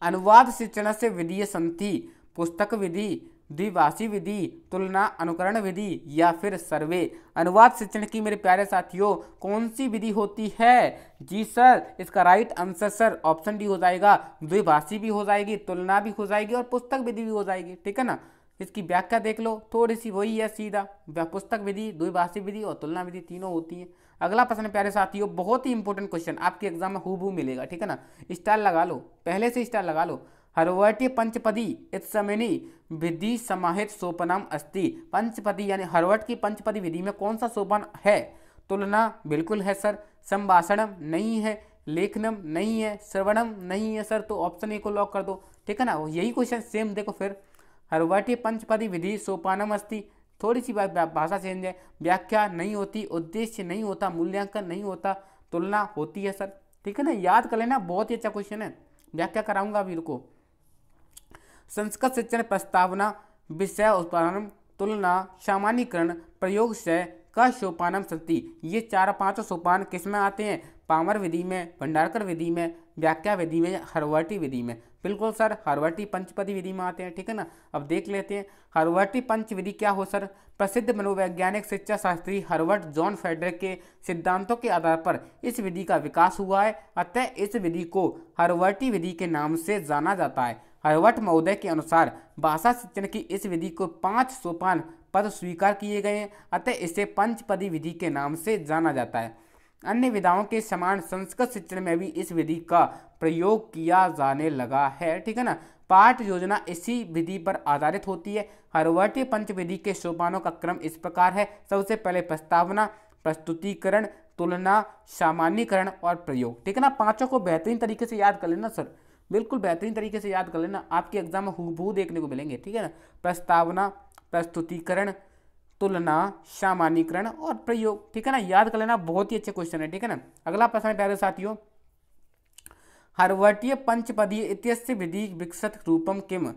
अनुवाद शिक्षण से विधि संति, पुस्तक विधि, द्विभाषी विधि, तुलना अनुकरण विधि या फिर सर्वे। अनुवाद शिक्षण की मेरे प्यारे साथियों कौन सी विधि होती है? जी सर इसका right answer sir option D हो जाएगा। द्विभाषी भी हो जाएगी, तुलना भी हो जाएगी और पुस्तक विधि भी हो जाएगी, ठीक है ना। इसकी व्याख्या देख लो, थोड़ी सी वही है सीधा, पुस्तक विधि, द्विभाषी विधि और तुलना विधि तीनों होती है। अगला प्रश्न प्यारे साथियों बहुत ही इंपॉर्टेंट क्वेश्चन, आपके एग्जाम में हूबहू मिलेगा, ठीक है ना। स्टार लगा लो, पहले से स्टार लगा लो। हर्वट्य पंचपदी इत्समेनी विधि समाहित सोपानम अस्ति। पंचपदी यानी हर्वट की पंचपदी विधि में कौन सा सोपान है? तुलना बिल्कुल है सर, संभाषणम नहीं है, लेखनम नहीं है, श्रवणम नहीं है सर, तो ऑप्शन ए को लॉक कर दो, ठीक है ना। यही क्वेश्चन सेम देखो फिर, हर्वट्य पंचपदी विधि सोपानम अस्ति, थोड़ी सी भाषा चेंज है, व्याख्या नहीं होती, उद्देश्य नहीं होता, मूल्यांकन नहीं होता, तुलना होती है सर, ठीक है ना। याद कर लेना, बहुत ही अच्छा क्वेश्चन है, व्याख्या कराऊंगा अभी, रुको। संस्कृत शिक्षण प्रस्तावना, विषय उत्पादन, तुलना, सामान्यीकरण, प्रयोगशय का सोपानम सती, ये 4-5 सोपान किस में आते हैं? पामर विधि में, भंडारकर विधि में, व्याख्या विधि में, हरवर्टी विधि में। बिल्कुल सर, हरवर्टी पंचपदी विधि में आते हैं, ठीक है ना। अब देख लेते हैं हरवर्टी पंच विधि क्या हो सर। प्रसिद्ध मनोवैज्ञानिक शिक्षा शास्त्री हर्बर्ट जॉन फेडरर के सिद्धांतों के आधार पर इस विधि का विकास हुआ है, अतः इस विधि को हरवर्टी विधि के नाम से जाना जाता है। हर्बर्ट महोदय के अनुसार भाषा शिक्षण की इस विधि को 5 सोपान पद स्वीकार किए गए हैं, अतः इसे पंचपदी विधि के नाम से जाना जाता है। अन्य विधाओं के समान संस्कृत शिक्षण में भी इस विधि का प्रयोग किया जाने लगा है, ठीक है ना। पाठ योजना इसी विधि पर आधारित होती है। हर्बर्टी पंचविधि के सोपानों का क्रम इस प्रकार है। सबसे पहले प्रस्तावना, प्रस्तुतिकरण, तुलना, सामान्यीकरण और प्रयोग, ठीक है ना। पांचों को बेहतरीन तरीके से याद कर लेना सर, बिल्कुल बेहतरीन तरीके से याद कर लेना, आपके एग्जाम में हूबहू देखने को मिलेंगे, ठीक है ना। प्रस्तावना, प्रस्तुतिकरण, तुलना, सामान्यीकरण और प्रयोग, ठीक है ना। याद कर लेना, बहुत ही अच्छे क्वेश्चन है, ठीक है ना। अगला प्रश्न है प्यारे साथियों, हर्बर्टीय पंचपदीय इत्यस्य विधि विकसित रूपम किम।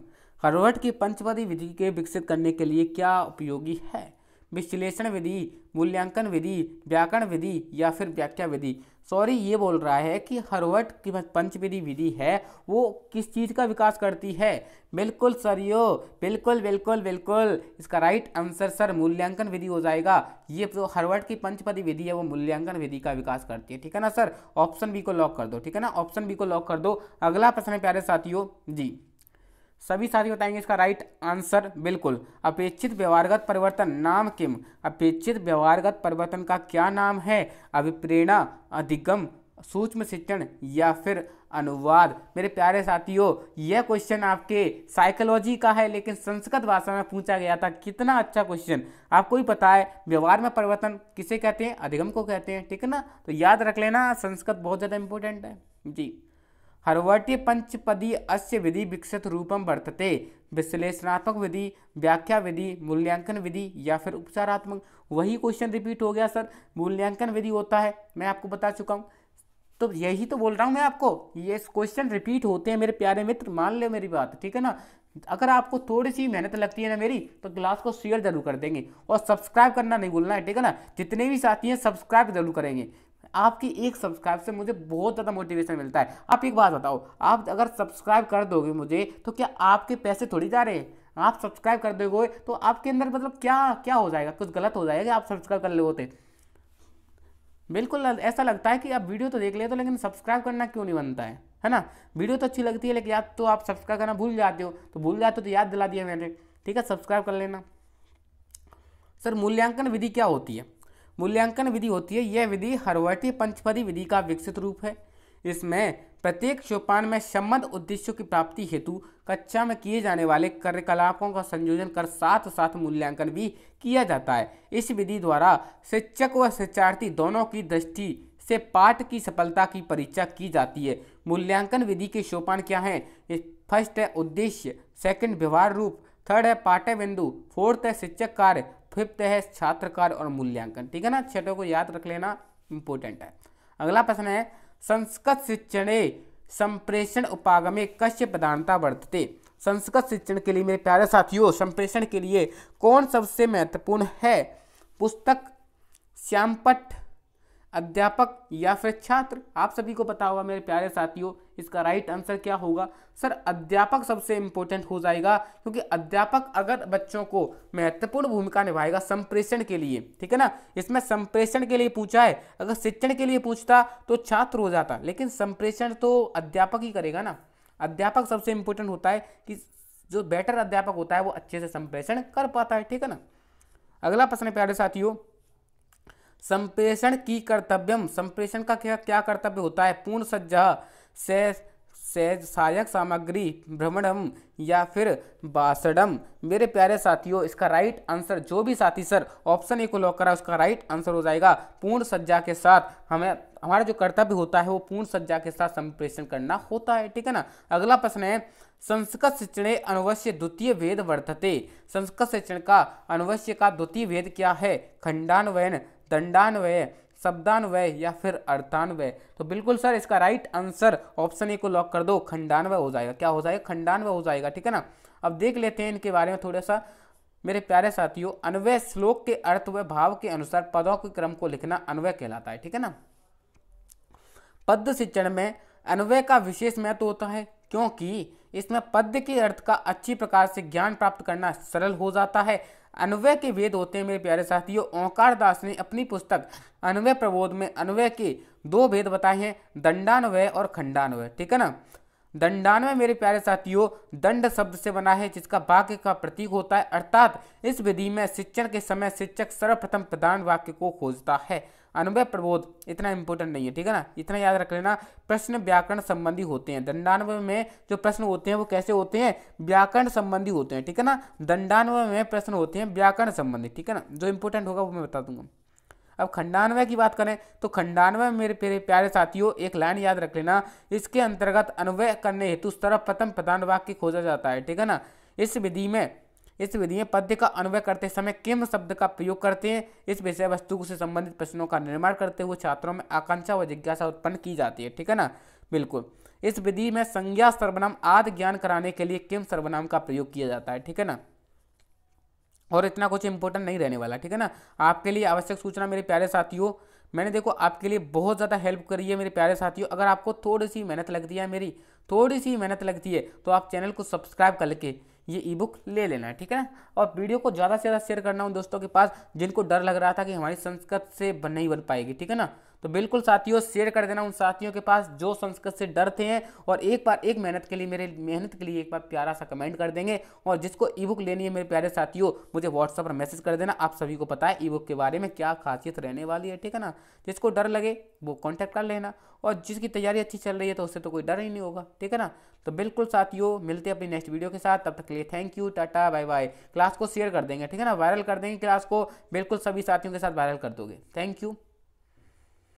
हर्बर्ट की पंचपदी विधि के विकसित करने के लिए क्या उपयोगी है? विश्लेषण विधि, मूल्यांकन विधि, व्याकरण विधि या फिर व्याख्या विधि। सॉरी, ये बोल रहा है कि हर्बर्ट की पंचविधि विधि है वो किस चीज़ का विकास करती है? बिल्कुल सर, यो बिल्कुल बिल्कुल बिल्कुल इसका राइट आंसर सर मूल्यांकन विधि हो जाएगा। ये जो हर्बर्ट की पंचपदी विधि है वो मूल्यांकन विधि का विकास करती है, ठीक है ना सर। ऑप्शन बी को लॉक कर दो, ठीक है ना, ऑप्शन बी को लॉक कर दो। अगला प्रश्न है प्यारे साथियों जी, सभी साथी बताएंगे इसका राइट आंसर। बिल्कुल, अपेक्षित व्यवहारगत परिवर्तन नाम किम। अपेक्षित व्यवहारगत परिवर्तन का क्या नाम है? अभिप्रेरणा, अधिगम, सूक्ष्म शिक्षण या फिर अनुवाद। मेरे प्यारे साथियों, यह क्वेश्चन आपके साइकोलॉजी का है लेकिन संस्कृत भाषा में पूछा गया था। कितना अच्छा क्वेश्चन, आपको ही पता है व्यवहार में परिवर्तन किसे कहते हैं? अधिगम को कहते हैं, ठीक है ना। तो याद रख लेना, संस्कृत बहुत ज़्यादा इंपॉर्टेंट है जी। हर्बर्टीय पंचपदीय अस्य विधि विकसित रूपम वर्तते। विश्लेषणात्मक विधि, व्याख्या विधि, मूल्यांकन विधि या फिर उपचारात्मक। वही क्वेश्चन रिपीट हो गया सर, मूल्यांकन विधि होता है, मैं आपको बता चुका हूँ। तो यही तो बोल रहा हूँ मैं आपको, ये क्वेश्चन रिपीट होते हैं मेरे प्यारे मित्र, मान लो मेरी बात, ठीक है ना। अगर आपको थोड़ी सी मेहनत लगती है ना मेरी, तो क्लास को शेयर जरूर कर देंगे और सब्सक्राइब करना नहीं भूलना है, ठीक है ना। जितने भी साथी हैं सब्सक्राइब जरूर करेंगे। आपकी एक सब्सक्राइब से मुझे बहुत ज़्यादा मोटिवेशन मिलता है। आप एक बात बताओ, आप अगर सब्सक्राइब कर दोगे मुझे तो क्या आपके पैसे थोड़ी जा रहे हैं? आप सब्सक्राइब कर दोगे तो आपके अंदर मतलब क्या क्या हो जाएगा? कुछ गलत हो जाएगा आप सब्सक्राइब कर ले होते। बिल्कुल ऐसा लगता है कि आप वीडियो तो देख ले तो लेकिन सब्सक्राइब करना क्यों नहीं बनता है ना। वीडियो तो अच्छी लगती है लेकिन या तो आप सब्सक्राइब करना भूल जाते हो, तो भूल जाते हो तो याद दिला दिया मैंने, ठीक है, सब्सक्राइब कर लेना। सर मूल्यांकन विधि क्या होती है? मूल्यांकन विधि होती है, यह विधि हर्बर्टी पंचपदी विधि का विकसित रूप है। इसमें प्रत्येक सोपान में संबद्ध उद्देश्यों की प्राप्ति हेतु कक्षा में किए जाने वाले कार्यकलापों का संयोजन कर साथ साथ मूल्यांकन भी किया जाता है। इस विधि द्वारा शिक्षक व शिक्षार्थी दोनों की दृष्टि से पाठ की सफलता की परीक्षा की जाती है। मूल्यांकन विधि के सोपान क्या हैं? फर्स्ट है उद्देश्य, सेकंड व्यवहार रूप, थर्ड है पाठ्य बिंदु, फोर्थ है शिक्षक कार्य, फिफ्थ है छात्र कार्य और मूल्यांकन, ठीक है ना। छठों को याद रख लेना, इंपॉर्टेंट है। अगला प्रश्न है, संस्कृत शिक्षणे संप्रेषण उपागमे कस्य प्रधानता वर्तते। संस्कृत शिक्षण के लिए मेरे प्यारे साथियों, संप्रेषण के लिए कौन सबसे महत्वपूर्ण है? पुस्तक, श्यामपट्ट, अध्यापक या फिर छात्र? आप सभी को पता होगा मेरे प्यारे साथियों, इसका राइट आंसर क्या होगा? सर अध्यापक सबसे इंपॉर्टेंट हो जाएगा, क्योंकि अध्यापक अगर बच्चों को महत्वपूर्ण भूमिका निभाएगा संप्रेषण के लिए, ठीक है ना। इसमें संप्रेषण के लिए पूछा है, अगर शिक्षण के लिए पूछता तो छात्र हो जाता, लेकिन संप्रेषण तो अध्यापक ही करेगा ना। अध्यापक सबसे इंपॉर्टेंट होता है कि जो बेटर अध्यापक होता है वो अच्छे से संप्रेषण कर पाता है, ठीक है ना। अगला प्रश्न है प्यारे साथियों, संप्रेषण की कर्तव्यम। संप्रेषण का क्या कर्तव्य होता है? पूर्ण सज्जा, सहायक सामग्री, भ्रमणम या फिर भाषणम। मेरे प्यारे साथियों, इसका राइट आंसर, जो भी साथी सर ऑप्शन ए को लॉक करा उसका राइट आंसर हो जाएगा पूर्ण सज्जा के साथ। हमारा जो कर्तव्य होता है वो पूर्ण सज्जा के साथ संप्रेषण करना होता है, ठीक है ना। अगला प्रश्न है, संस्कृत शिक्षणे अनवश्य द्वितीय भेद वर्तते। संस्कृत शिक्षण का अनवश्य का द्वितीय भेद क्या है? खंडान्वयन, दंडान्वय, शब्दान्वय या फिर अर्थान्वय? तो बिल्कुल सर इसका राइट आंसर ऑप्शन ए को लॉक कर दो, खंडान्वय हो जाएगा। क्या हो जाएगा? खंडान्वय हो जाएगा, ठीक है ना। अब देख लेते हैं इनके बारे में थोड़ा सा मेरे प्यारे साथियों। अन्वय श्लोक के अर्थ व भाव के अनुसार पदों के क्रम को लिखना अन्वय कहलाता है, ठीक है ना। पद्य शिक्षण में अन्वय का विशेष महत्व होता है क्योंकि इसमें पद्य के अर्थ का अच्छी प्रकार से ज्ञान प्राप्त करना सरल हो जाता है। अन्वय के भेद होते हैं मेरे प्यारे साथियों। ओंकार दास ने अपनी पुस्तक अन्वय प्रबोध में अन्वय के दो भेद बताए हैं, दंडान्वय और खंडान्वय, ठीक है ना। दंडान्वय मेरे प्यारे साथियों दंड शब्द से बना है जिसका वाक्य का प्रतीक होता है, अर्थात इस विधि में शिक्षण के समय शिक्षक सर्वप्रथम प्रधान वाक्य को खोजता है। अन्वय प्रबोध इतना इंपॉर्टेंट नहीं है, ठीक है ना, इतना याद रख लेना। प्रश्न व्याकरण संबंधी होते हैं। दंडान्वय में जो प्रश्न होते हैं वो कैसे होते हैं? व्याकरण संबंधी होते हैं, ठीक है ना। दंडान्वय में प्रश्न होते हैं व्याकरण संबंधी, ठीक है ना। जो इंपॉर्टेंट होगा वो मैं बता दूंगा। अब खंडान्वय की बात करें तो खंडान्वय मेरे प्यारे साथियों एक लाइन याद रख लेना, इसके अंतर्गत अन्वय करने हेतु सर्वप्रथम प्रधान वाक्य खोजा जाता है, ठीक है ना। इस विधि में पद्य का अन्वय करते समय किम शब्द का प्रयोग करते हैं। इस विषय वस्तु से संबंधित प्रश्नों का निर्माण करते हुए छात्रों में आकांक्षा व जिज्ञासा उत्पन्न की जाती है, ठीक है ना। बिल्कुल इस विधि में संज्ञा सर्वनाम आदि ज्ञान कराने के लिए किम सर्वनाम का प्रयोग किया जाता है, ठीक है ना। और इतना कुछ इंपॉर्टेंट नहीं रहने वाला, ठीक है ना। आपके लिए आवश्यक सूचना मेरे प्यारे साथियों, मैंने देखो आपके लिए बहुत ज़्यादा हेल्प करी है मेरे प्यारे साथियों। अगर आपको थोड़ी सी मेहनत लगती है, मेरी थोड़ी सी मेहनत लगती है, तो आप चैनल को सब्सक्राइब करके ये ई बुक ले लेना है, ठीक है ना। और वीडियो को ज़्यादा से ज़्यादा शेयर करना उन दोस्तों के पास जिनको डर लग रहा था कि हमारी संस्कृत से नहीं बन पाएगी, ठीक है ना। तो बिल्कुल साथियों शेयर कर देना उन साथियों के पास जो संस्कृत से डरते हैं, और एक बार एक मेहनत के लिए एक बार प्यारा सा कमेंट कर देंगे। और जिसको ई बुक लेनी है मेरे प्यारे साथियों मुझे व्हाट्सएप पर मैसेज कर देना। आप सभी को पता है ई बुक के बारे में क्या खासियत रहने वाली है, ठीक है ना। जिसको डर लगे वो कॉन्टैक्ट कर लेना, और जिसकी तैयारी अच्छी चल रही है तो उससे तो कोई डर ही नहीं होगा, ठीक है ना। तो बिल्कुल साथियों मिलते हैं अपनी नेक्स्ट वीडियो के साथ, तब तक के लिए thank you, tata bye bye. Class को शेयर कर देंगे, ठीक है ना, वायरल कर देंगे क्लास को, बिल्कुल सभी साथियों के साथ वायरल कर दोगे। Thank you.